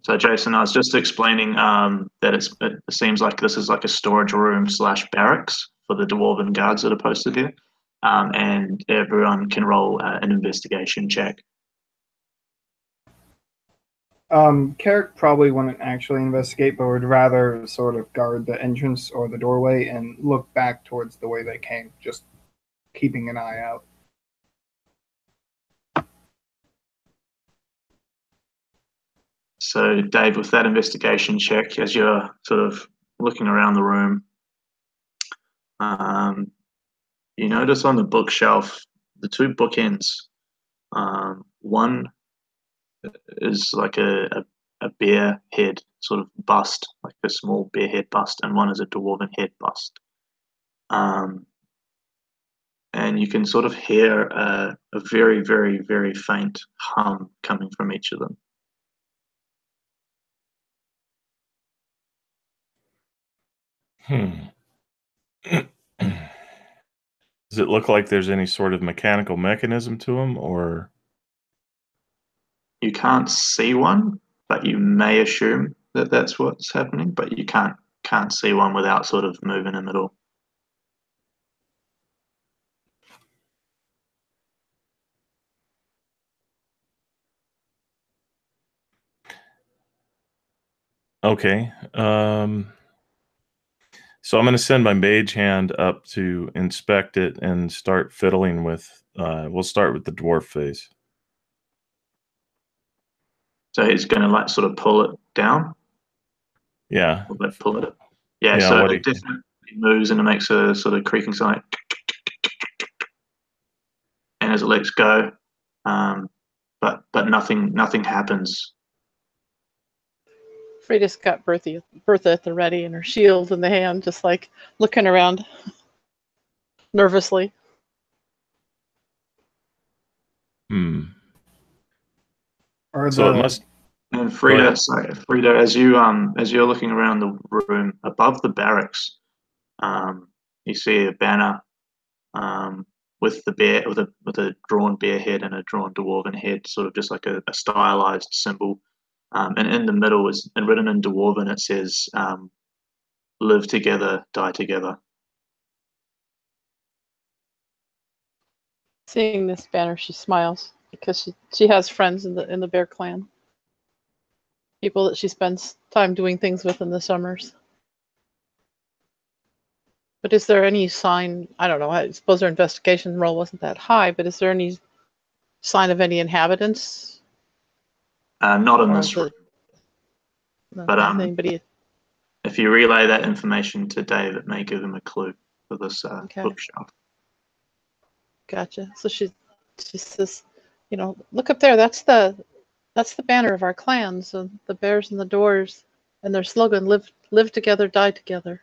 A: So, Jason, I was just explaining that it seems like this is like a storage room / barracks for the Dwarven guards that are posted here, and everyone can roll an investigation check.
B: Carrick probably wouldn't actually investigate, but would rather sort of guard the entrance or the doorway and look back towards the way they came, just keeping an eye out.
A: So, Dave, with that investigation check, as you're sort of looking around the room, you notice on the bookshelf the two bookends. One is like a bear head sort of bust, like a small bear head bust, and one is a dwarven head bust. And you can sort of hear a very, very, very faint hum coming from each of them.
D: Does it look like there's any sort of mechanical mechanism to them, or?
A: You can't see one, but you may assume that that's what's happening, but you can't see one without sort of moving them at all.
D: Okay. So I'm going to send my mage hand up to inspect it and start fiddling with. We'll start with the dwarf face.
A: So he's going to like sort of pull it down.
D: Yeah.
A: Or like pull it. Yeah.
D: Yeah,
A: So
D: what
A: it definitely moves and it makes a sort of creaking sound. And as it lets go, but nothing happens.
E: Frida's got Bertha at the ready and her shield in the hand, just like looking around nervously.
B: Or
D: So it must.
A: And Frida, as you're looking around the room above the barracks, you see a banner with the bear with a drawn bear head and a drawn dwarven head, sort of just like a stylized symbol. And in the middle is, and written in Dwarven, it says, "Live together, die together."
E: Seeing this banner, she smiles because she has friends in the Bear Clan, people that she spends time doing things with in the summers. But is there any sign? I don't know. I suppose her investigation roll wasn't that high, but is there any sign of any inhabitants?
A: Not in this room. But
E: anybody?
A: If you relay that information to Dave, it may give him a clue for this bookshelf.
E: Gotcha. So she says, look up there. That's the banner of our clans, and the bears and the dwarves, and their slogan: live together, die together.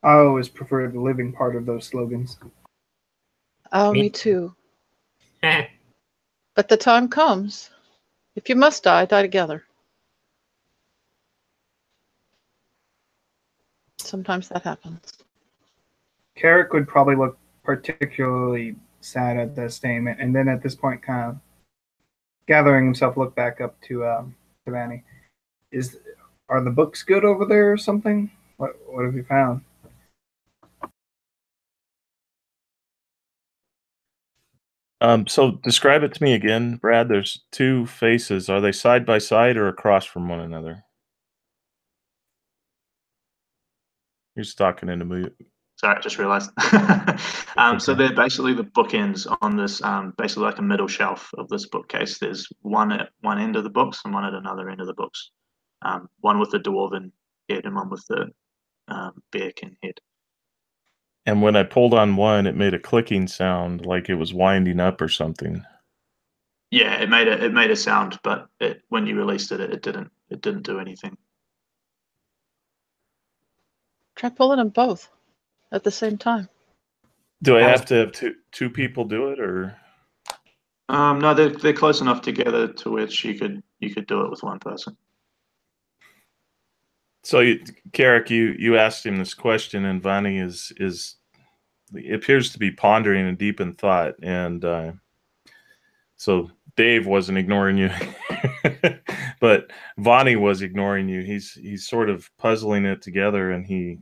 B: I always prefer the living part of those slogans.
E: Oh, me too. But the time comes. If you must die, die together. Sometimes that happens.
B: Carrick would probably look particularly sad at that statement, and then at this point, kind of gathering himself, look back up to Vanny. Are the books good over there or something? What have you found?
D: So describe it to me again, Brad. There's two faces. Are they side by side or across from one another? You're just talking into me.
A: Sorry, I just realized. So they're basically the bookends on this, basically like a middle shelf of this bookcase. There's one at one end of the books and one at another end of the books. One with the dwarven head and one with the bearkin head.
D: And when I pulled on one, it made a clicking sound, like it was winding up or something.
A: Yeah, it made a sound, but when you released it, it didn't do anything.
E: Try pulling them both at the same time.
D: Do I have to have two people do it, or?
A: No, they're close enough together to which you could do it with one person.
D: So, Carrick, you asked him this question, and Vanny is appears to be pondering and deep in thought, and so Dave wasn't ignoring you, but Vanny was ignoring you. He's sort of puzzling it together, and he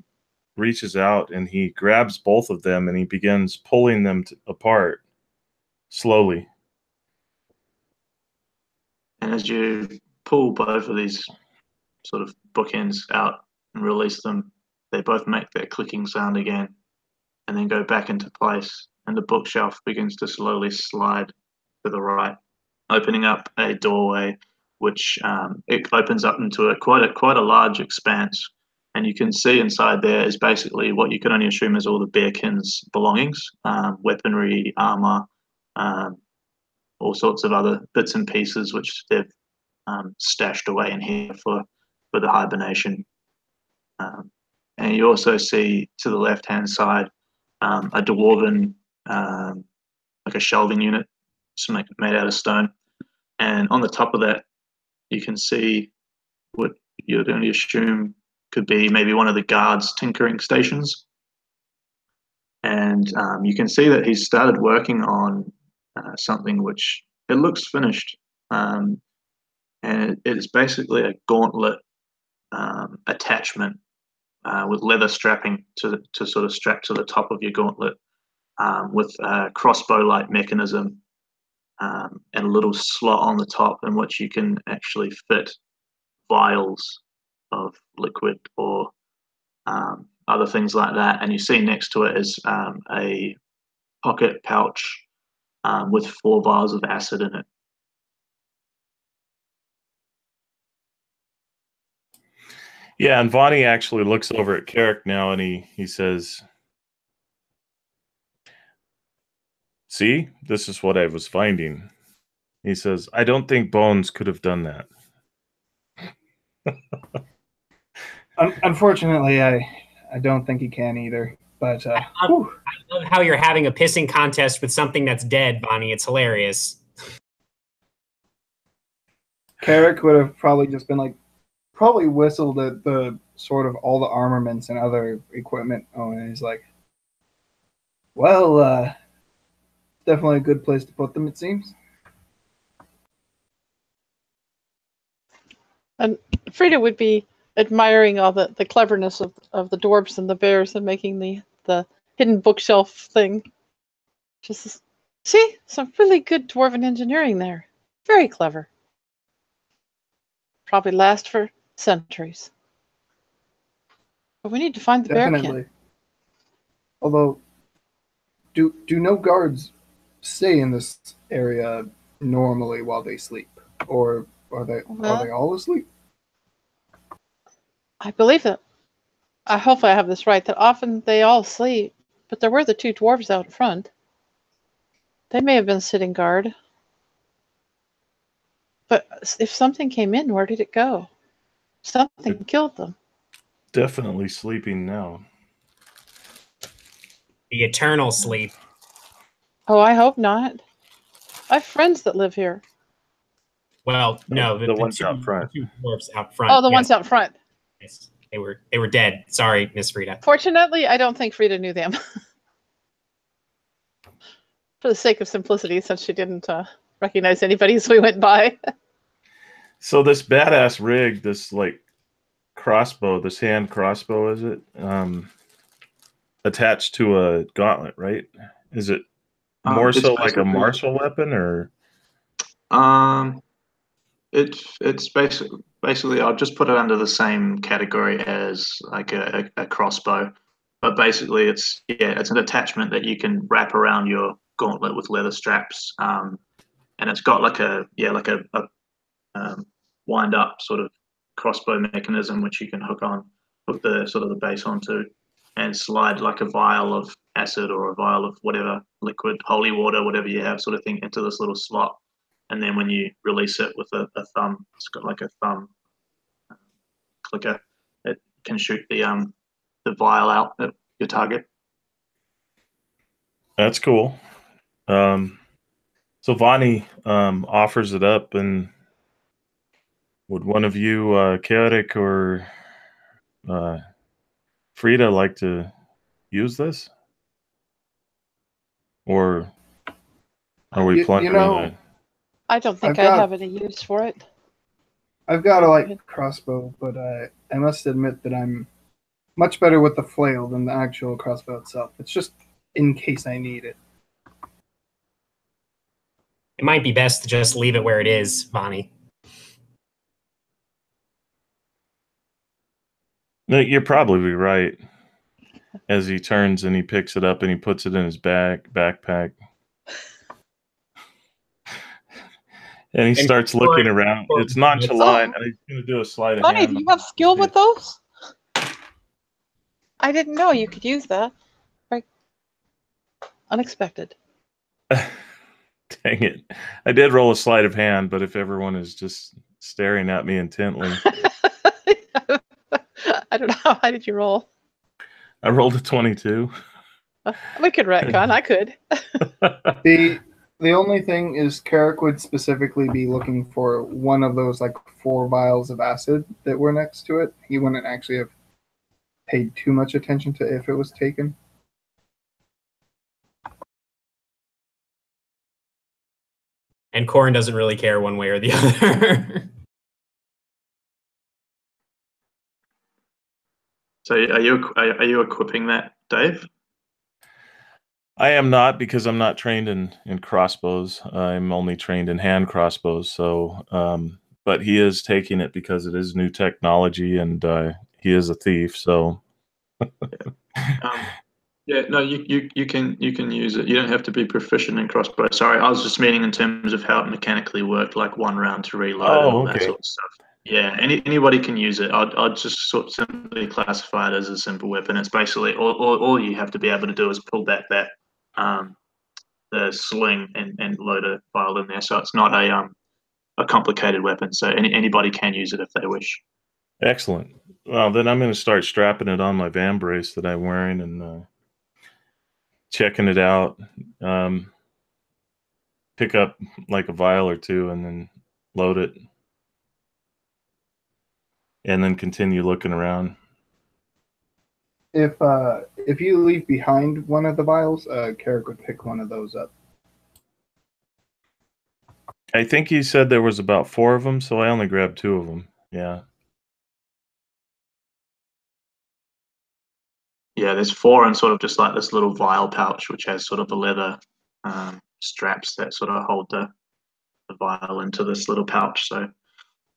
D: reaches out and he grabs both of them and he begins pulling them apart slowly.
A: And as you pull both of these sort of bookends out and release them, they both make that clicking sound again and then go back into place, and the bookshelf begins to slowly slide to the right, opening up a doorway which it opens up into quite a large expanse, and you can see inside there is basically what you can only assume is all the bearkin's belongings, weaponry, armor, all sorts of other bits and pieces which they've stashed away in here for the hibernation. And you also see to the left-hand side a dwarven, like a shelving unit, made out of stone. And on the top of that, you can see what you'd only assume could be maybe one of the guards' tinkering stations. And you can see that he's started working on something which it looks finished. And it is basically a gauntlet attachment with leather strapping to sort of strap to the top of your gauntlet, with a crossbow-like mechanism and a little slot on the top in which you can actually fit vials of liquid or other things like that, and you see next to it is a pocket pouch with 4 vials of acid in it.
D: Yeah, and Vonnie actually looks over at Carrick now, and he says, "See, this is what I was finding." He says, "I don't think Bones could have done that."
B: Unfortunately, I don't think he can either. But
C: I love how you're having a pissing contest with something that's dead, Bonnie. It's hilarious.
B: Carrick would have probably just been like, probably whistled at the sort of all the armaments and other equipment. Oh, and he's like, well, definitely a good place to put them, it seems.
E: And Frida would be admiring all the cleverness of the dwarves and the bears and making the hidden bookshelf thing. Just see some really good dwarven engineering there. Very clever. Probably last for centuries. But we need to find the bear
B: Definitely.
E: kin.
B: Although, do no guards stay in this area normally while they sleep, or are they all asleep?
E: I believe it. I hope I have this right. That often they all sleep, but there were the 2 dwarves out front. They may have been sitting guard. But if something came in, where did it go? Something killed them.
D: Definitely sleeping now.
C: The eternal sleep.
E: Oh, I hope not. I have friends that live here.
C: Well, no,
D: the ones out front.
C: The 2 dwarfs out front.
E: Oh, the
C: yes.
E: ones out front.
C: Yes. They were dead. Sorry, Miss Frida.
E: Fortunately, I don't think Frida knew them. For the sake of simplicity, since she didn't recognize anybody as we went by.
D: So this badass rig, this like crossbow, this hand crossbow, is it attached to a gauntlet, right? Is it more so like a martial weapon, or?
A: It's basically I'll just put it under the same category as like a crossbow, but basically it's an attachment that you can wrap around your gauntlet with leather straps, and it's got like a wind up sort of crossbow mechanism which you can hook the sort of the base onto, and slide like a vial of acid or a vial of whatever liquid, holy water, whatever you have, sort of thing, into this little slot. And then when you release it with a thumb, it's got like a thumb clicker. It can shoot the vial out at your target.
D: That's cool. So Vonnie offers it up, and would one of you, Kaotic or Frida, like to use this? Or are we plunging
E: I don't think I'd have any use for it.
B: I've got a light crossbow, but I must admit that I'm much better with the flail than the actual crossbow itself. It's just in case I need it.
C: It might be best to just leave it where it is, Vonnie.
D: No, you're probably right. As he turns and he picks it up and he puts it in his backpack. And he starts looking around. It's nonchalant, and he's going to do a sleight of hand.
E: Bonnie, do you have skill with those? I didn't know you could use that. Right. Unexpected.
D: Dang it. I did roll a sleight of hand, but if everyone is just staring at me intently.
E: I don't know. How high did you roll?
D: I rolled a 22.
E: We could retcon. I could.
B: The only thing is Carrick would specifically be looking for one of those like 4 vials of acid that were next to it. He wouldn't actually have paid too much attention to if it was taken.
C: And Corin doesn't really care one way or the other.
A: So are you equipping that, Dave?
D: I am not, because I'm not trained in crossbows. I'm only trained in hand crossbows. So but he is taking it because it is new technology, and he is a thief. So
A: yeah, no, you can use it. You don't have to be proficient in crossbow. Sorry, I was just meaning in terms of how it mechanically worked, like 1 round to reload and all that sort of stuff. Yeah, anybody can use it. I'd just sort of simply classify it as a simple weapon. It's basically all you have to be able to do is pull back that the sling and load a vial in there. So it's not a complicated weapon. So anybody can use it if they wish.
D: Excellent. Well, then I'm going to start strapping it on my van brace that I'm wearing and checking it out. Pick up like a vial or two and then load it. And then continue looking around.
B: If you leave behind one of the vials, Carrick would pick one of those up.
D: I think he said there was about 4 of them, so I only grabbed 2 of them. Yeah.
A: Yeah, there's 4 in sort of just like this little vial pouch, which has sort of the leather straps that sort of hold the vial into this little pouch. So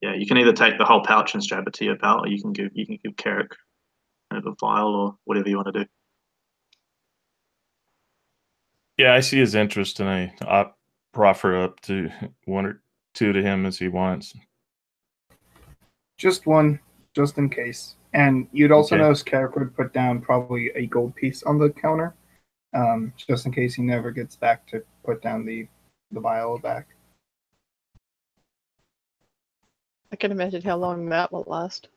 A: yeah, you can either take the whole pouch and strap it to your belt, or you can give Carrick a vial or whatever you want to do.
D: Yeah, I see his interest, and I proffer up to 1 or 2 to him as he wants.
B: Just one, just in case. And you'd also
D: Okay.
B: notice Carrick would put down probably a gold piece on the counter, just in case he never gets back to put down the vial back.
E: I can imagine how long that will last.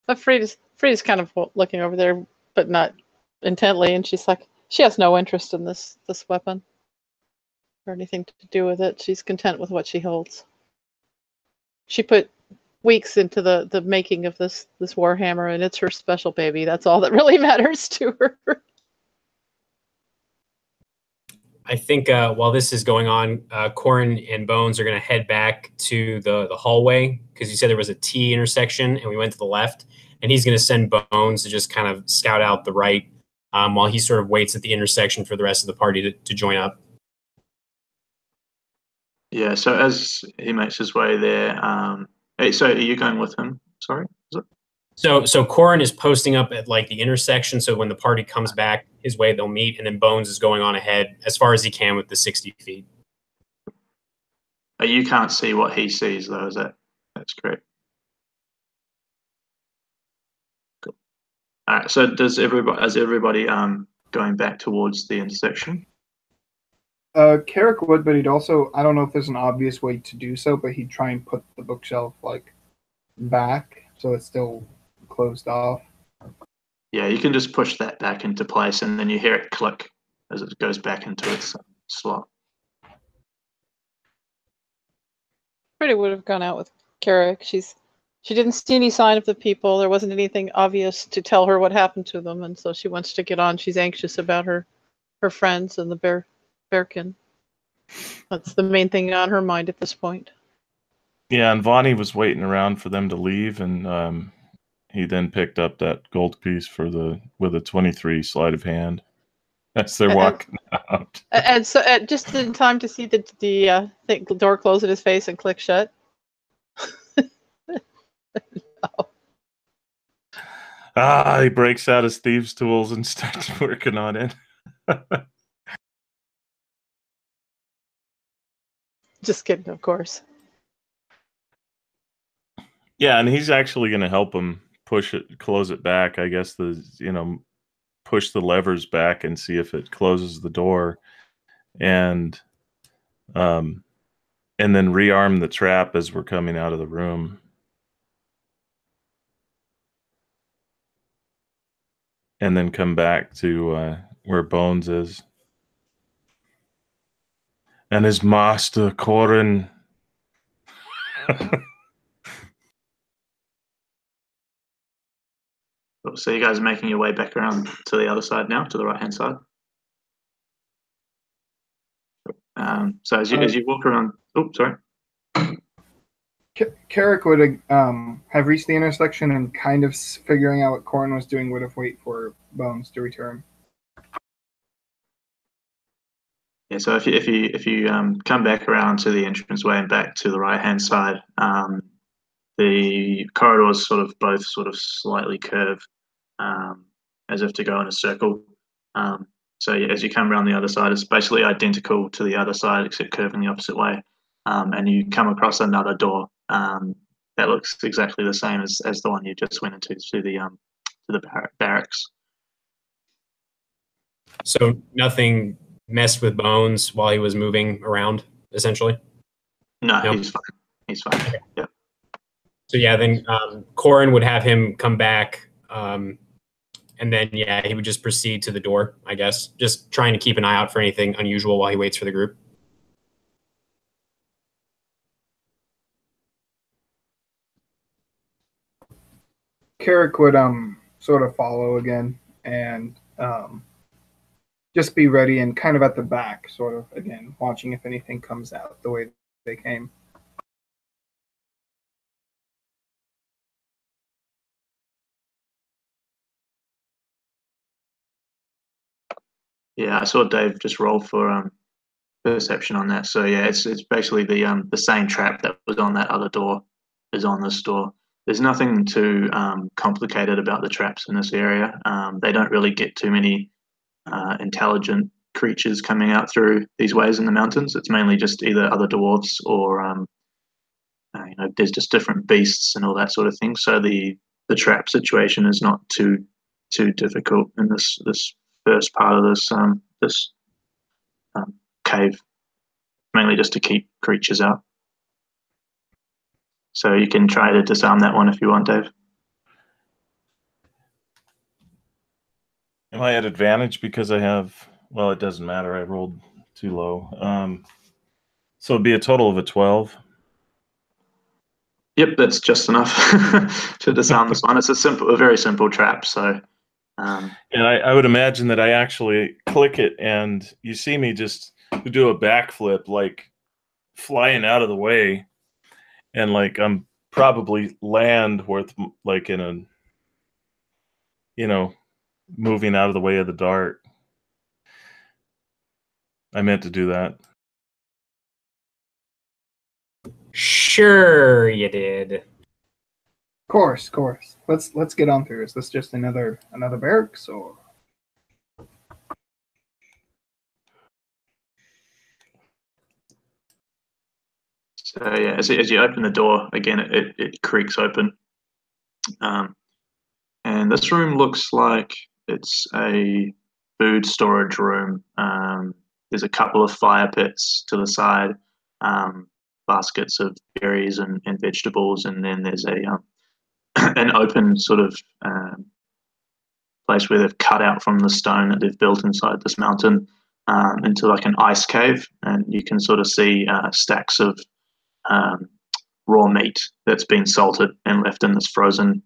E: But Frida's kind of looking over there, but not intently, and she's like, she has no interest in this weapon or anything to do with it. She's content with what she holds. She put weeks into the making of this warhammer, and it's her special baby. That's all that really matters to her.
C: I think while this is going on, Corin and Bones are going to head back to the hallway, because you said there was a T intersection and we went to the left, and he's going to send Bones to just kind of scout out the right while he sort of waits at the intersection for the rest of the party to join up.
A: Yeah, so as he makes his way there, so are you going with him? Sorry, is it?
C: So Corin is posting up at like the intersection, so when the party comes back his way, they'll meet, and then Bones is going on ahead as far as he can with the 60 feet.
A: You can't see what he sees, though, is that's correct? Cool. All right, so is everybody going back towards the intersection?
B: Carrick would, but he'd also, I don't know if there's an obvious way to do so, but he'd try and put the bookshelf like back so it's still closed off.
A: Yeah, you can just push that back into place, and then you hear it click as it goes back into its slot.
E: Frida would have gone out with Carrick. She didn't see any sign of the people. There wasn't anything obvious to tell her what happened to them, and so she wants to get on. She's anxious about her friends and the bearkin. That's the main thing on her mind at this point.
D: Yeah, and Vonnie was waiting around for them to leave, and he then picked up that gold piece with a 23 sleight of hand as they're walking out.
E: And so, just in time to see the door close in his face and click shut. No.
D: He breaks out his thieves' tools and starts working on it.
E: Just kidding, of course.
D: Yeah, and he's actually going to help him close it back. I guess push the levers back and see if it closes the door, and then rearm the trap as we're coming out of the room. And then come back to where Bones is. And his master, Corin.
A: So you guys are making your way back around to the other side now, to the right-hand side. So as you walk around... Oh, sorry.
B: Carrick would have reached the intersection, and kind of figuring out what Corin was doing would have waited for Bones to return.
A: Yeah, so if you come back around to the entranceway and back to the right hand side, the corridors both slightly curve, as if to go in a circle. So yeah, as you come around the other side, it's basically identical to the other side except curving the opposite way. And you come across another door that looks exactly the same as the one you just went into, to the barracks.
C: So nothing messed with Bones while he was moving around, essentially?
A: No,
C: No?
A: he's fine. He's fine.
C: Okay.
A: Yeah.
C: So yeah, then Corin would have him come back, and then yeah, he would just proceed to the door, I guess, just trying to keep an eye out for anything unusual while he waits for the group.
B: Carrick would sort of follow again and just be ready and kind of at the back, sort of again, watching if anything comes out the way they came.
A: Yeah, I saw Dave just roll for perception on that. So yeah, it's basically the same trap that was on that other door is on this door. There's nothing too complicated about the traps in this area. They don't really get too many intelligent creatures coming out through these ways in the mountains. It's mainly just either other dwarves or there's just different beasts and all that sort of thing. So the trap situation is not too difficult in this first part of this cave, mainly just to keep creatures out. So you can try to disarm that one if you want, Dave.
D: Am I at advantage because I have? Well, it doesn't matter. I rolled too low. So it'd be a total of a 12.
A: Yep, that's just enough to disarm this one. It's a very simple trap. So,
D: and I would imagine that I actually click it, and you see me just do a backflip, like flying out of the way, and like I'm probably land worth like in a, moving out of the way of the dart. I meant to do that.
C: Sure, you did.
B: Course. Let's get on through. Is this just another barracks or?
A: So yeah, as you open the door again, it creaks open, and this room looks like it's a food storage room. There's a couple of fire pits to the side, baskets of berries and vegetables, and then there's an open sort of place where they've cut out from the stone that they've built inside this mountain into like an ice cave, and you can sort of see stacks of raw meat that's been salted and left in this frozen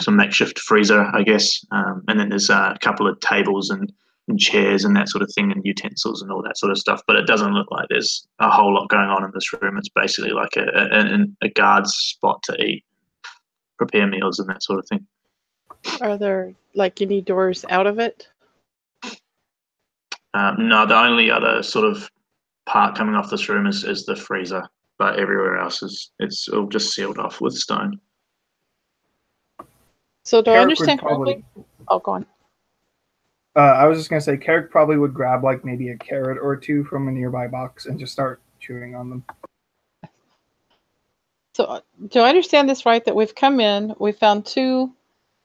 A: some makeshift freezer, I guess. And then there's a couple of tables and chairs and that sort of thing, and utensils and all that sort of stuff. But it doesn't look like there's a whole lot going on in this room. It's basically like a guard's spot to eat, prepare meals, and that sort of thing.
E: Are there like any doors out of it?
A: No, the only other sort of part coming off this room is the freezer, but everywhere else it's all just sealed off with stone.
E: So do I
B: Carrick
E: understand
B: would probably-
E: correctly? Oh, go on.
B: I was just gonna say, Carrick probably would grab like maybe a carrot or two from a nearby box and just start chewing on them.
E: So do I understand this right, that we've come in, we found two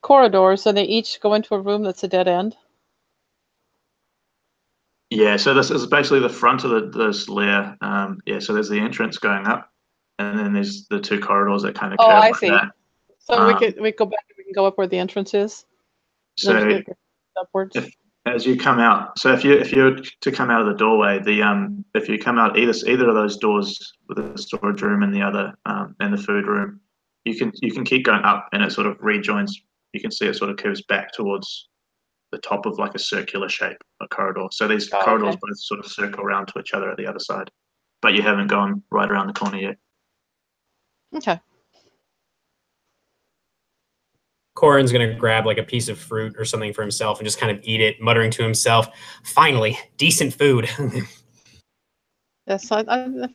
E: corridors, and they each go into a room that's a dead end?
A: Yeah, so this is basically the front of this lair. Yeah, so there's the entrance going up, and then there's the two corridors that kind of
E: Oh,
A: curve
E: I
A: like
E: see.
A: that.
E: So we go back and we can go up where the entrance is?
A: So
E: Upwards?
A: as you come out, so if you're to come out of the doorway, if you come out either of those doors with the storage room and the other and the food room, you can keep going up, and it sort of rejoins. You can see it sort of curves back towards the top of like a circular shape, a corridor. So these corridors both sort of circle around to each other at the other side, but you haven't gone right around the corner yet.
E: Okay.
C: Corin's going to grab like a piece of fruit or something for himself and just kind of eat it, muttering to himself, "Finally, decent food."
E: Yes,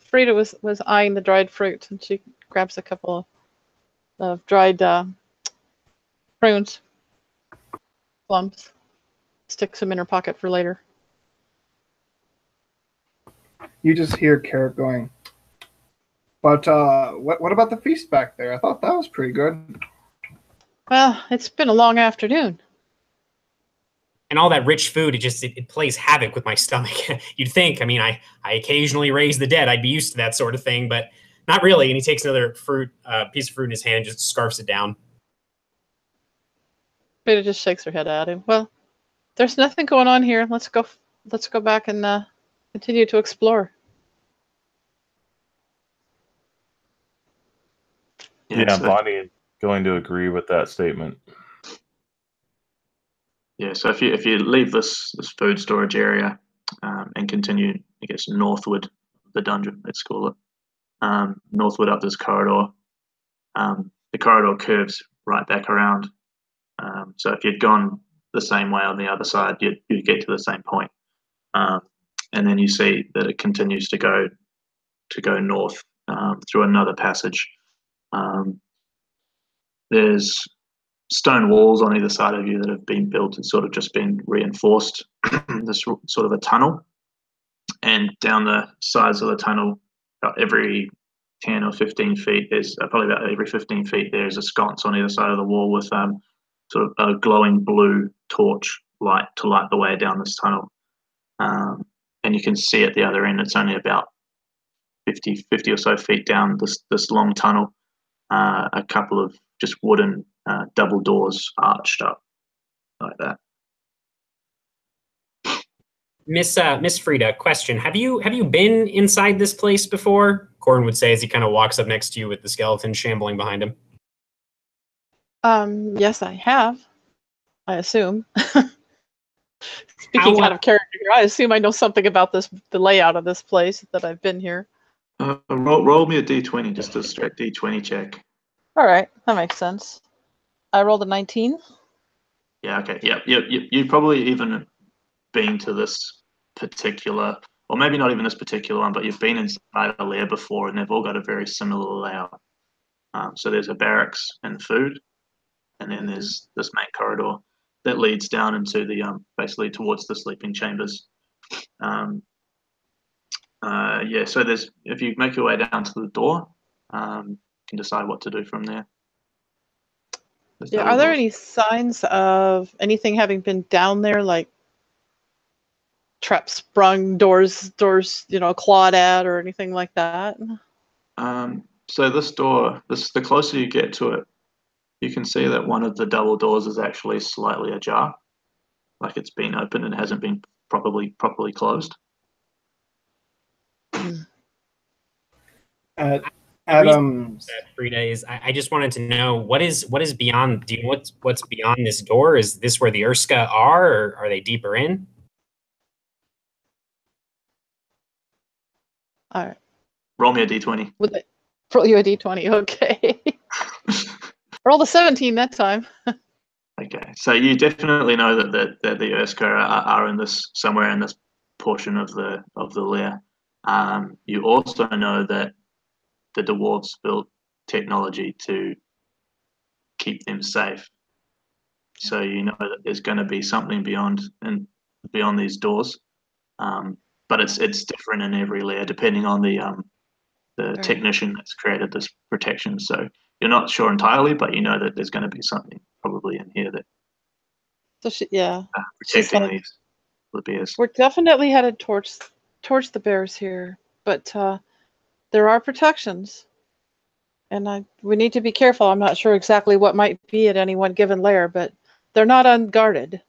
E: Frida was eyeing the dried fruit, and she grabs a couple of dried prunes, plums, sticks them in her pocket for later.
B: You just hear Carrot going, but what about the feast back there? I thought that was pretty good.
E: Well, it's been a long afternoon.
C: And all that rich food, it plays havoc with my stomach. You'd think, I mean, I occasionally raise the dead. I'd be used to that sort of thing, but not really. And he takes another piece of fruit in his hand and just scarfs it down.
E: Frida just shakes her head at him. Well, there's nothing going on here. Let's go back and continue to explore.
D: Yeah, Bonnie is going to agree with that statement.
A: Yeah, so if you leave this food storage area and continue, I guess, northward the dungeon, let's call it, northward up this corridor, the corridor curves right back around. So if you'd gone the same way on the other side, you'd get to the same point. And then you see that it continues to go north through another passage. There's stone walls on either side of you that have been built and sort of just been reinforced. This sort of a tunnel, and down the sides of the tunnel, about every 10 or 15 feet, there's probably about every 15 feet there's a sconce on either side of the wall with sort of a glowing blue torch light to light the way down this tunnel. And you can see at the other end, it's only about 50 or so feet down this long tunnel, a couple of just wooden double doors arched up like that.
C: Miss Frida, question: Have you been inside this place before? Corin would say as he kind of walks up next to you with the skeleton shambling behind him.
E: Yes, I have. I assume. Speaking out of character here, I assume I know something about the layout of this place, that I've been here.
A: Roll me a d20, just a straight d20 check.
E: All right, that makes sense. I rolled a 19.
A: Yeah, okay. Yeah. You probably even been to this particular, or maybe not even this particular one, but you've been inside a lair before, and they've all got a very similar layout. So there's a barracks and food, and then there's this main corridor that leads down into the basically towards the sleeping chambers. Yeah. So if you make your way down to the door, you can decide what to do from there.
E: Yeah, are there any signs of anything having been down there, like trap sprung, doors, clawed at, or anything like that?
A: So this door, the closer you get to it, you can see that one of the double doors is actually slightly ajar, like it's been opened and hasn't been properly closed.
C: Frida, is I just wanted to know what is beyond. Do you know what's beyond this door? Is this where the Urska are, or are they deeper in?
E: All right.
A: Roll me a d20.
E: Roll you a d20, okay. Roll the 17 that time.
A: Okay, so you definitely know that the Urska are in this, somewhere in this portion of the lair. You also know that the dwarves built technology to keep them safe. So you know that there's going to be something beyond these doors, but it's different in every layer depending on the technician that's created this protection. So you're not sure entirely, but you know that there's going to be something probably in here that protecting the bears.
E: We're definitely headed towards the bears here, but there are protections, and we need to be careful. I'm not sure exactly what might be at any one given lair, but they're not unguarded.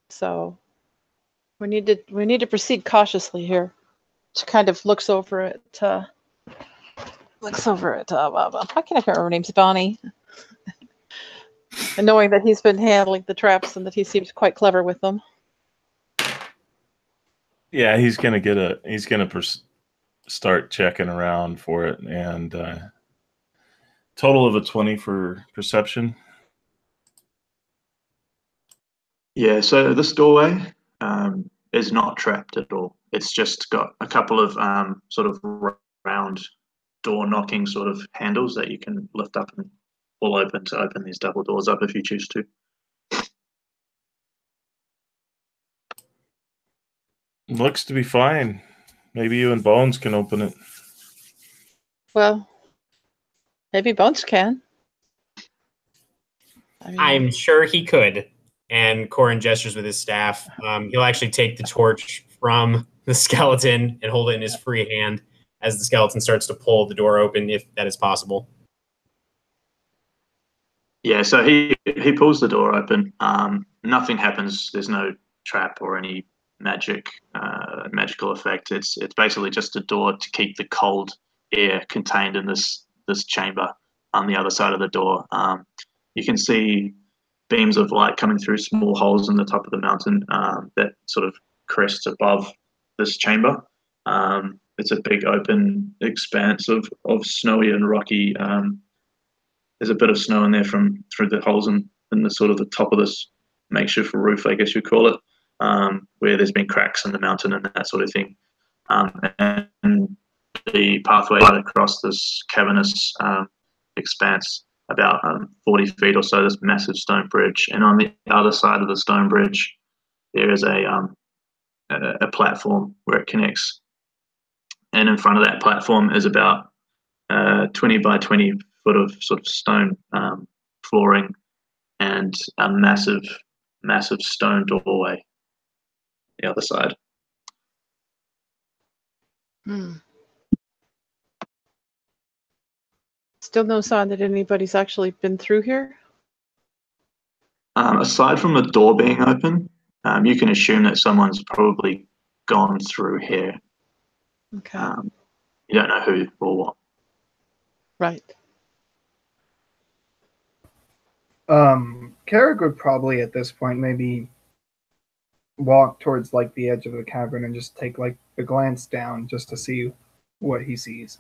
E: So we need to proceed cautiously here. She kind of looks over at why can't I remember her name's Bonnie? And knowing that he's been handling the traps and that he seems quite clever with them.
D: Yeah, he's gonna start checking around for it, and total of a 20 for perception.
A: Yeah, so this doorway is not trapped at all. It's just got a couple of sort of round door knocking sort of handles that you can lift up and pull open to open these double doors up if you choose to.
D: Looks to be fine. Maybe you and Bones can open it.
E: Well, maybe Bones can. I mean,
C: I'm sure he could. And Corin gestures with his staff. He'll actually take the torch from the skeleton and hold it in his free hand as the skeleton starts to pull the door open, if that is possible.
A: Yeah, so he pulls the door open. Nothing happens. There's no trap or any magical effect. It's basically just a door to keep the cold air contained in this chamber on the other side of the door. You can see beams of light coming through small holes in the top of the mountain that sort of crests above this chamber. It's a big open expanse of snowy and rocky. There's a bit of snow in there from through the holes in the sort of the top of this makeshift roof, I guess you'd call it, where there's been cracks in the mountain and that sort of thing. And the pathway across this cavernous expanse, about 40 feet or so, this massive stone bridge. And on the other side of the stone bridge, there is a platform where it connects. And in front of that platform is about 20 by 20 foot of sort of stone flooring and a massive stone doorway the other side.
E: Still no sign that anybody's actually been through here?
A: Aside from the door being open, you can assume that someone's probably gone through here.
E: Okay.
A: You don't know who or what.
E: Right.
B: Carrick would probably at this point maybe walk towards like the edge of the cavern and just take like a glance down just to see what he sees.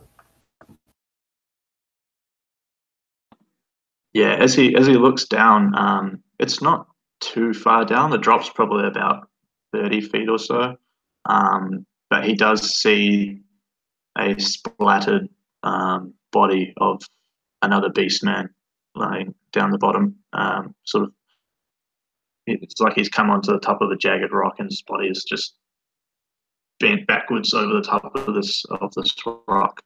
A: Yeah, as he looks down, it's not too far down. The drop's probably about 30 feet or so. But he does see a splattered body of another beast man lying down the bottom. Sort of, it's like he's come onto the top of a jagged rock and his body is just bent backwards over the top of this rock.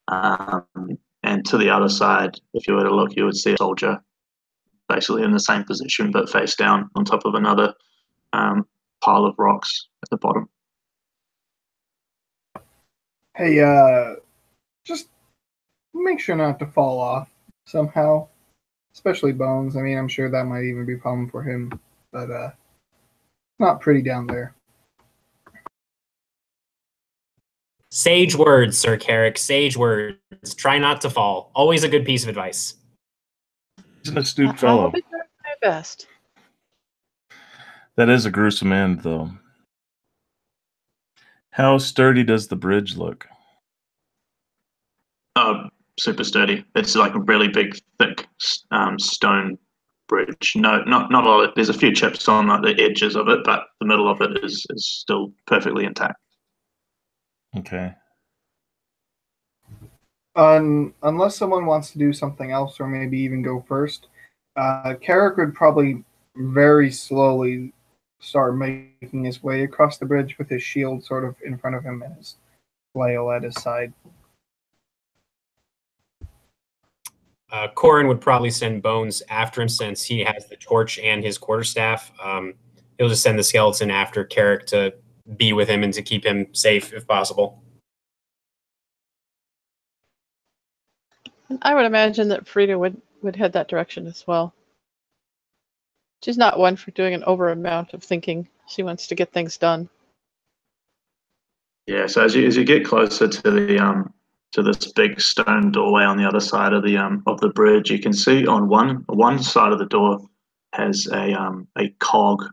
A: And to the other side, if you were to look, you would see a soldier basically in the same position but face down on top of another pile of rocks at the bottom.
B: Hey, just make sure not to fall off somehow, especially Bones. I mean, I'm sure that might even be a problem for him, but not pretty down there.
C: Sage words, Sir Carrick. Sage words. Try not to fall. Always a good piece of advice.
D: He's an astute
E: I'll
D: fellow.
E: be doing my best.
D: That is a gruesome end, though. How sturdy does the bridge look?
A: Super sturdy. It's like a really big, thick stone bridge. No, not a lot. There's a few chips on like the edges of it, but the middle of it is still perfectly intact.
D: Okay.
B: Unless someone wants to do something else or maybe even go first, Carrick would probably very slowly start making his way across the bridge with his shield sort of in front of him and his flail at his side.
C: Corin would probably send Bones after him since he has the torch and his quarterstaff. He'll just send the skeleton after Carrick to be with him and to keep him safe if possible.
E: I would imagine that Frida would head that direction as well. She's not one for doing an over amount of thinking. She wants to get things done.
A: Yeah. So as you get closer to the to this big stone doorway on the other side of the bridge, you can see on one side of the door has a cog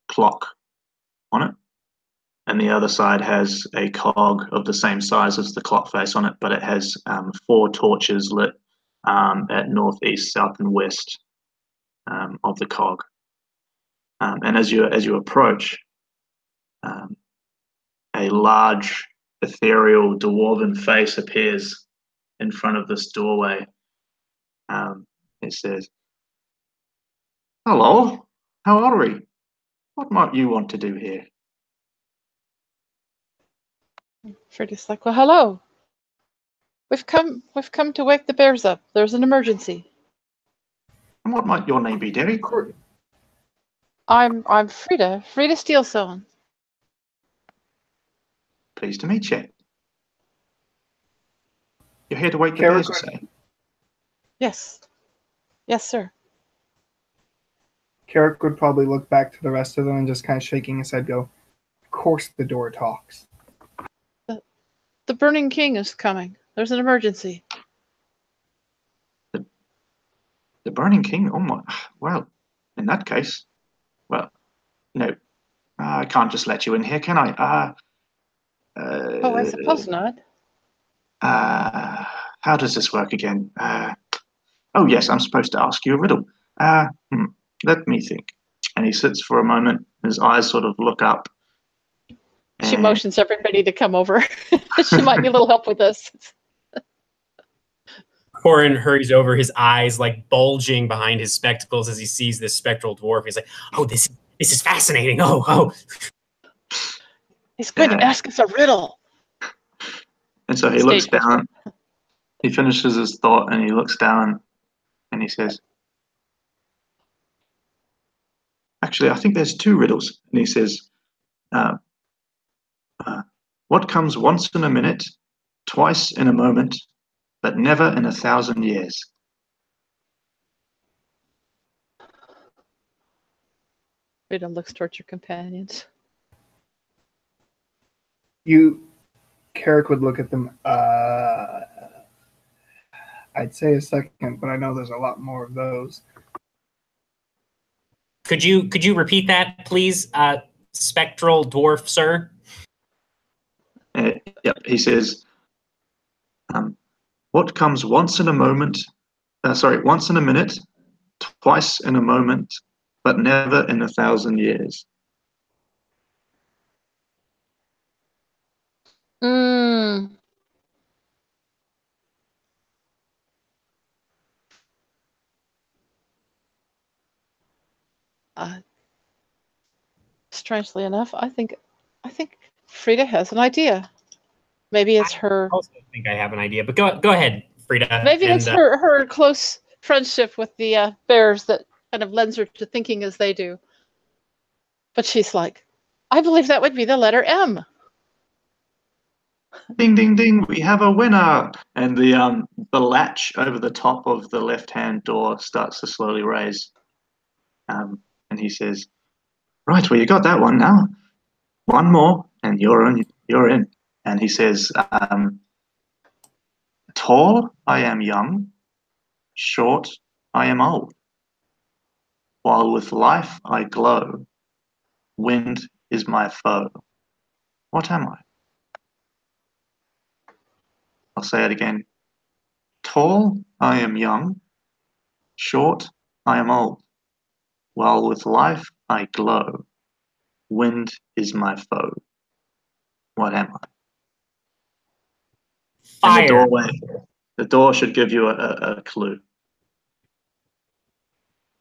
A: clock on it, and the other side has a cog of the same size as the clock face on it, but it has 4 torches lit at north, east, south, and west of the cog. And as you approach, a large ethereal dwarven face appears in front of this doorway. It says, "Hello, how are we? What might you want to do here?"
E: Frida's like, well, hello. We've come to wake the bears up. There's an emergency.
A: And what might your name be, dearie?
E: I'm Frida Steelstone.
A: Pleased to meet you. You're here to wake the bears, you say?
E: Yes. Yes, sir.
B: Carrick would probably look back to the rest of them and just kind of shaking his head go, of course the door talks.
E: The Burning King is coming. There's an emergency.
A: The Burning King? Oh my, well, in that case, well, no, I can't just let you in here, can I?
E: Oh, I suppose not.
A: How does this work again? Oh yes, I'm supposed to ask you a riddle. Let me think. And he sits for a moment. His eyes sort of look up.
E: She motions everybody to come over. She might need a little help with this.
C: Corin hurries over, his eyes like bulging behind his spectacles as he sees this spectral dwarf. He's like, "Oh, this is fascinating. Oh."
E: He's going to ask us a riddle.
A: And so he looks down. He finishes his thought and he looks down and he says, "Actually, I think there's two riddles." And he says, "What comes once in a minute, twice in a moment, but never in 1,000 years?"
E: Frida looks towards your companions.
B: Carrick would look at them. I'd say a second, but I know there's a lot more of those.
C: Could you repeat that, please, spectral dwarf, sir?
A: Yep. He says, "What comes once in a moment? Once in a minute, twice in a moment, but never in 1,000 years."
E: Strangely enough, I think Frida has an idea. Maybe it's her.
C: I also think I have an idea, but go ahead, Frida.
E: Maybe it's her close friendship with the bears that kind of lends her to thinking as they do. But she's like, I believe that would be the letter M.
A: Ding, ding, ding! We have a winner. And the latch over the top of the left-hand door starts to slowly raise. And he says, "Right, well, you got that one now. One more, and you're in." And he says, "Tall, I am young. Short, I am old. While with life I glow, wind is my foe. What am I?" I'll say it again. Tall, I am young. Short, I am old. While with life I glow, wind is my foe. What am I?
C: Fire.
A: And the doorway. The door should give you a clue.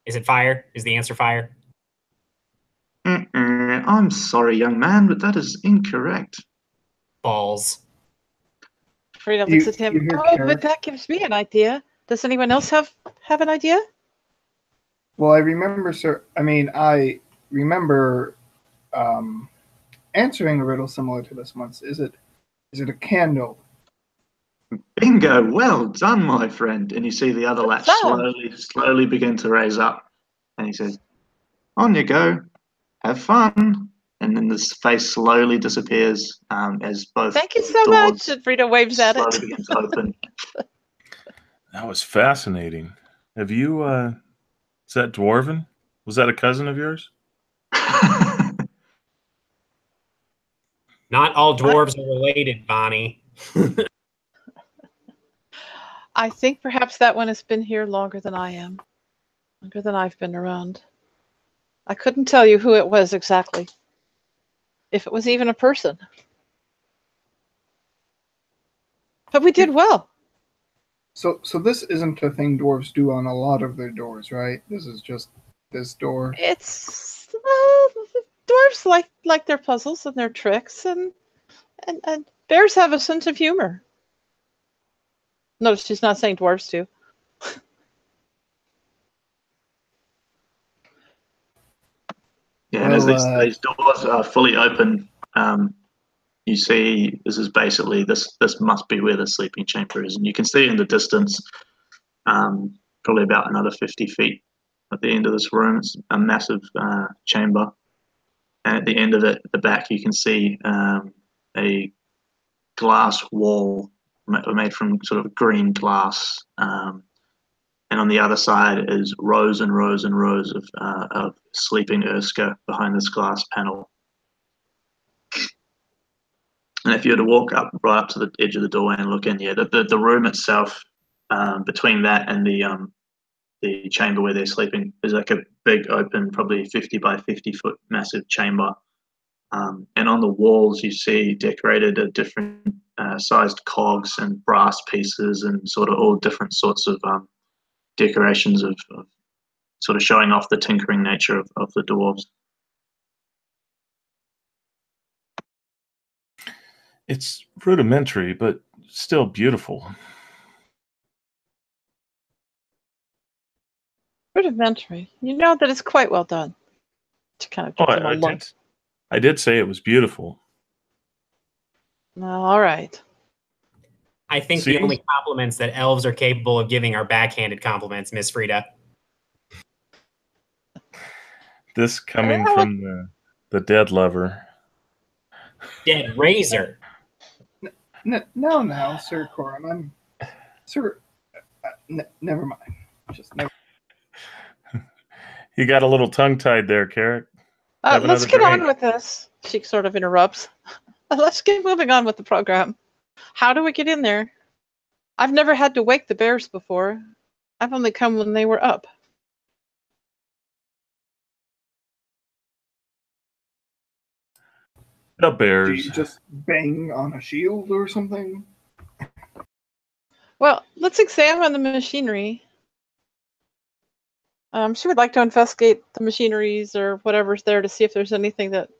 C: Is it fire? Is the answer fire?
A: I'm sorry, young man, but that is incorrect.
C: Balls.
E: Frida looks at him. Oh, but that gives me an idea. Does anyone else have an idea?
B: Well, I remember, sir. I mean, I remember answering a riddle similar to this once. Is it a candle?
A: Bingo! Well done, my friend. And you see the other latch slowly begin to raise up. And he says, "On you go. Have fun." And then this face slowly disappears as both.
E: Thank you so much. And Frida waves at it.
A: Begins to open.
D: That was fascinating. Have you? Is that Dwarven? Was that a cousin of yours?
C: Not all dwarves are related, Bonnie.
E: I think perhaps that one has been here longer than I am. Longer than I've been around. I couldn't tell you who it was exactly. If it was even a person. But we did well.
B: So this isn't a thing dwarves do on a lot of their doors, right? This is just this door.
E: It's dwarves like their puzzles and their tricks, and bears have a sense of humor. Notice she's not saying dwarves do.
A: Yeah, and as these doors are fully open, you see this is basically this must be where the sleeping chamber is, and you can see in the distance, probably about another 50 feet at the end of this room. It's a massive chamber, and at the end of it, at the back, you can see a glass wall made from sort of green glass, and on the other side is rows and rows and rows of sleeping Urska behind this glass panel. And if you were to walk right up to the edge of the doorway and look in, yeah, the room itself, between that and the chamber where they're sleeping, is like a big open, probably 50 by 50 foot massive chamber. And on the walls, you see decorated at different sized cogs and brass pieces and sort of all different sorts of decorations of sort of showing off the tinkering nature of the dwarves.
D: It's rudimentary, but still beautiful.
E: Rudimentary. You know that it's quite well done. To kind of give them a look.
D: I did say it was beautiful.
E: All right.
C: I think the only compliments that elves are capable of giving are backhanded compliments, Miss Frida.
D: This coming from the dead lover.
C: Dead razor.
B: No, Sir Corin. Sir, never mind. Just never.
D: You got a little tongue-tied there, Carrot.
E: Let's get on with this. She sort of interrupts. Let's get moving on with the program. How do we get in there? I've never had to wake the bears before. I've only come when they were up.
D: The bears.
B: Do you just bang on a shield or something?
E: Well, let's examine the machinery. She would like to investigate the machineries or whatever's there to see if there's anything that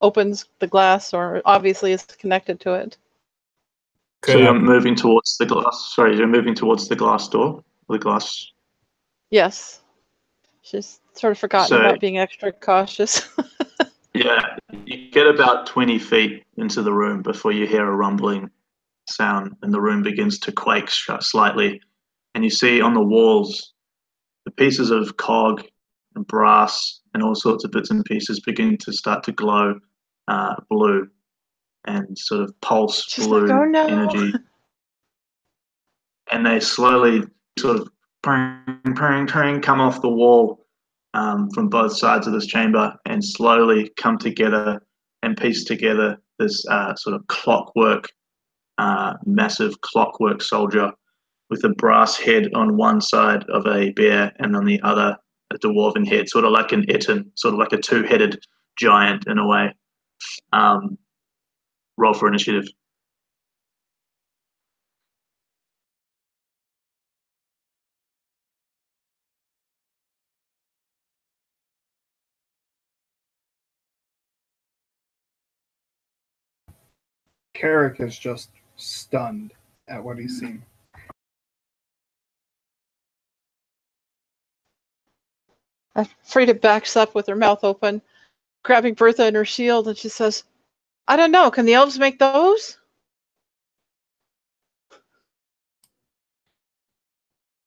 E: opens the glass or obviously is connected to it.
A: So you're moving towards the glass. Sorry, you're moving towards the glass door. The glass.
E: Yes. She's sort of forgotten about being extra cautious.
A: Yeah, you get about 20 feet into the room before you hear a rumbling sound, and the room begins to quake slightly. And you see on the walls the pieces of cog and brass and all sorts of bits and pieces begin to start to glow blue and sort of pulse blue energy. And they slowly sort of come off the wall from both sides of this chamber and slowly come together and piece together this sort of clockwork, massive clockwork soldier with a brass head on one side of a bear and on the other a dwarven head, sort of like an Eton, sort of like a two-headed giant in a way. Roll for initiative.
B: Carrick is just stunned at what he's seen.
E: Frida backs up with her mouth open, grabbing Bertha in her shield, and she says, I don't know, can the elves make those?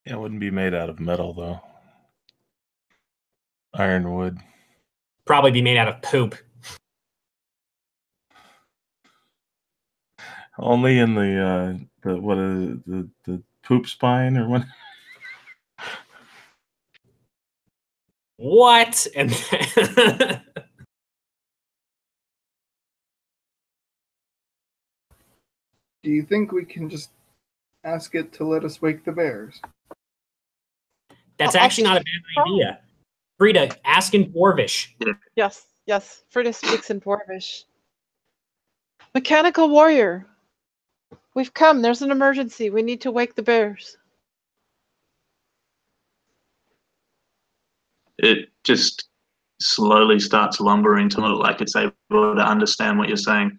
D: Yeah, it wouldn't be made out of metal, though. Ironwood.
C: Probably be made out of poop.
D: Only in the poop spine or what?
C: What? And
B: Do you think we can just ask it to let us wake the bears?
C: That's actually not a bad idea. Frida, ask in Dwarvish.
E: Yes, yes. Frida speaks in Dwarvish. Mechanical warrior, we've come. There's an emergency. We need to wake the bears.
A: It just slowly starts lumbering to look like it's able to understand what you're saying.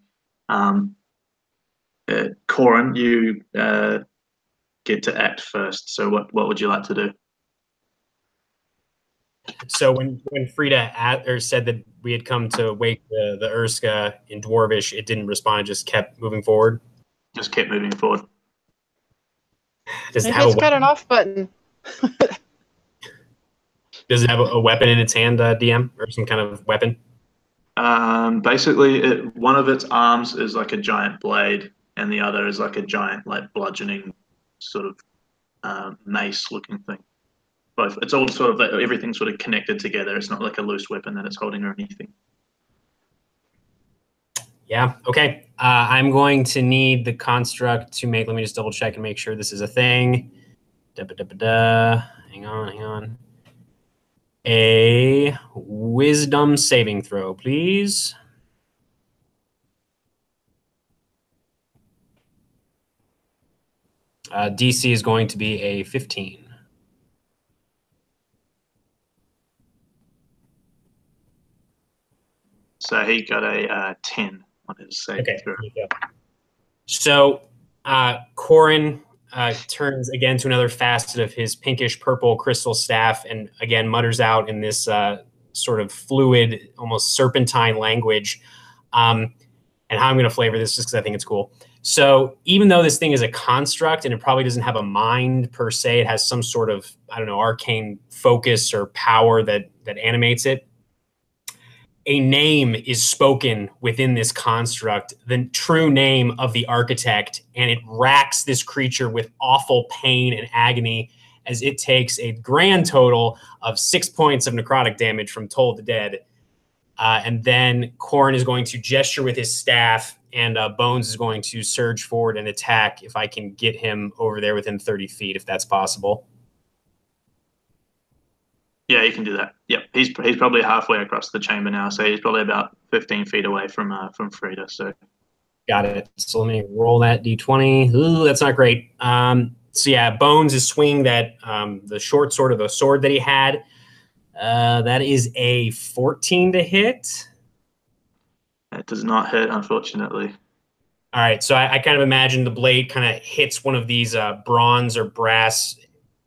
A: Corin, you get to act first. So what would you like to do?
C: So when Frida said that we had come to wake the Urska in Dwarvish, it didn't respond. It just kept moving forward.
A: Just kept moving forward.
C: Does it
E: Maybe
C: have
E: it's got an off button.
C: Does it have a weapon in its hand, DM, or some kind of weapon?
A: Basically, one of its arms is like a giant blade, and the other is like a giant, like bludgeoning, sort of mace-looking thing. Both. It's all sort of everything's sort of connected together. It's not like a loose weapon that it's holding or anything.
C: Yeah. Okay. I'm going to need the construct to make. Let me just double check and make sure this is a thing. Hang on. A wisdom saving throw, please. DC is going to be a 15.
A: So he got a 10 on his saving throw.
C: So Corin turns again to another facet of his pinkish purple crystal staff and again mutters out in this sort of fluid, almost serpentine language. And how I'm going to flavor this just because I think it's cool. So even though this thing is a construct and it probably doesn't have a mind per se, it has some sort of, I don't know, arcane focus or power that animates it. A name is spoken within this construct, the true name of the architect, and it racks this creature with awful pain and agony as it takes a grand total of 6 points of necrotic damage from Toll the Dead. And then Corin is going to gesture with his staff, and Bones is going to surge forward and attack if I can get him over there within 30 feet, if that's possible.
A: Yeah, you can do that. Yep, he's probably halfway across the chamber now, so he's probably about 15 feet away from Frida. So,
C: got it. So let me roll that d20. Ooh, that's not great. So yeah, Bones is swinging that the short sword of the sword that he had. That is a 14 to hit.
A: That does not hit, unfortunately.
C: All right, so I kind of imagine the blade kind of hits one of these bronze or brass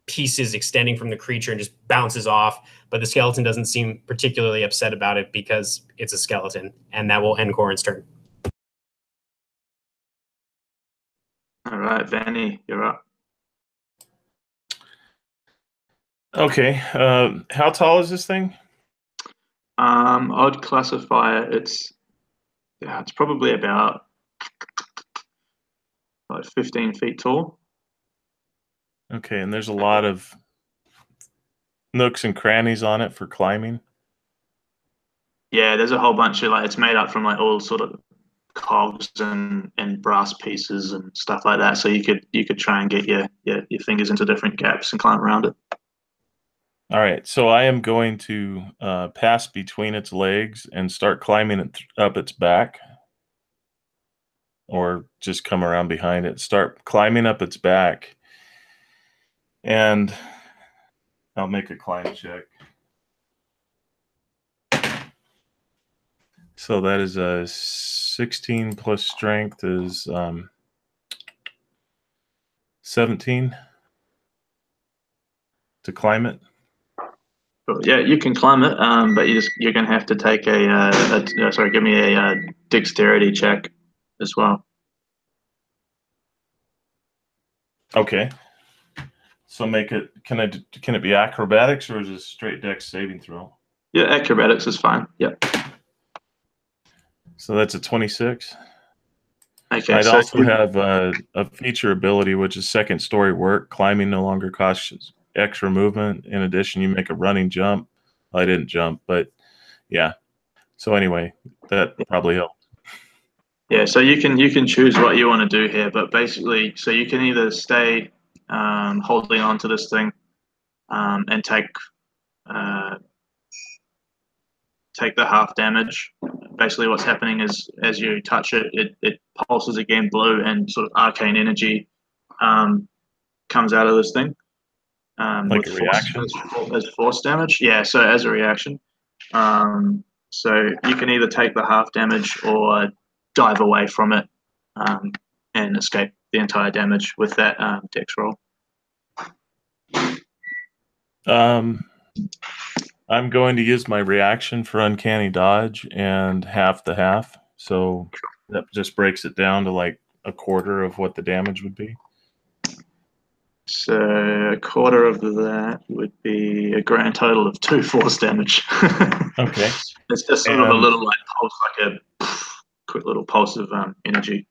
C: pieces extending from the creature and just bounces off, but the skeleton doesn't seem particularly upset about it because it's a skeleton, and that will end Corin's turn.
A: All right, Vanny, you're up.
D: Okay, how tall is this thing?
A: I'd classify it. It's probably about like 15 feet tall.
D: Okay, and there's a lot of nooks and crannies on it for climbing.
A: Yeah, there's a whole bunch of it's made up from all sort of cogs and brass pieces and stuff like that. So you could try and get your fingers into different gaps and climb around it.
D: All right, so I am going to pass between its legs and start climbing up its back, or just come around behind it. Start climbing up its back, and I'll make a climb check. So that is a 16 plus strength is 17 to climb it.
A: Yeah, you can climb it, but you're going to have to take give me a dexterity check as well.
D: Okay. So make it. Can it be acrobatics, or is it straight dex saving throw?
A: Yeah, acrobatics is fine. Yep.
D: So that's a 26.
A: Okay.
D: I'd also have a feature ability, which is second story work. Climbing no longer costs extra movement. In addition, you make a running jump. I didn't jump, but yeah. So anyway, that probably helped.
A: Yeah. So you can choose what you want to do here, but basically, so you can either stay holding on to this thing and take take the half damage. Basically, what's happening is as you touch it, it pulses again blue, and sort of arcane energy comes out of this thing.
D: Like a reaction?
A: As force damage. Yeah, so as a reaction. So you can either take the half damage or dive away from it and escape the entire damage with that dex roll.
D: I'm going to use my reaction for uncanny dodge and half the half. So that just breaks it down to like a quarter of what the damage would be.
A: So a quarter of that would be a grand total of 2 force damage.
D: Okay.
A: It's just sort of a little like pulse, like a quick little pulse of energy.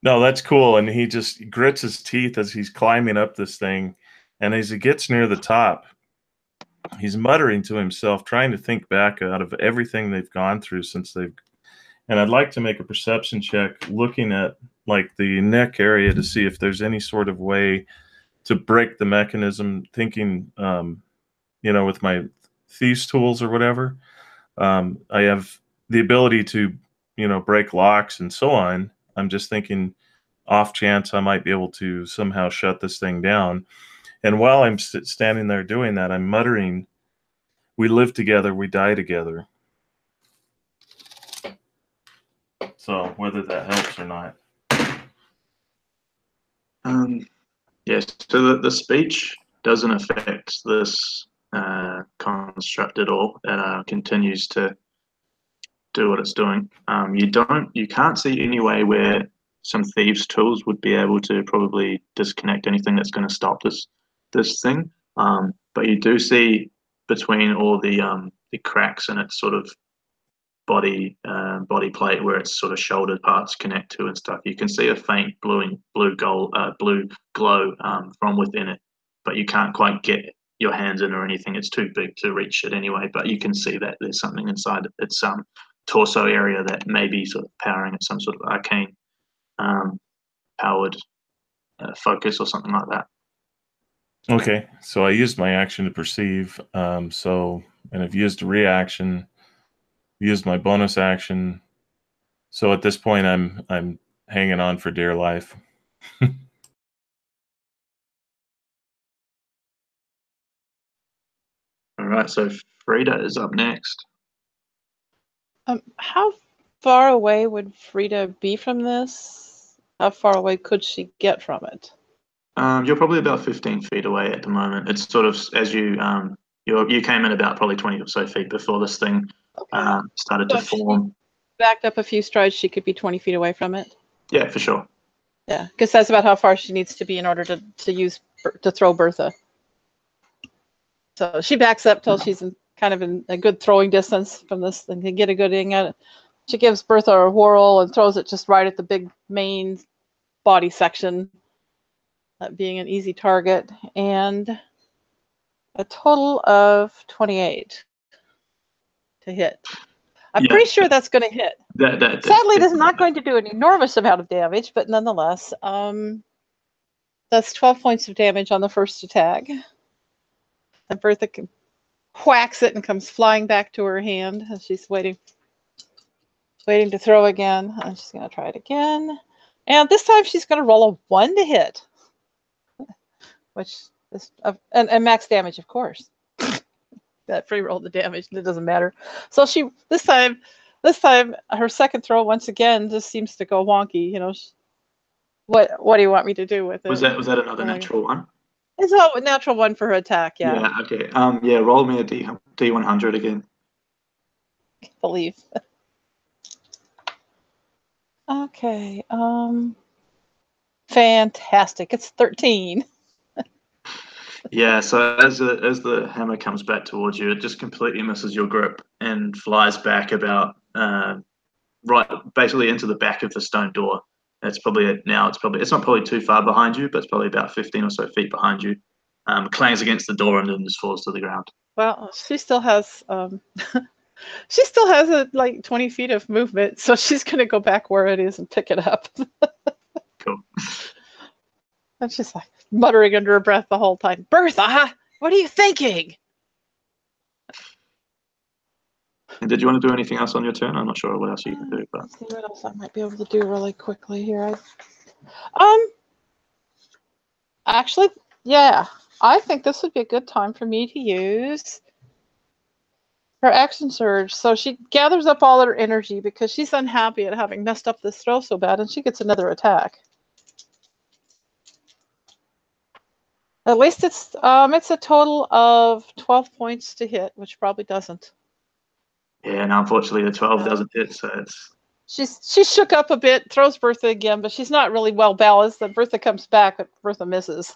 D: No, that's cool. And he just grits his teeth as he's climbing up this thing. And as he gets near the top, he's muttering to himself, trying to think back out of everything they've gone through since they've. And I'd like to make a perception check looking at like the neck area to see if there's any sort of way to break the mechanism, thinking, with my thieves tools or whatever. I have the ability to, break locks and so on. I'm just thinking off chance I might be able to somehow shut this thing down. And while I'm standing there doing that, I'm muttering, "We live together, we die together." So whether that helps or not.
A: Yes, so the speech doesn't affect this construct at all. It continues to do what it's doing. You can't see any way where some thieves' tools would be able to probably disconnect anything that's going to stop this thing. But you do see between all the cracks in its sort of body plate where its sort of shoulder parts connect to and stuff. You can see a faint blue glow from within it, but you can't quite get your hands in or anything. It's too big to reach it anyway. But you can see that there's something inside its torso area that may be sort of powering at some sort of arcane powered focus or something like that.
D: Okay, so I used my action to perceive. And I've used a reaction, used my bonus action. So at this point, I'm hanging on for dear life.
A: All right, so Frida is up next.
E: How far away would Frida be from this? How far away could she get from it?
A: You're probably about 15 feet away at the moment. It's sort of as you came in about probably 20 or so feet before this thing started to form.
E: Backed up a few strides, she could be 20 feet away from it.
A: Yeah, for sure.
E: Yeah, because that's about how far she needs to be in order to throw Bertha. So she backs up till she's in a good throwing distance from this and can get a good aim at it. She gives Bertha a whirl and throws it just right at the big main body section, that being an easy target, and a total of 28 to hit. I'm pretty sure that's going to hit. Sadly, it is not going to do an enormous amount of damage, but nonetheless, that's 12 points of damage on the first attack. And Bertha whacks it and comes flying back to her hand as she's waiting to throw again. And she's going to try it again. And this time she's going to roll a 1 to hit, which is and max damage, of course. That free roll the damage, it doesn't matter. So she this time her second throw once again just seems to go wonky. What do you want me to do with it?
A: Was that another natural one?
E: It's a natural 1 for her attack. Yeah.
A: Yeah. Okay. Yeah. Roll me a D100 again.
E: Can't believe. Okay. Fantastic. It's 13.
A: Yeah, so as the hammer comes back towards you, it just completely misses your grip and flies back about right basically into the back of the stone door. It's not probably too far behind you, but it's probably about 15 or so feet behind you. Clangs against the door and then just falls to the ground.
E: Well, she still has like 20 feet of movement, so she's gonna go back where it is and pick it up.
A: Cool.
E: And she's like muttering under her breath the whole time, "Bertha, what are you thinking?"
A: And did you want to do anything else on your turn? I'm not sure what else you can do, but
E: Let's see what else I might be able to do really quickly here. Actually, yeah, I think this would be a good time for me to use her action surge. So she gathers up all her energy because she's unhappy at having messed up this throw so bad, and she gets another attack. At least it's a total of 12 points to hit, which probably doesn't.
A: yeah, and unfortunately the 12 doesn't hit, so it's
E: She's shook up a bit, throws Bertha again, but she's not really well balanced. Then Bertha comes back, but Bertha misses.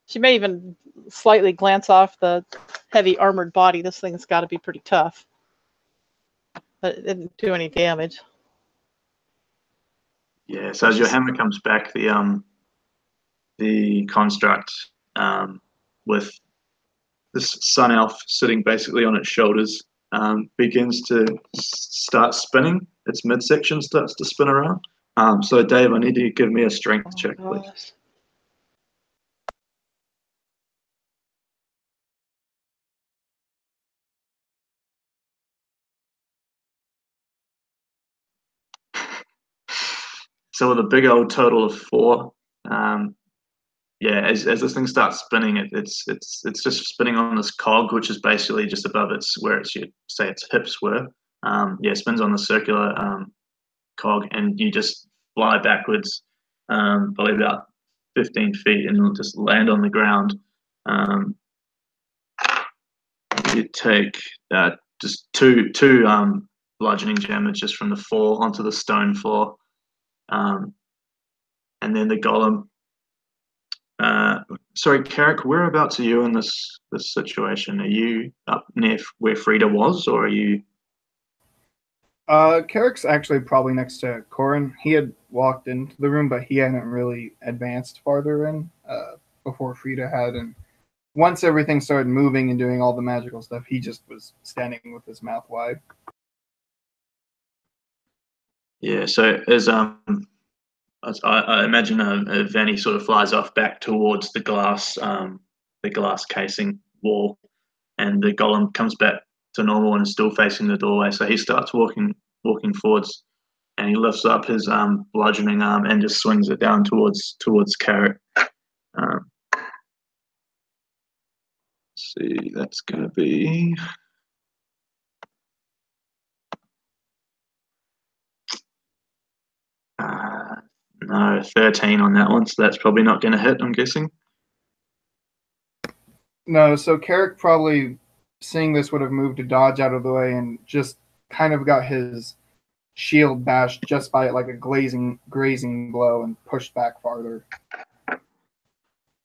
E: She may even slightly glance off the heavy armored body. This thing's got to be pretty tough. But it didn't do any damage.
A: yeah. So as your hammer comes back, the construct with this sun elf sitting basically on its shoulders begins to start spinning. Its midsection starts to spin around. So Dave, I need you to give me a strength check, please.
E: Gosh.
A: So with a big old total of 4, yeah, as this thing starts spinning, it's just spinning on this cog, which is basically just above where you'd say its hips were. Yeah, spins on the circular cog, and you just fly backwards, probably about 15 feet, and you'll just land on the ground. You take just two bludgeoning damage just from the fall onto the stone floor, and then the golem. Sorry, Carrick, whereabouts are you in this situation? Are you up near where Frida was, or are you?
B: Carrick's actually probably next to Corin. He had walked into the room, but he hadn't really advanced farther in before Frida had. And once everything started moving and doing all the magical stuff, he just was standing with his mouth wide.
A: Yeah. So as I imagine Vanny sort of flies off back towards the glass casing wall, and the golem comes back to normal and is still facing the doorway. So he starts walking forwards, and he lifts up his bludgeoning arm and just swings it down towards Carrot. Let's see, that's going to be. No, 13 on that one, so that's probably not going to hit, I'm guessing.
B: No, so Carrick probably, seeing this, would have moved to dodge out of the way and just kind of got his shield bashed just by like a grazing blow and pushed back farther.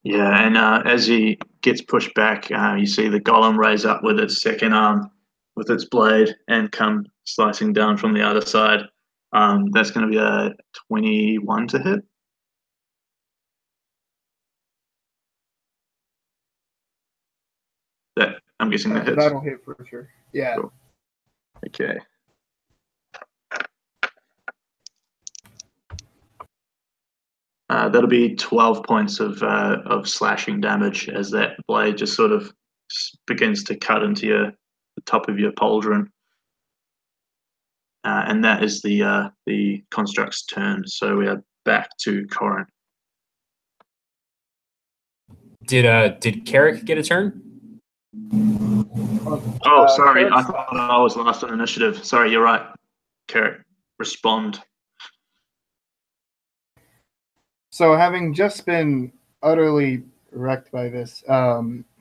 A: Yeah, and as he gets pushed back, you see the golem raise up with its second arm, with its blade, and come slicing down from the other side. That's going to be a 21 to hit. That I'm guessing that hits.
B: That'll hit for sure. Yeah.
A: Cool. Okay. That'll be 12 points of slashing damage as that blade just sort of begins to cut into the top of your pauldron. And that is the construct's turn. So we are back to Corin.
C: Did Carrick get a turn?
A: Oh, sorry.
B: Carrick's
A: I thought I was last on initiative. Sorry, you're right. Carrick, respond.
B: So having just been utterly wrecked by this,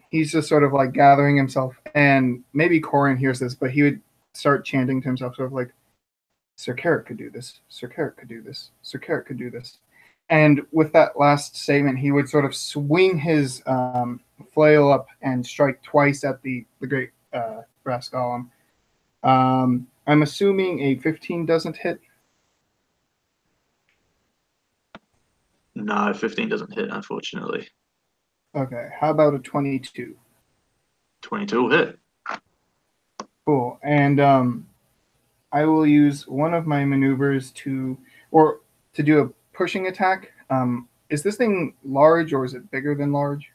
B: he's just sort of like gathering himself, and maybe Corin hears this, but he would start chanting to himself, sort of like, Sir Carrick could do this, Sir Carrick could do this, Sir Carrick could do this. And with that last statement, he would sort of swing his flail up and strike twice at the great brass golem. I'm assuming a 15 doesn't hit.
A: No, 15 doesn't hit, unfortunately.
B: Okay, how about a 22?
A: 22 will hit.
B: Cool. And I will use one of my maneuvers to do a pushing attack. Is this thing large or is it bigger than large?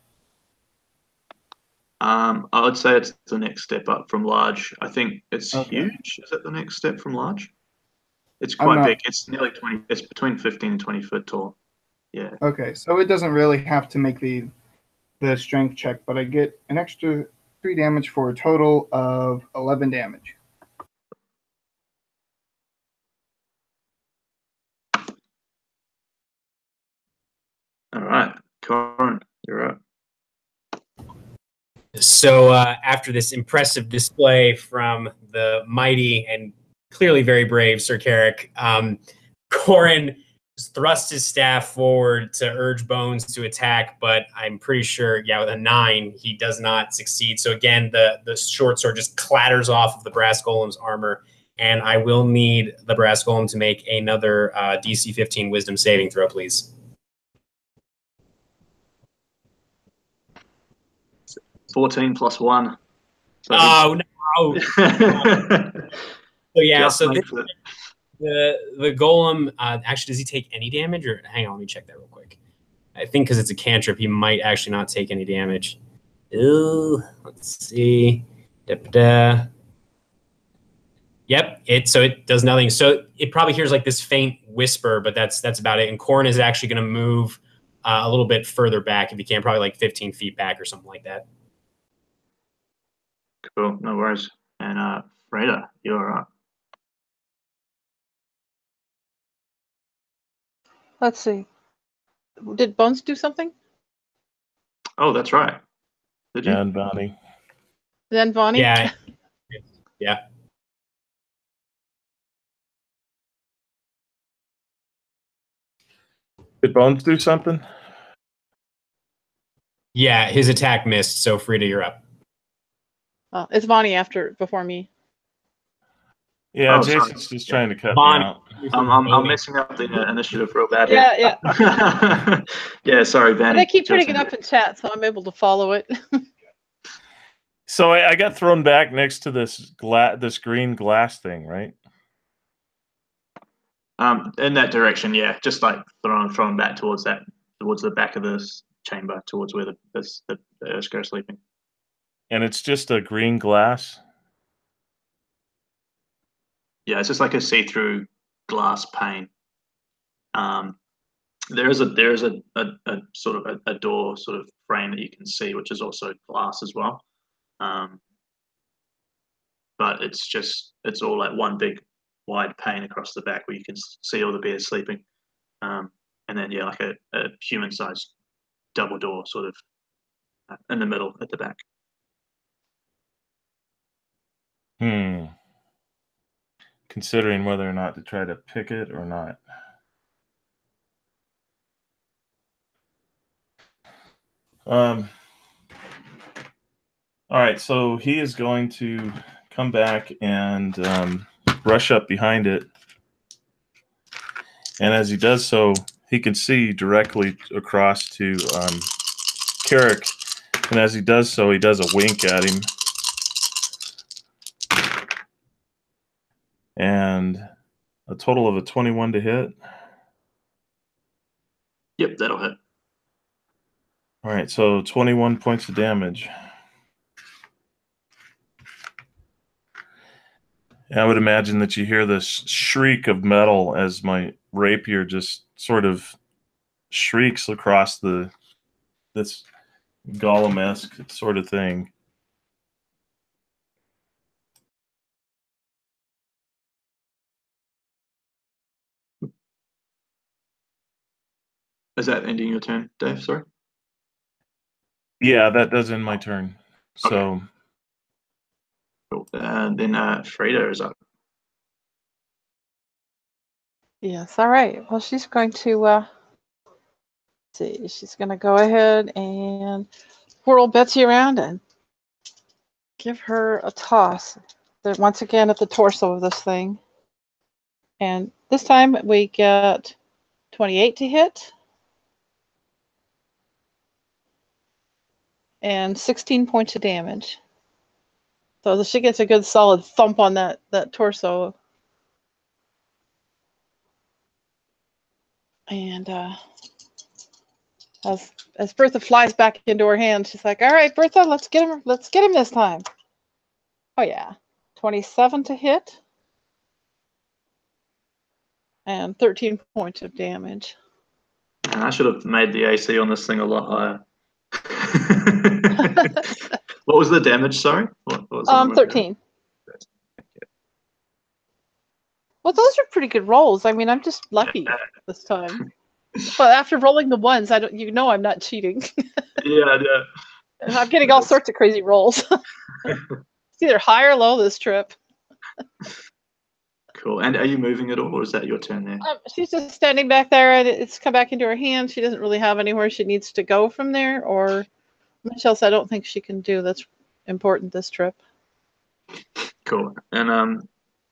A: I would say it's the next step up from large. I think it's
B: Okay.
A: huge. Is it the next step from large? It's
B: I'm
A: quite
B: not-
A: big. It's nearly 20. It's between 15 and 20 foot tall. Yeah.
B: Okay, so it doesn't really have to make the strength check, but I get an extra 3 damage for a total of 11 damage.
A: All right, Corin, you're up.
C: So after this impressive display from the mighty and clearly very brave Sir Carrick, Corin thrusts his staff forward to urge Bones to attack, but I'm pretty sure, yeah, with a 9, he does not succeed. So again, the short sword just clatters off of the brass golem's armor, and I will need the brass golem to make another DC 15 Wisdom saving throw, please.
A: 14 plus 1. So
C: Oh no! So yeah,
A: just
C: so
A: makes it.
C: the golem actually, does he take any damage? Or hang on, let me check that real quick. I think because it's a cantrip, he might actually not take any damage. Ooh, let's see. Da-da-da. Yep, so it does nothing. So it probably hears like this faint whisper, but that's about it. And Corn is actually going to move a little bit further back if he can, probably like 15 feet back or something like that.
A: Cool, no worries. And Freda, you're up.
E: Let's see. Did Bones do something?
A: Oh, that's right. Did you?
D: And Bounty.
E: Then Vonnie?
C: Yeah. Yeah.
D: Did Bones do something?
C: Yeah, his attack missed, so Frida, you're up.
E: It's Vonnie before me.
D: Yeah,
A: Oh, sorry.
D: Jason's just trying to cut me
C: Bonnie.
D: out.
A: I'm messing up the initiative real bad.
E: Yeah,
A: yeah. Yeah, sorry,
E: But
A: Vanny.
E: they keep putting it up in chat, so I'm able to follow it.
D: So I got thrown back next to this green glass thing, right?
A: In that direction, yeah. Just like thrown back towards the back of this chamber, towards where the Urska are sleeping.
D: And it's just a green glass.
A: Yeah, it's just like a see-through glass pane. There is a sort of a door sort of frame that you can see, which is also glass as well. But it's all like one big wide pane across the back where you can see all the bears sleeping. And then yeah, like a human-sized double door sort of in the middle at the back.
D: Considering whether or not to try to pick it or not. All right, so he is going to come back and rush up behind it. And as he does so, he can see directly across to Carrick. And as he does so, he does a wink at him. And a total of a 21 to hit.
A: Yep, that'll hit.
D: All right, so 21 points of damage. I would imagine that you hear this shriek of metal as my rapier just sort of shrieks across this golem-esque sort of thing.
A: Is that ending your turn, Dave? Sorry.
D: Yeah, that does end my turn. So.
A: Okay. Cool. And then Frida is up.
E: Yes, all right. Well, she's going to see. She's going to go ahead and whirl Betsy around and give her a toss. Once again at the torso of this thing. And this time we get 28 to hit. And 16 points of damage. So she gets a good solid thump on that torso. And as as Bertha flies back into her hand, she's like, "All right, Bertha, let's get him. Let's get him this time." Oh yeah, 27 to hit, and 13 points of damage.
A: I should have made the AC on this thing a lot higher. What was the damage? Sorry, what was the
E: 13. Well, those are pretty good rolls. I mean, I'm just lucky this time. But after rolling the ones, I don't. You know, I'm not cheating.
A: Yeah.
E: I'm getting all sorts of crazy rolls. It's either high or low this trip.
A: Cool. And are you moving at all, or is that your turn there?
E: She's just standing back there, and it's come back into her hand. She doesn't really have anywhere she needs to go from there, or much else I don't think she can do that's important this trip.
A: Cool. And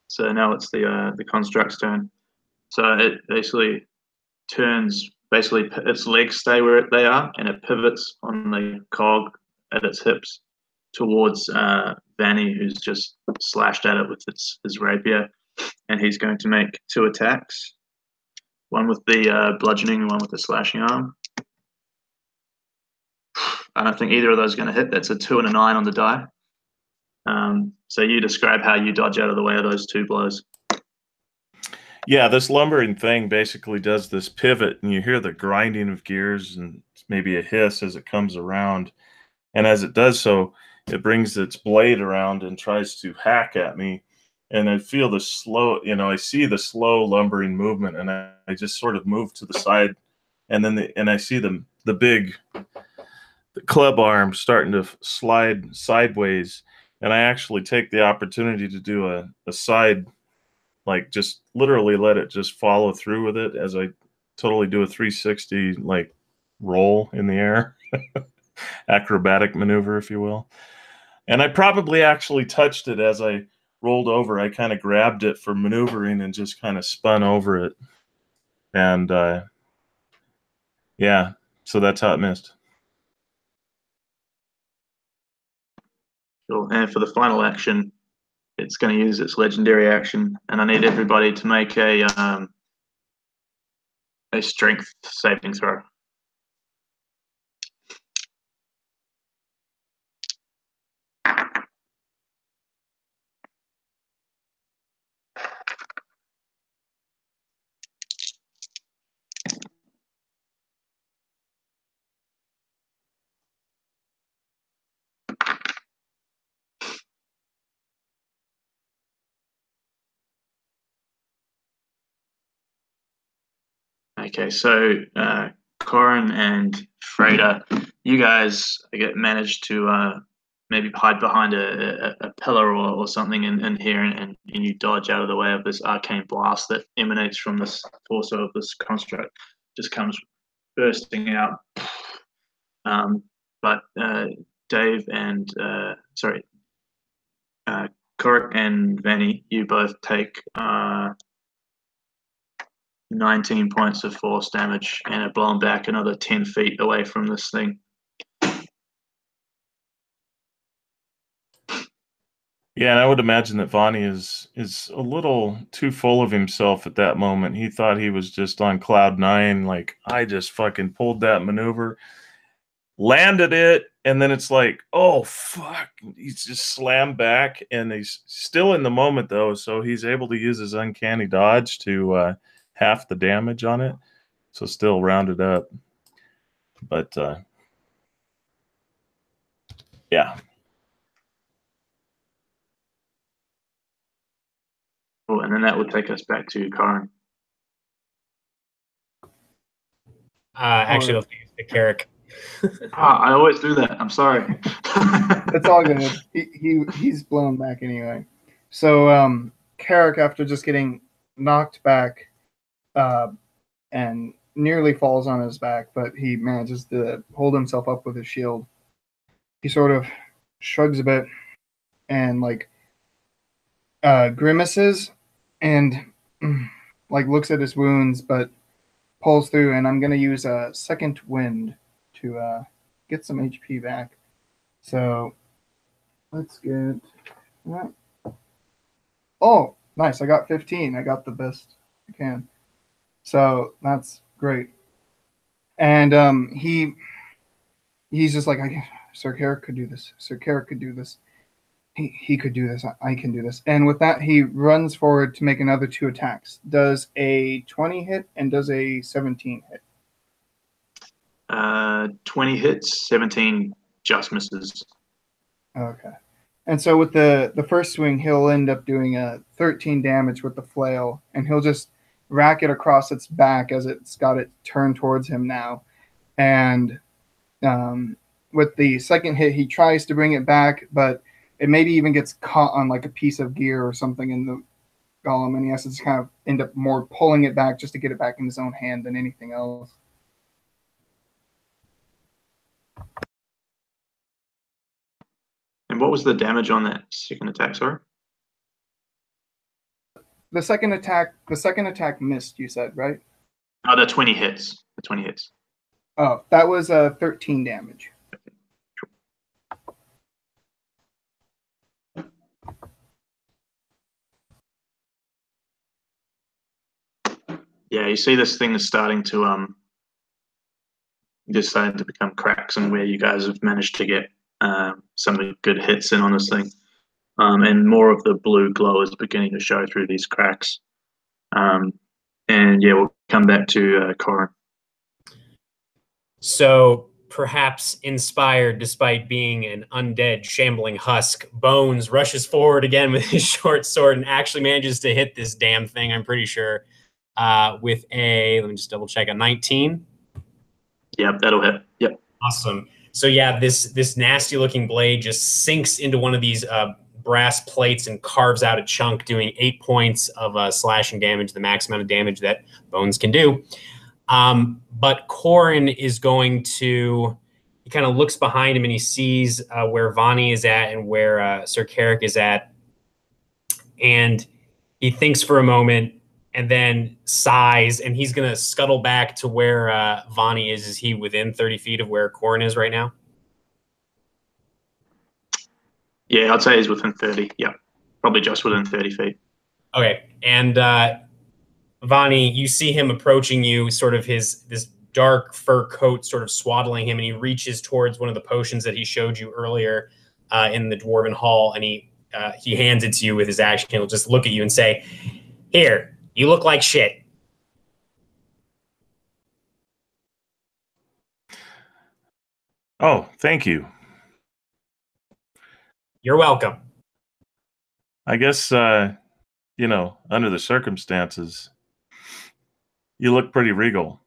A: so now it's the construct's turn. So it basically turns. Basically, its legs stay where they are, and it pivots on the cog at its hips towards Vanny, who's just slashed at it with his rapier, and he's going to make 2 attacks. One with the bludgeoning and one with the slashing arm. I don't think either of those are going to hit. That's a 2 and a 9 on the die. So you describe how you dodge out of the way of those 2 blows.
D: Yeah, this lumbering thing basically does this pivot, and you hear the grinding of gears and maybe a hiss as it comes around. And as it does so, it brings its blade around and tries to hack at me. And I feel the slow, I see the slow lumbering movement, and I just sort of move to the side, and then I see the club arm starting to slide sideways, and I actually take the opportunity to do a side, like just literally let it just follow through with it as I totally do a 360 like roll in the air, acrobatic maneuver, if you will. And I probably actually touched it as I rolled over. I kind of grabbed it for maneuvering and just kind of spun over it. And yeah, so that's how it missed.
A: Cool. And for the final action, it's going to use its legendary action, and I need everybody to make a strength saving throw. Okay, so Corin and Freda, you guys managed to maybe hide behind a pillar or something in here, and you dodge out of the way of this arcane blast that emanates from this torso of this construct, just comes bursting out. But Dave and Corin and Vanny, you both take 19 points of force damage and are blown back another 10 feet away from this thing.
D: Yeah, and I would imagine that Vonnie is a little too full of himself at that moment. He thought he was just on cloud 9, like, I just fucking pulled that maneuver, landed it, and then it's like, oh, fuck. He's just slammed back, and he's still in the moment, though, so he's able to use his uncanny dodge to half the damage on it, so still rounded up. But yeah.
A: Cool, and then that would take us back to Corin.
C: Actually, let's use the Carrick.
A: I always do that. I'm sorry.
B: It's all good. He's blown back anyway. So Carrick, after just getting knocked back and nearly falls on his back, but he manages to hold himself up with his shield. He sort of shrugs a bit and grimaces and looks at his wounds, but pulls through. And I'm gonna use a second wind to get some HP back. So let's get that. Oh, nice! I got 15. I got the best I can. So that's great. And he he's just like, Sir Carrick could do this. Sir Carrick could do this. He could do this. I can do this. And with that, he runs forward to make another 2 attacks. Does a 20 hit and does a 17 hit?
A: 20 hits, 17 just misses.
B: Okay. And so with the first swing, he'll end up doing a 13 damage with the flail, and he'll just rack it across its back as it's got it turned towards him now. And with the second hit, he tries to bring it back, but it maybe even gets caught on like a piece of gear or something in the golem, and he has to kind of end up more pulling it back just to get it back in his own hand than anything else.
A: And what was the damage on that second attack, sorry?
B: The second attack missed, you said, right?
A: Oh, the 20 hits. The 20 hits.
B: Oh, that was 13 damage.
A: Yeah, you see this thing is starting to just starting to become cracks, and where you guys have managed to get some good hits in on this thing. And more of the blue glow is beginning to show through these cracks. And yeah, we'll come back to Corin.
C: So perhaps inspired despite being an undead shambling husk, Bones rushes forward again with his short sword and actually manages to hit this damn thing, I'm pretty sure, with a, let me just double check, a 19.
A: Yep, that'll hit. Yep.
C: Awesome. So yeah, this nasty looking blade just sinks into one of these brass plates and carves out a chunk, doing 8 points of slashing damage, the max amount of damage that Bones can do. But Corin is going to, he kind of looks behind him and he sees where Vani is at and where Sir Carrick is at. And he thinks for a moment and then sighs, and he's going to scuttle back to where Vani is. Is he within 30 feet of where Corin is right now?
A: Yeah, I'd say he's within 30. Yeah, probably just within 30 feet.
C: Okay. And Vani, you see him approaching you, sort of this dark fur coat sort of swaddling him, and he reaches towards one of the potions that he showed you earlier in the Dwarven Hall, and he hands it to you with his action. He'll just look at you and say, "Here, you look like shit."
D: Oh, thank you.
C: You're welcome.
D: I guess, under the circumstances, you look pretty regal.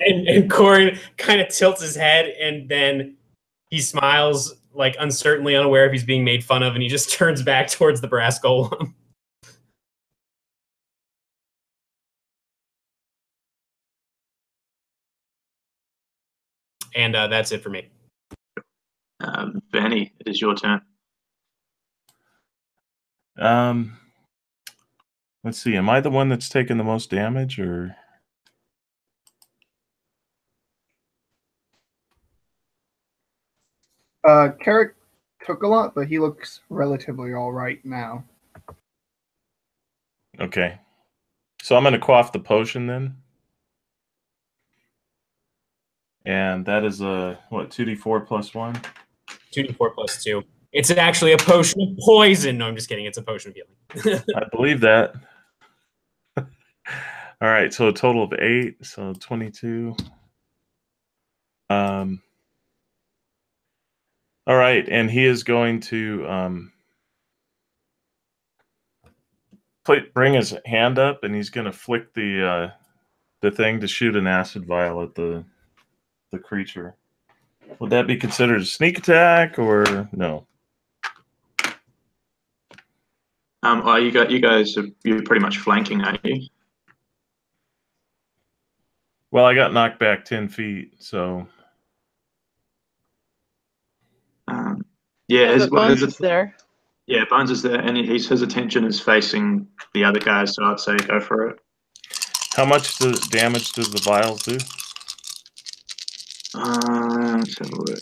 C: And Corin kind of tilts his head, and then he smiles, like uncertainly unaware if he's being made fun of, and he just turns back towards the brass golem. And that's it for me.
A: Vanny, it is your turn.
D: Let's see. Am I the one that's taken the most damage, or?
B: Carrick took a lot, but he looks relatively all right now.
D: Okay. So I'm going to quaff the potion then. And that is a, 2d4 plus 1?
C: 2d4 plus 2. It's actually a potion of poison. No, I'm just kidding. It's a potion of healing.
D: I believe that. All right, so a total of 8, so 22. All right, and he is going to bring his hand up, and he's going to flick the thing to shoot an acid vial at the creature. Would that be considered a sneak attack, or no?
A: You guys you're pretty much flanking, aren't you?
D: Well, I got knocked back 10 feet, so.
A: Yeah,
E: Bones is there.
A: Yeah, Bones is there, and his attention is facing the other guys, so I'd say go for it.
D: How much damage does the vials do?
A: Let's have a look.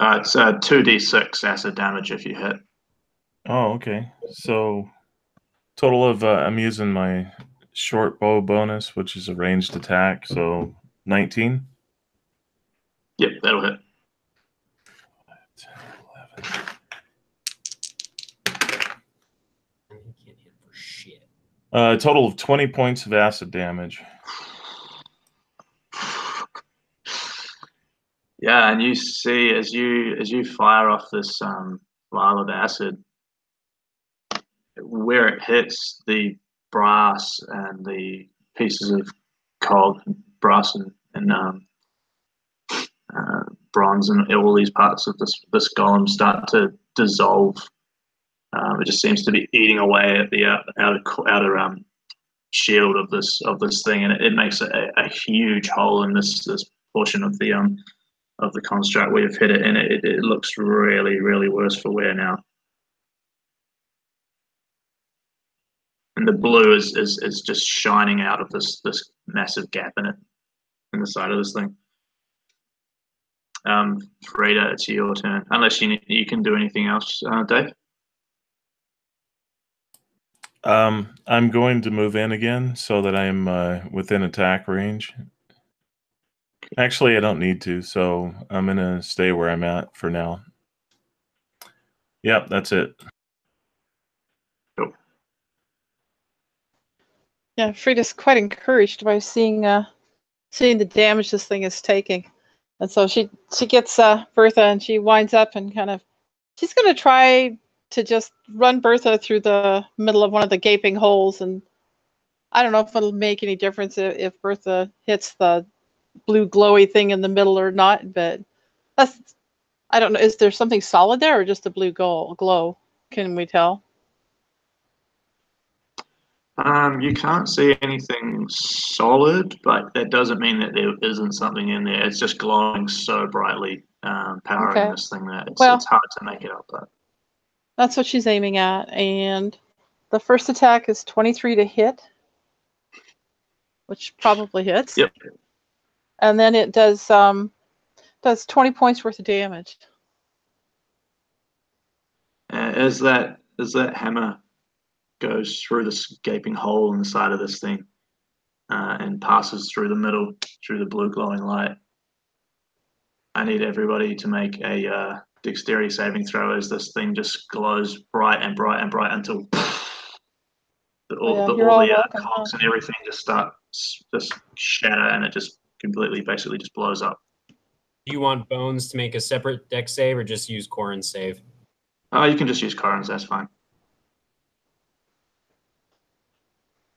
A: It's 2d6 acid damage if you hit.
D: Oh, okay. So total of I'm using my short bow bonus, which is a ranged attack, so 19.
A: Yep, that'll hit.
D: 10, 11.
C: He can't hit for shit.
D: A total of 20 points of acid damage.
A: Yeah, and you see as you fire off this vial of acid, where it hits the brass and the pieces of brass and bronze and all these parts of this golem start to dissolve. It just seems to be eating away at the outer shield of this thing, and it makes a huge hole in this portion of the construct where you've hit it, and it looks really, really worse for wear now. And the blue is just shining out of this massive gap in the side of this thing. Frida, it's your turn. Unless you can do anything else, Dave.
D: I'm going to move in again so that I'm within attack range. Actually, I don't need to, so I'm going to stay where I'm at for now. Yep, that's it.
A: Cool.
E: Yeah, Frida's quite encouraged by seeing the damage this thing is taking, and so she gets Bertha, and she winds up and she's going to try to just run Bertha through the middle of one of the gaping holes, and I don't know if it'll make any difference if Bertha hits the blue glowy thing in the middle or not, but I don't know. Is there something solid there or just a blue glow? Can we tell?
A: You can't see anything solid, but that doesn't mean that there isn't something in there. It's just glowing so brightly, powering this thing that it's hard to make it up. But
E: that's what she's aiming at, and the first attack is 23 to hit, which probably hits.
A: Yep.
E: And then it does 20 points worth of damage.
A: As that hammer goes through this gaping hole in the side of this thing and passes through the middle, through the blue glowing light, I need everybody to make a dexterity saving throw as this thing just glows bright and bright and bright until all the cogs and everything just shatter, and it just basically just blows up.
C: Do you want Bones to make a separate dex save or just use Corin's save?
A: You can just use Corin's, that's fine.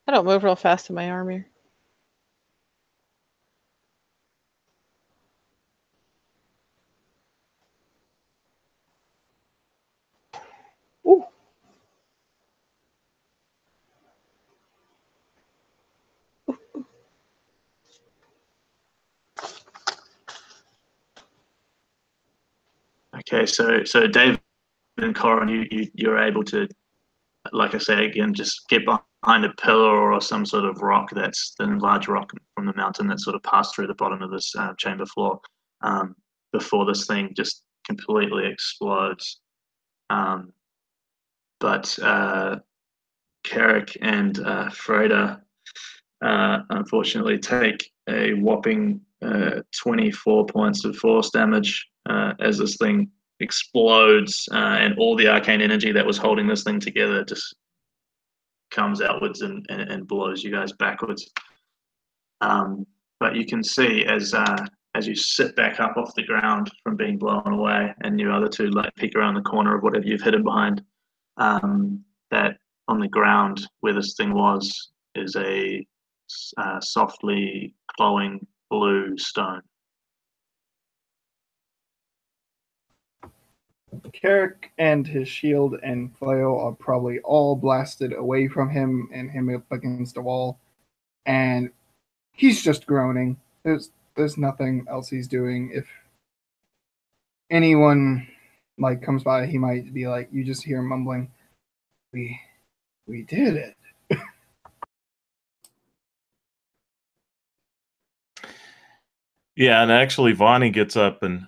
E: I don't move real fast in my armor. Ooh.
A: Okay, so Dave and Corin, you're able to, like I say again, just get behind a pillar or some sort of rock that's the large rock from the mountain that sort of passed through the bottom of this chamber floor before this thing just completely explodes. But Carrick and Freda unfortunately take a whopping 24 points of force damage as this thing explodes, and all the arcane energy that was holding this thing together just comes outwards and blows you guys backwards. But you can see as you sit back up off the ground from being blown away, and you other two like peek around the corner of whatever you've hidden behind, that on the ground where this thing was is a softly glowing blue stone.
B: Carrick and his shield and flail are probably all blasted away from him and him up against a wall, and he's just groaning. There's nothing else he's doing. If anyone comes by, he might be like, you just hear him mumbling, we did it.
D: Yeah, and actually Vonnie gets up and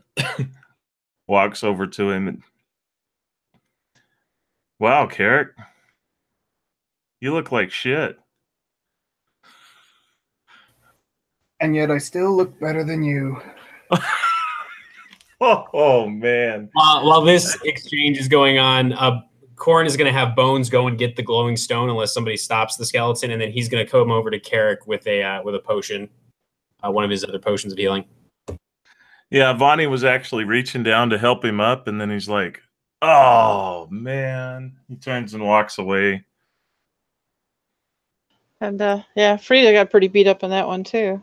D: walks over to him and, wow, Carrick, you look like shit.
B: And yet I still look better than you.
D: Oh man.
C: While this exchange is going on, Corn is going to have Bones go and get the glowing stone unless somebody stops the skeleton, and then he's going to come over to Carrick with a potion, one of his other potions of healing.
D: Yeah, Vonnie was actually reaching down to help him up, and then he's like, oh man. He turns and walks away.
E: And yeah, Frida got pretty beat up on that one too.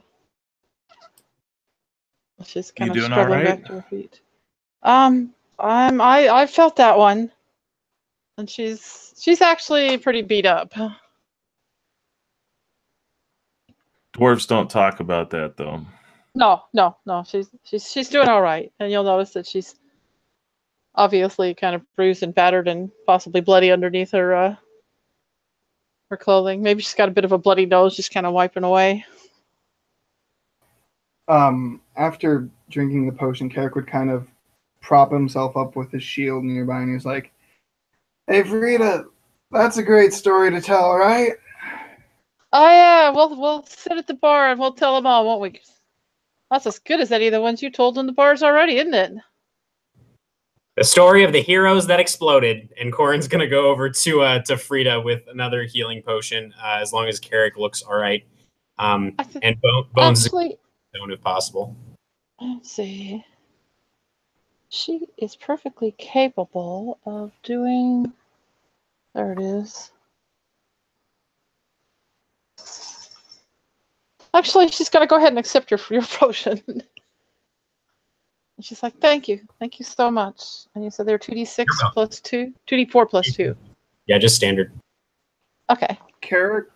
E: She's kind of
D: doing
E: struggling
D: all right?
E: back to her feet. I felt that one, and she's actually pretty beat up.
D: Dwarves don't talk about that though.
E: No. She's doing all right, and you'll notice that she's obviously kind of bruised and battered and possibly bloody underneath her clothing. Maybe she's got a bit of a bloody nose, just kind of wiping away.
B: After drinking the potion, Carrick would kind of prop himself up with his shield nearby, and he's like, "Hey, Frida, that's a great story to tell, right?"
E: Oh yeah, we'll sit at the bar and we'll tell them all, won't we? That's as good as any of the ones you told in the bars already, isn't it?
C: The story of the heroes that exploded, and Corin's gonna go over to Frida with another healing potion, as long as Carrick looks all right. And Bones
E: Actually,
C: is stone if possible.
E: let's see. She is perfectly capable of doing. There it is. Actually, she's gonna go ahead and accept your potion. And she's like, "Thank you so much." And you said they're 2d6 plus 2, 2d4 plus 2.
C: Yeah, just standard.
E: Okay.
B: Carrick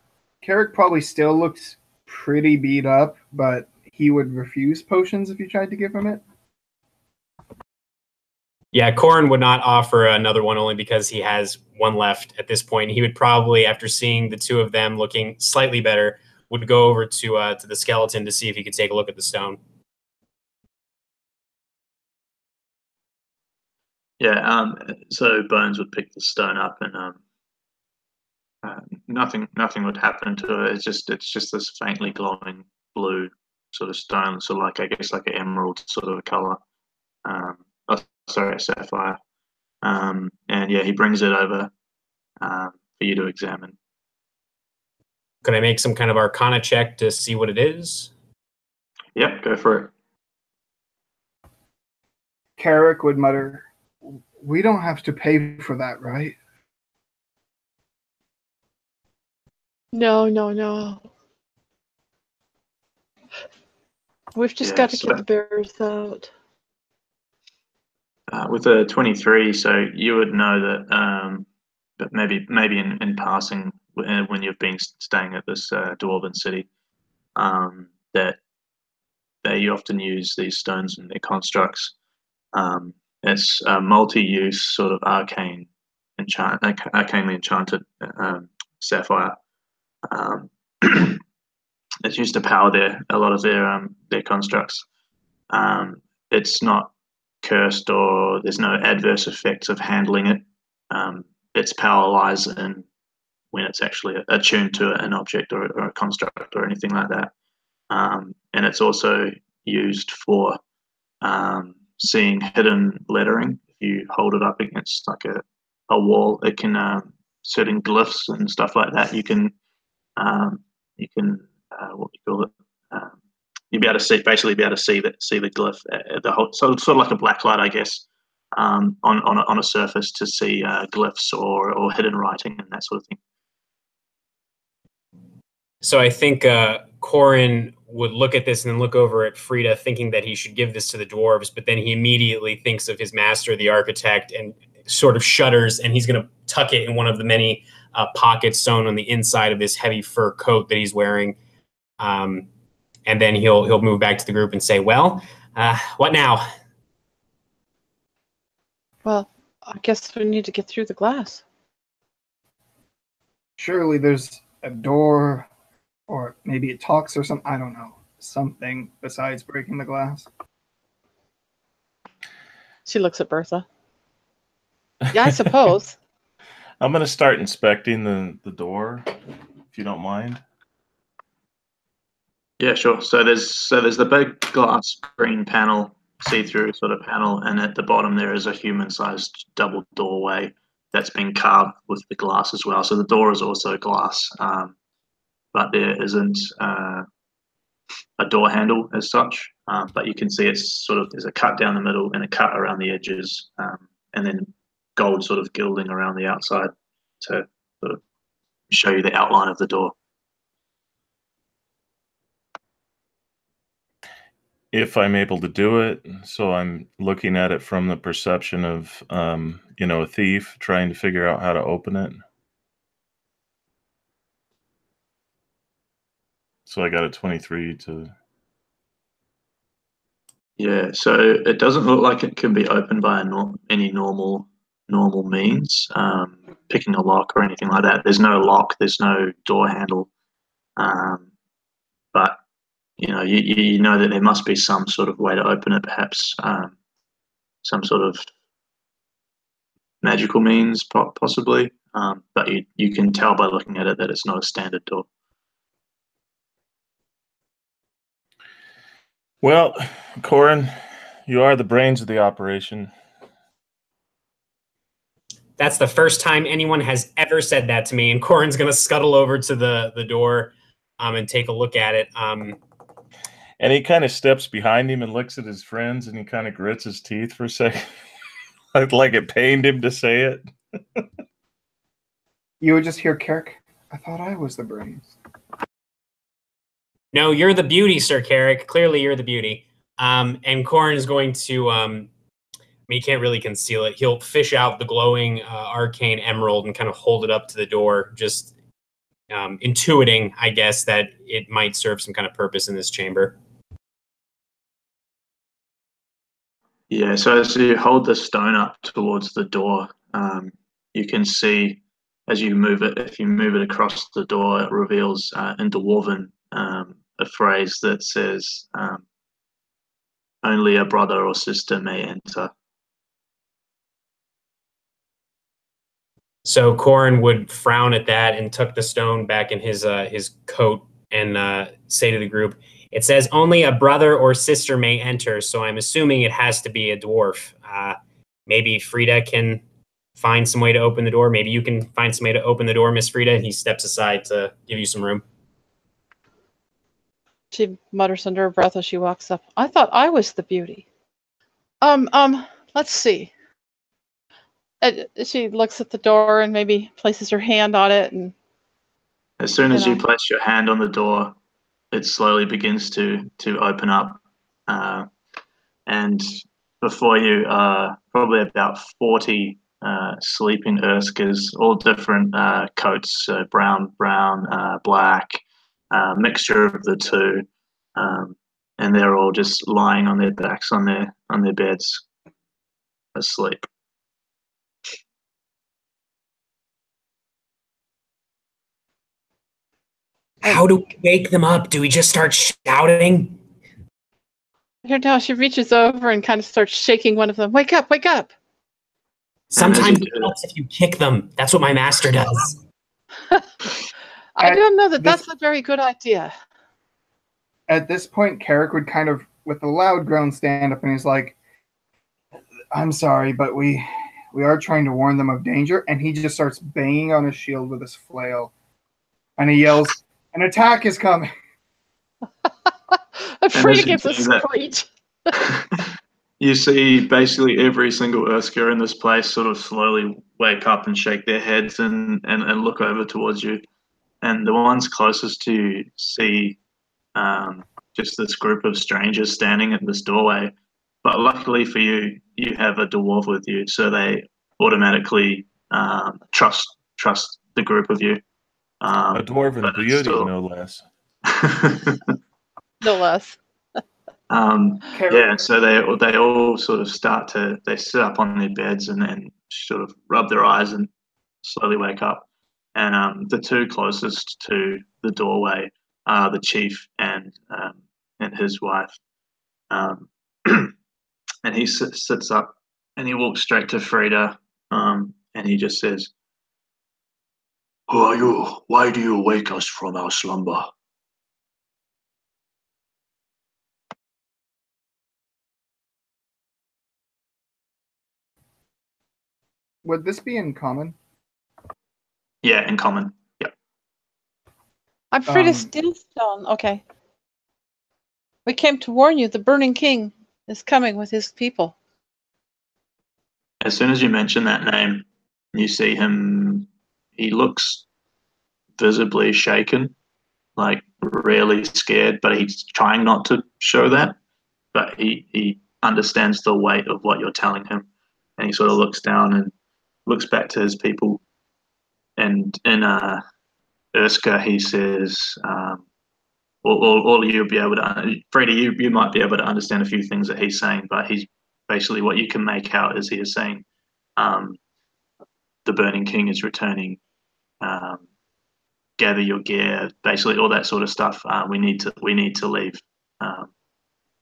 B: probably still looks pretty beat up, but he would refuse potions if you tried to give him it.
C: Yeah, Corin would not offer another one only because he has one left at this point. He would probably, after seeing the two of them looking slightly better, would go over to the skeleton to see if he could take a look at the stone.
A: Yeah, so Bones would pick the stone up, and nothing would happen to it. It's just this faintly glowing blue sort of stone, so like I guess like an emerald sort of a color. A sapphire. And yeah, he brings it over for you to examine.
C: Could I make some kind of Arcana check to see what it is?
A: Yep, go for it.
B: Carrick would mutter, "We don't have to pay for that, right?"
E: No. We've just got to get the bears out.
A: With a 23, so you would know that, but maybe in passing when you've been staying at this Dwarven city, that they often use these stones in their constructs. It's a multi-use sort of arcanely enchanted sapphire. It's used to power a lot of their constructs. It's not cursed, or there's no adverse effects of handling it. Its power lies in when it's actually attuned to an object or a construct or anything like that. And it's also used for seeing hidden lettering. If you hold it up against like a wall, it can certain glyphs and stuff like that. You can what we call it. You'll be able to see the glyph, the whole sort of like a blacklight, I guess, on a surface to see glyphs or hidden writing and that sort of thing.
C: So I think Corin would look at this and then look over at Frida, thinking that he should give this to the dwarves, but then he immediately thinks of his master, the architect, and sort of shudders, and he's going to tuck it in one of the many pockets sewn on the inside of this heavy fur coat that he's wearing. And then he'll move back to the group and say, "Well, what now?"
E: Well, I guess we need to get through the glass.
B: Surely there's a door, or maybe it talks or something. I don't know. Something besides breaking the glass.
E: She looks at Bertha. Yeah, I suppose.
D: I'm going to start inspecting the door, if you don't mind.
A: Yeah, sure. So there's the big glass green panel, see-through sort of panel, and at the bottom there is a human-sized double doorway that's been carved with the glass as well. So the door is also glass, but there isn't a door handle as such. But you can see it's sort of there's a cut down the middle and a cut around the edges, and then gold sort of gilding around the outside to sort of show you the outline of the door.
D: If I'm able to do it, so I'm looking at it from the perception of, a thief trying to figure out how to open it. So I got a 23 to...
A: Yeah, so it doesn't look like it can be opened by any normal means, picking a lock or anything like that. There's no lock, there's no door handle, but you know that there must be some sort of way to open it, perhaps some sort of magical means, possibly. But you can tell by looking at it that it's not a standard door.
D: Well, Corin, you are the brains of the operation.
C: That's the first time anyone has ever said that to me, and Corin's going to scuttle over to the door and take a look at it.
D: And he kind of steps behind him and looks at his friends, and he kind of grits his teeth for a second. Like it pained him to say it.
B: You would just hear Carrick, I thought I was the brains.
C: No, you're the beauty, Sir Carrick. Clearly, you're the beauty. And Corin is going to, he can't really conceal it. He'll fish out the glowing arcane emerald and kind of hold it up to the door, just intuiting, I guess, that it might serve some kind of purpose in this chamber.
A: Yeah, so as you hold the stone up towards the door, you can see as you move it, if you move it across the door, it reveals in Dwarven a phrase that says, only a brother or sister may enter.
C: So Corin would frown at that and tuck the stone back in his coat and say to the group, it says only a brother or sister may enter, so I'm assuming it has to be a dwarf. Maybe Frida can find some way to open the door. Maybe you can find some way to open the door, Miss Frida. And he steps aside to give you some room.
E: She mutters under her breath as she walks up. I thought I was the beauty. Let's see. She looks at the door and maybe places her hand on it. And
A: as soon as you place your hand on the door, it slowly begins to open up. And before you are probably about 40 sleeping Urskas, all different coats, brown, black, mixture of the two. And they're all just lying on their backs on their beds, asleep.
C: How do we wake them up? Do we just start shouting?
E: Here now, she reaches over and kind of starts shaking one of them. Wake up, wake up.
C: Sometimes it helps if you kick them. That's what my master does.
E: I don't know that that's a very good idea.
B: At this point, Carrick would kind of, with a loud groan, stand up and he's like, I'm sorry, but we are trying to warn them of danger. And he just starts banging on his shield with his flail. And he yells, an attack is coming.
E: Frida gives a screech.
A: You see basically every single Urska in this place sort of slowly wake up and shake their heads and look over towards you. And the ones closest to you see just this group of strangers standing at this doorway. But luckily for you, you have a dwarf with you, so they automatically trust the group of you.
D: A dwarven beauty, no less.
E: No less.
A: Yeah, so they all sort of they sit up on their beds and then sort of rub their eyes and slowly wake up. And the two closest to the doorway are the chief and his wife. And he sits up and he walks straight to Frida, and he just says, "Who are you? Why do you wake us from our slumber?"
B: Would this be in common?
A: Yeah, in common. Yep.
E: I'm Frida Steelstone. Okay. We came to warn you. The Burning King is coming with his people.
A: As soon as you mention that name, you see him. He looks visibly shaken, like really scared, but he's trying not to show that. But he understands the weight of what you're telling him, and he sort of looks down and looks back to his people. And in Urska, he says, all you'll be able to, Freda, you might be able to understand a few things that he's saying, but he's basically what you can make out is he is saying, the Burning King is returning. Gather your gear, basically all that sort of stuff. We need to leave.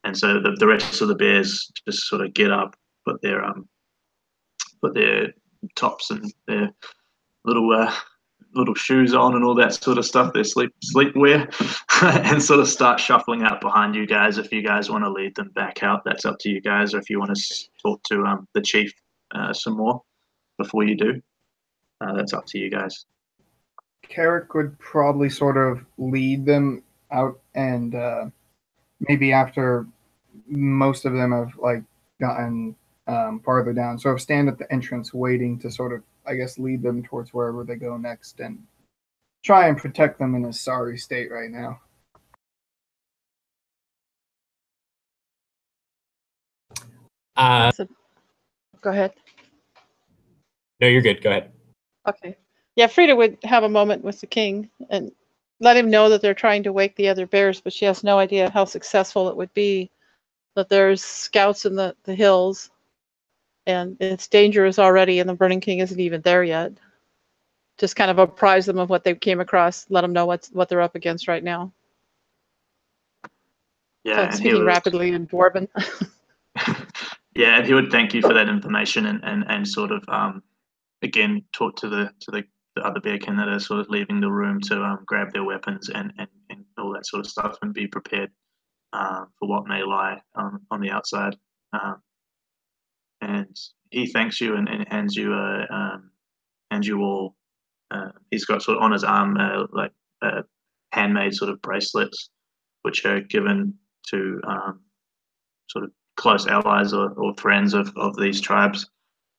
A: And so the rest of the bears just sort of get up, put their tops and their little shoes on and all that sort of stuff, their sleepwear, and sort of start shuffling out behind you guys. If you guys want to lead them back out, that's up to you guys. Or if you want to talk to the chief some more before you do, that's up to you guys.
B: Carrick would probably sort of lead them out, and maybe after most of them have like gotten farther down, sort of stand at the entrance waiting to sort of, I guess, lead them towards wherever they go next and try and protect them in a sorry state right now.
E: Go ahead.
C: No, you're good. Go ahead.
E: Okay. Yeah, Frida would have a moment with the king and let him know that they're trying to wake the other bears, but she has no idea how successful it would be, that there's scouts in the hills, and it's dangerous already, and the Burning King isn't even there yet. Just kind of apprise them of what they came across, let them know what they're up against right now.
A: Yeah,
E: So I'm speaking rapidly in Dwarven.
A: Yeah, and he would thank you for that information and sort of again talk to the other bearkin that are sort of leaving the room to grab their weapons and all that sort of stuff and be prepared for what may lie on the outside. And he thanks you and hands you all. He's got sort of on his arm like handmade sort of bracelets, which are given to sort of close allies or friends of these tribes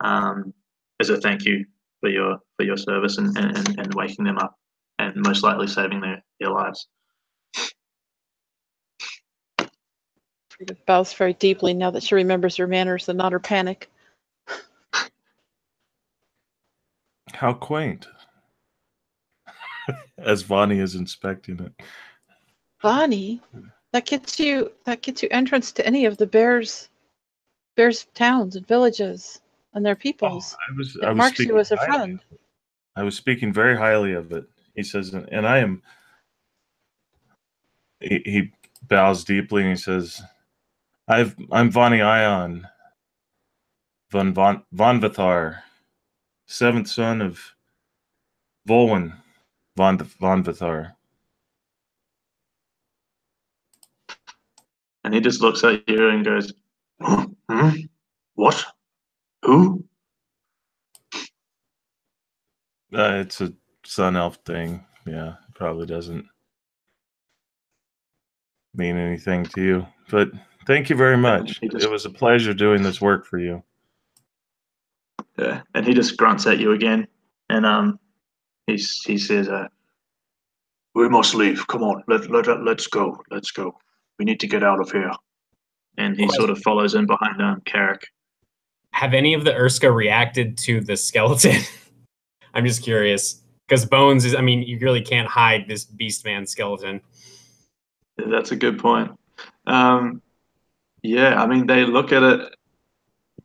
A: as a thank you for your service and waking them up and most likely saving their lives.
E: Frida bows very deeply now that she remembers her manners and not her panic.
D: How quaint. As Vonnie is inspecting it.
E: Vonnie, that gets you entrance to any of the bears towns and villages and their peoples.
D: I
E: It
D: was
E: marks you as a friend.
D: I was speaking very highly of it. He says, and I am. He bows deeply and he says, I'm Vonnie Ion von Vithar, seventh son of Volwyn von Vithar.
A: And he just looks at you and goes, "What? Who?"
D: It's a sun elf thing. Yeah, probably doesn't mean anything to you. But thank you very much. It was a pleasure doing this work for you.
A: Yeah, and he just grunts at you again, and he says, "We must leave. Come on, let's go. Let's go. We need to get out of here." And he sort of follows in behind Carrick.
C: Have any of the Urska reacted to the skeleton? I'm just curious. Because Bones is, I mean, you really can't hide this beast man skeleton.
A: That's a good point. Yeah, I mean, they look at it,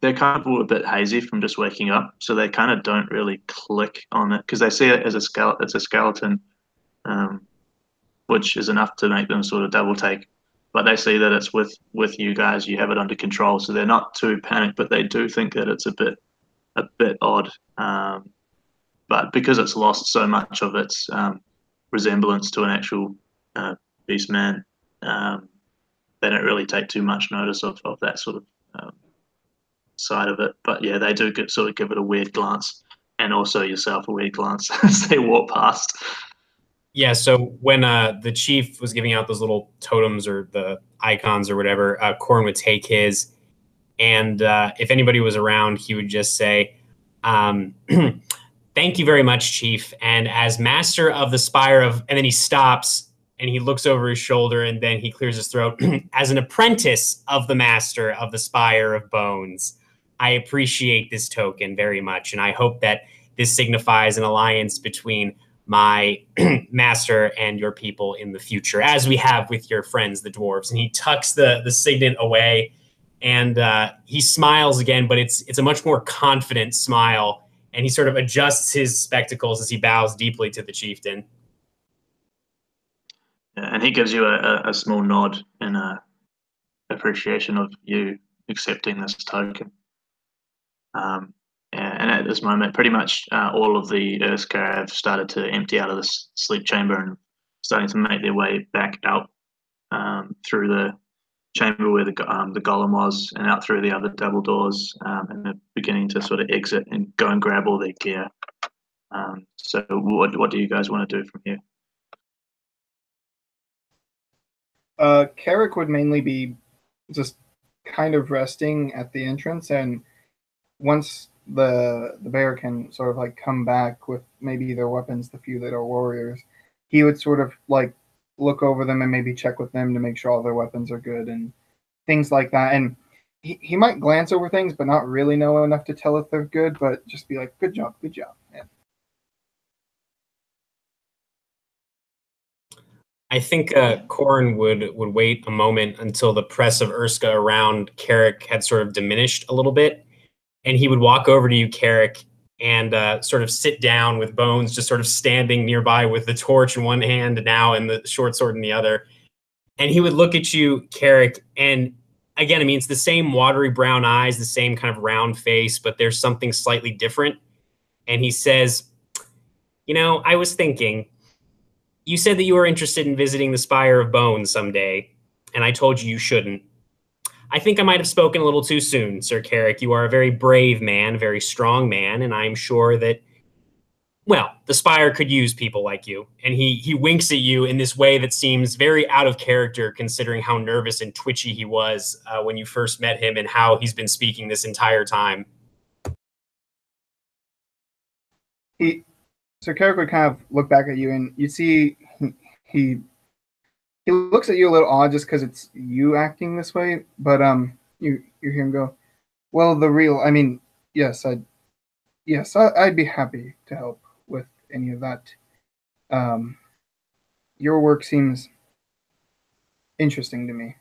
A: they're kind of a bit hazy from just waking up, so they kind of don't really click on it because they see it as it's a skeleton, which is enough to make them sort of double take. but they see that it's with you guys. You have it under control, so they're not too panicked, but they do think that it's a bit odd. But because it's lost so much of its resemblance to an actual beast man, they don't really take too much notice of that sort of side of it. But yeah, they do sort of give it a weird glance, and also yourself a weird glance as they walk past.
C: Yeah, so when the chief was giving out those little totems or the icons or whatever, Corin would take his, and if anybody was around, he would just say, thank you very much, Chief. And as master of the Spire of, and then he stops and he looks over his shoulder and then he clears his throat. As an apprentice of the master of the Spire of Bones, I appreciate this token very much. And I hope that this signifies an alliance between my master and your people in the future, as we have with your friends, the dwarves. And he tucks the signet away, and he smiles again, but it's a much more confident smile. And he sort of adjusts his spectacles as he bows deeply to the chieftain.
A: And he gives you a small nod in appreciation of you accepting this token. And at this moment, pretty much all of the Urska have started to empty out of this sleep chamber and starting to make their way back out through the chamber where the golem was, and out through the other double doors, and they're beginning to sort of exit and go and grab all their gear. So what do you guys want to do from here?
B: Carrick would mainly be just kind of resting at the entrance, and once the bear can sort of like come back with maybe their weapons, the few that are warriors, he would sort of like look over them and maybe check with them to make sure all their weapons are good and things like that. And he might glance over things but not really know enough to tell if they're good, but just be like, good job. Yeah.
C: I think Corin would wait a moment until the press of Urska around Carrick had sort of diminished a little bit. And he would walk over to you, Carrick, and sort of sit down with Bones just sort of standing nearby with the torch in one hand now and the short sword in the other. And he would look at you, Carrick, and again, I mean, it's the same watery brown eyes, the same kind of round face, but there's something slightly different. And he says, you know, I was thinking, you said that you were interested in visiting the Spire of Bones someday, and I told you shouldn't. I think I might have spoken a little too soon, Sir Carrick. You are a very brave man, a very strong man, and I'm sure that, well, the Spire could use people like you. And he winks at you in this way that seems very out of character, considering how nervous and twitchy he was when you first met him and how he's been speaking this entire time.
B: Sir Carrick would kind of look back at you, and you see he looks at you a little odd just because it's you acting this way, but you hear him go, well, yes, I'd be happy to help with any of that. Your work seems interesting to me.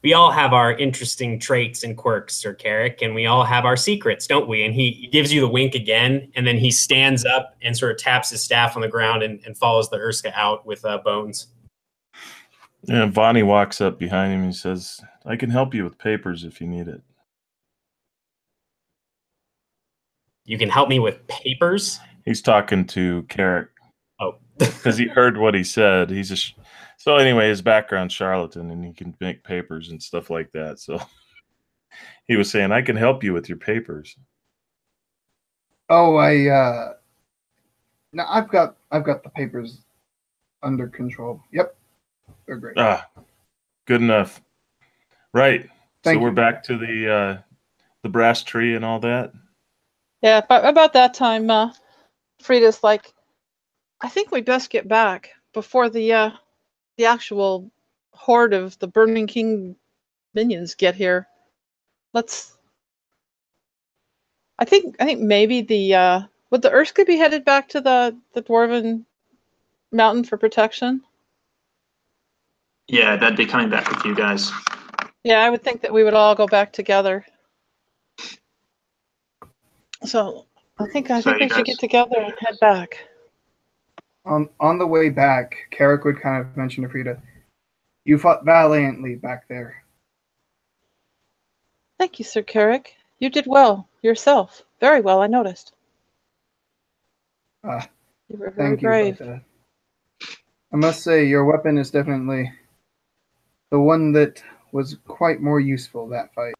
C: We all have our interesting traits and quirks, Sir Carrick, and we all have our secrets, don't we? And he gives you the wink again, and then he stands up and sort of taps his staff on the ground and follows the Urska out with Bones.
D: Yeah, Vonnie walks up behind him and says, I can help you with papers if you need it.
C: You can help me with papers?
D: He's talking to Carrick.
C: Oh.
D: Because he heard what he said. So anyway, his background's charlatan, and he can make papers and stuff like that. So he was saying, I can help you with your papers.
B: Oh, no, I've got the papers under control. Yep. They're great.
D: Good enough. Right.
B: Thank
D: so we're
B: you.
D: Back to the brass tree and all that.
E: Yeah, but about that time, Frida's like, I think we best get back before the actual horde of the Burning King minions get here. I think maybe would the Urska be headed back to the Dwarven Mountain for protection?
A: Yeah, they'd be coming back with you guys.
E: Yeah, I would think that we would all go back together. So I think we should get together and head back.
B: On the way back, Carrick would kind of mention to Frida, You fought valiantly back there.
E: Thank you, Sir Carrick. You did well yourself. Very well, I noticed. You were very
B: Thank you,
E: brave.
B: but I must say your weapon is definitely the one that was quite more useful that fight.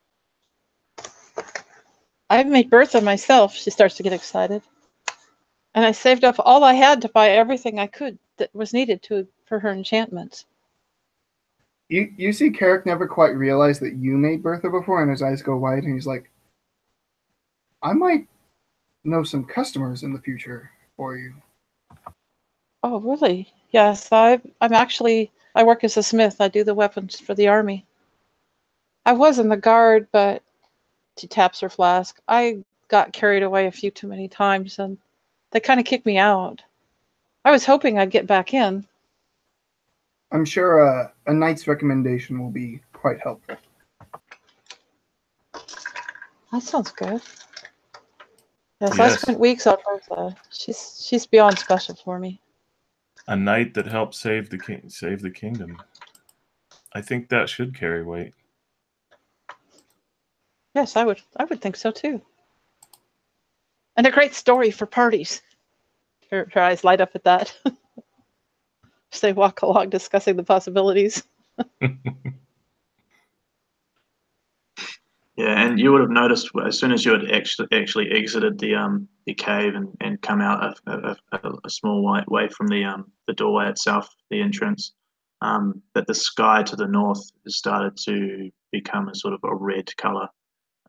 E: I've made Bertha myself. She starts to get excited. And I saved up all I had to buy everything I could that was needed for her enchantments.
B: You see Carrick never quite realized that you made Bertha before, and his eyes go wide, and he's like, I might know some customers in the future for you.
E: Oh, really? Yes, I work as a smith. I do the weapons for the army. I was in the guard, but she taps her flask. I got carried away a few too many times, and they kind of kicked me out. I was hoping I'd get back in.
B: I'm sure a knight's recommendation will be quite helpful.
E: That sounds good. Yes, I
D: Yes.
E: spent weeks on Bertha. She's beyond special for me.
D: A knight that helped save the kingdom. I think that should carry weight.
E: Yes, I would think so too. And a great story for parties. Her eyes light up at that. As they walk along discussing the possibilities.
A: Yeah, and you would have noticed as soon as you had actually exited the cave and come out a small way from the doorway itself, the entrance, that the sky to the north has started to become a sort of a red color.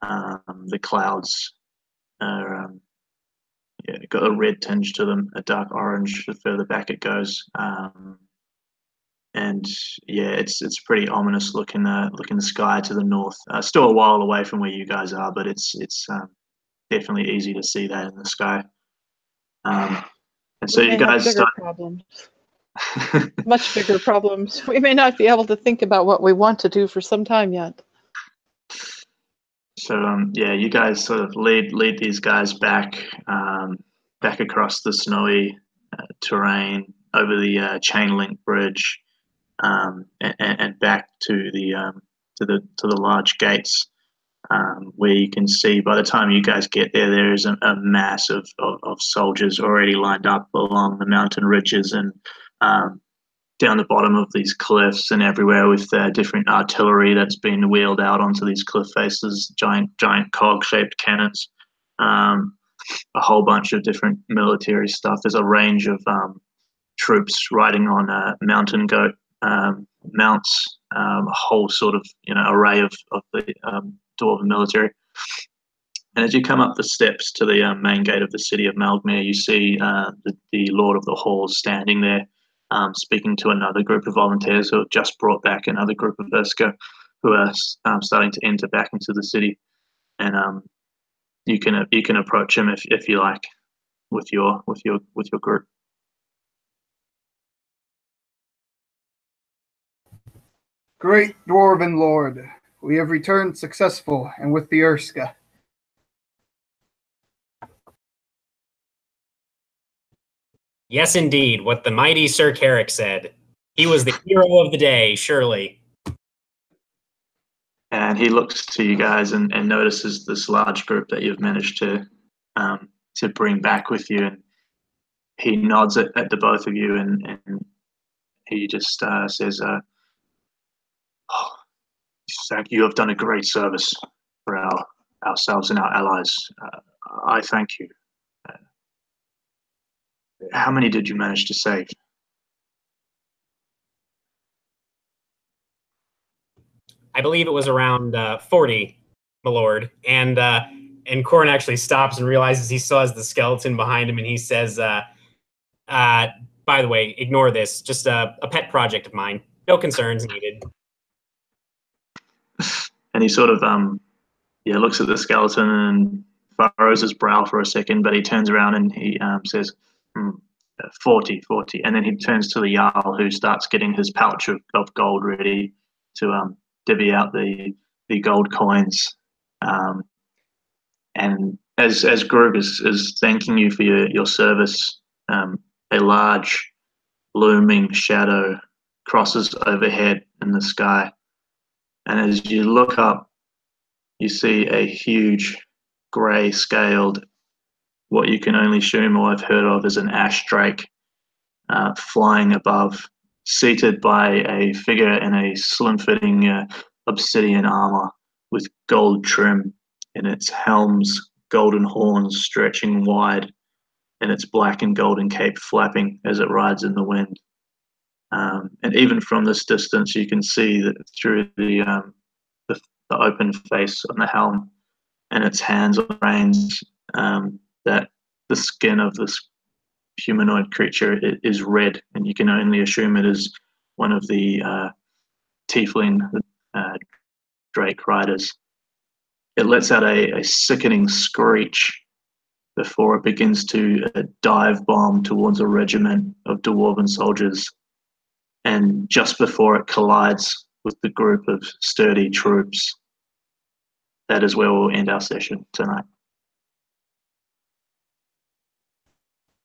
A: The clouds are got a red tinge to them, a dark orange the further back it goes. And yeah, it's pretty ominous looking the sky to the north. Still a while away from where you guys are, but it's definitely easy to see that in the sky. And so
E: We
A: you
E: may have
A: guys
E: bigger
A: start.
E: problems. Much bigger problems. We may not be able to think about what we want to do for some time yet.
A: So yeah, you guys sort of lead these guys back across the snowy terrain over the chain link bridge, and back to the large gates, where you can see by the time you guys get there, there is a mass of soldiers already lined up along the mountain ridges and down the bottom of these cliffs and everywhere, with different artillery that's been wheeled out onto these cliff faces, giant cog-shaped cannons, a whole bunch of different military stuff. There's a range of troops riding on mountain goat mounts, a whole sort of array of the Dwarven military. And as you come up the steps to the main gate of the city of Malgmere, you see the Lord of the Halls standing there, speaking to another group of volunteers who have just brought back another group of Urska, who are starting to enter back into the city. And you can approach him if you like with your group.
B: Great Dwarven Lord, we have returned successful and with the Urska.
C: Yes, indeed. What the mighty Sir Carrick said. He was the hero of the day, surely.
A: And he looks to you guys and notices this large group that you've managed to bring back with you. And he nods at the both of you, and he just says, oh, you have done a great service for ourselves and our allies. I thank you. How many did you manage to save?
C: I believe it was around 40, my lord. And Corin actually stops and realizes he still has the skeleton behind him, and he says, by the way, ignore this. Just a pet project of mine. No concerns needed.
A: And he sort of looks at the skeleton and furrows his brow for a second, but he turns around and he says, 40. And then he turns to the Jarl, who starts getting his pouch of gold ready to divvy out the gold coins. And as Grug is thanking you for your service, a large looming shadow crosses overhead in the sky. And as you look up, you see a huge grey-scaled, what you can only assume or have heard of as an ash drake, flying above, seated by a figure in a slim-fitting obsidian armor with gold trim in its helm's golden horns stretching wide, and its black and golden cape flapping as it rides in the wind. And even from this distance, you can see that through the open face on the helm and its hands on the reins, that the skin of this humanoid creature is red, and you can only assume it is one of the tiefling drake riders. It lets out a sickening screech before it begins to dive bomb towards a regiment of Dwarven soldiers, and just before it collides with the group of sturdy troops, that is where we'll end our session tonight.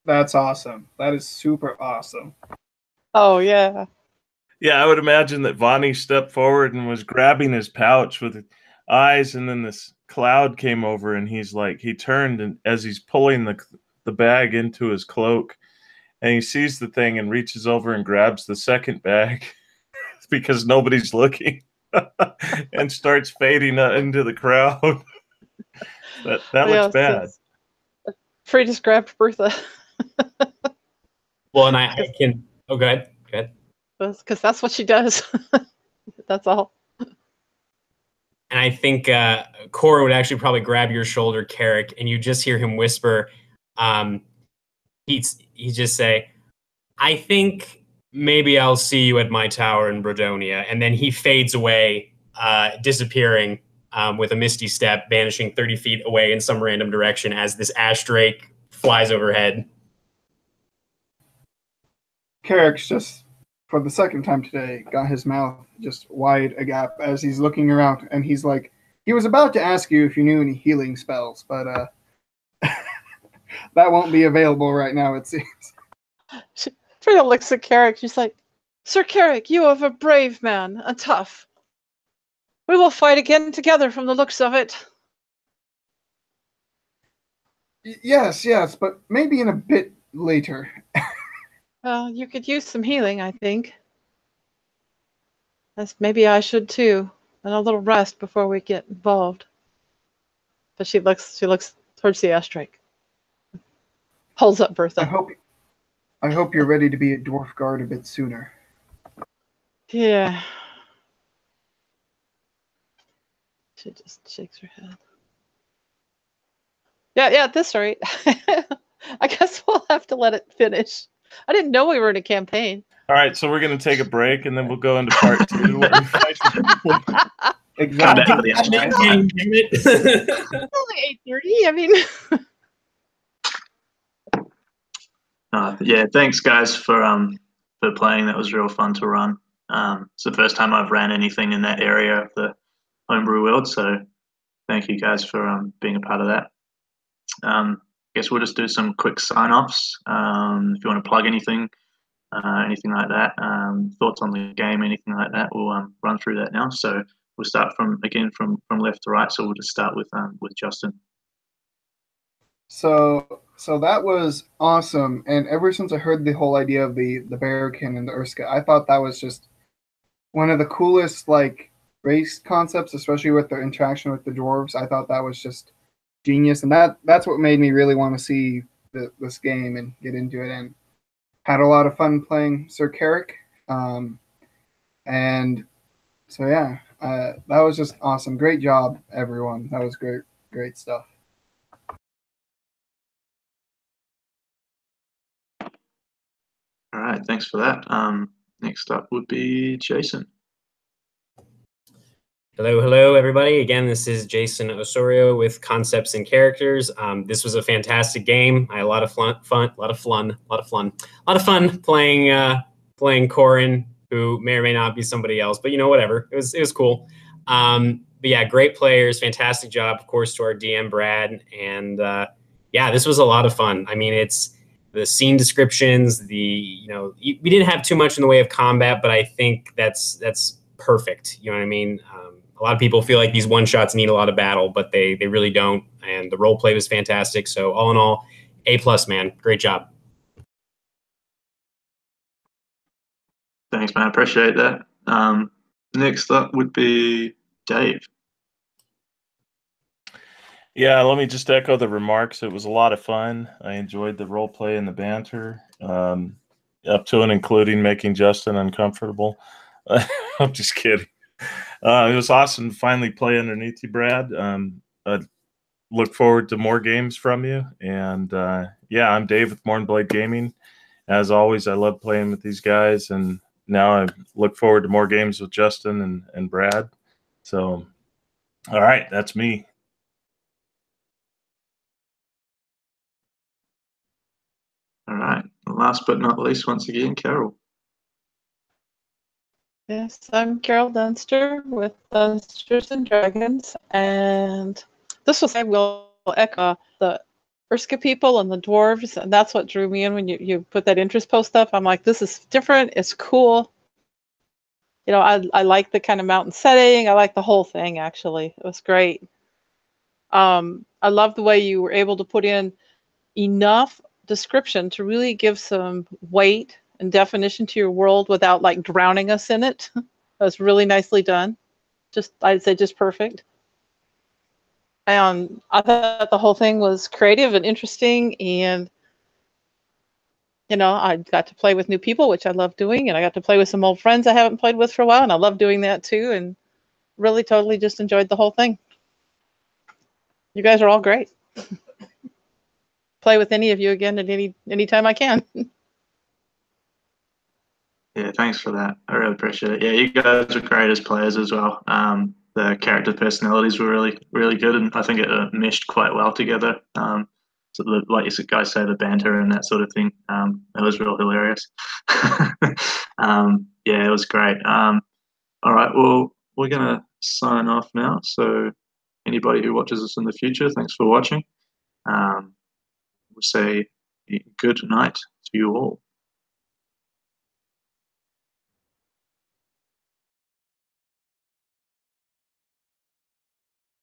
B: That's awesome. That is super awesome.
E: Oh, yeah.
D: Yeah, I would imagine that Vani stepped forward and was grabbing his pouch with eyes, and then this cloud came over, and he turned, and as he's pulling the bag into his cloak, and he sees the thing and reaches over and grabs the second bag because nobody's looking and starts fading into the crowd. that looks bad.
E: Frey just grabbed Bertha.
C: Well, and I can... Oh, go ahead. Go ahead.
E: Because that's what she does. That's all.
C: And I think Cora would actually probably grab your shoulder, Carrick, and you just hear him whisper, he'd just say, I think maybe I'll see you at my tower in Brodonia. And then he fades away, disappearing with a misty step, vanishing 30 feet away in some random direction as this ash drake flies overhead.
B: Carrick's just, for the second time today, got his mouth just wide agape as he's looking around, and he's like, he was about to ask you if you knew any healing spells, but that won't be available right now, it seems.
E: Frida looks at Carrick. She's like, Sir Carrick, you are a brave man, and tough. We will fight again together from the looks of it.
B: Yes, but maybe in a bit later.
E: Well, you could use some healing, I think. Maybe I should too, and a little rest before we get involved. But she looks towards the ash drake. Holds up Bertha.
B: I hope you're ready to be a dwarf guard a bit sooner.
E: Yeah. She just shakes her head. Yeah, at this rate, I guess we'll have to let it finish. I didn't know we were in a campaign.
D: All right, so we're going to take a break, and then we'll go into part 2.
B: Exactly.
E: It's only 8:30. I mean...
A: Yeah, thanks guys for playing. That was real fun to run. It's the first time I've ran anything in that area of the homebrew world, so thank you guys for being a part of that. Guess we'll just do some quick sign-offs. If you want to plug anything like that, thoughts on the game, anything like that, we'll run through that now. So we'll start from left to right. So we'll just start with Justin.
B: So that was awesome, and ever since I heard the whole idea of the bearkin and the Urska, I thought that was just one of the coolest race concepts, especially with their interaction with the dwarves. I thought that was just genius, and that's what made me really want to see this game and get into it, and had a lot of fun playing Sir Carrick. And so yeah, that was just awesome. Great job, everyone. That was great stuff.
A: All right, thanks for that. Next up would be Jason.
C: Hello, everybody. Again, this is Jason Osorio with Concepts and Characters. This was a fantastic game. I had a lot of fun playing Corin, who may or may not be somebody else, but whatever. It was cool. But yeah, great players, fantastic job, of course, to our DM Brad, and yeah, this was a lot of fun. I mean, it's the scene descriptions. We didn't have too much in the way of combat, but I think that's perfect. You know what I mean? A lot of people feel like these one shots need a lot of battle, but they really don't. And the role play was fantastic. So all in all, A+, man. Great job.
A: Thanks, man. I appreciate that. Next up would be Dave.
D: Yeah, let me just echo the remarks. It was a lot of fun. I enjoyed the role play and the banter, up to and including making Justin uncomfortable. I'm just kidding. It was awesome to finally play underneath you, Brad. I look forward to more games from you. And yeah, I'm Dave with Mornblade Gaming. As always, I love playing with these guys, and now I look forward to more games with Justin and Brad. So, all right, that's me.
A: All right. Last but not least, once again, Carol.
E: Yes, I'm Carol Dunster with Dunsters and Dragons, and this was, I will echo the Urska people and the dwarves, and that's what drew me in when you put that interest post up. I'm like, this is different, it's cool. You know, I like the kind of mountain setting. I like the whole thing, actually. It was great. I love the way you were able to put in enough description to really give some weight and definition to your world without like drowning us in it. That was really nicely done. Just, I'd say, just perfect. And I thought the whole thing was creative and interesting, and you know, I got to play with new people, which I love doing, and I got to play with some old friends I haven't played with for a while, and I love doing that too, and really totally just enjoyed the whole thing. You guys are all great. Play with any of you again at any time I can.
A: Yeah, thanks for that. I really appreciate it. Yeah, you guys are great as players as well. The character personalities were really, really good, and I think it meshed quite well together. So like you guys say, the banter and that sort of thing, it was real hilarious. Yeah, it was great. All right, well, we're gonna sign off now. So anybody who watches us in the future, thanks for watching. We'll say good night to you all.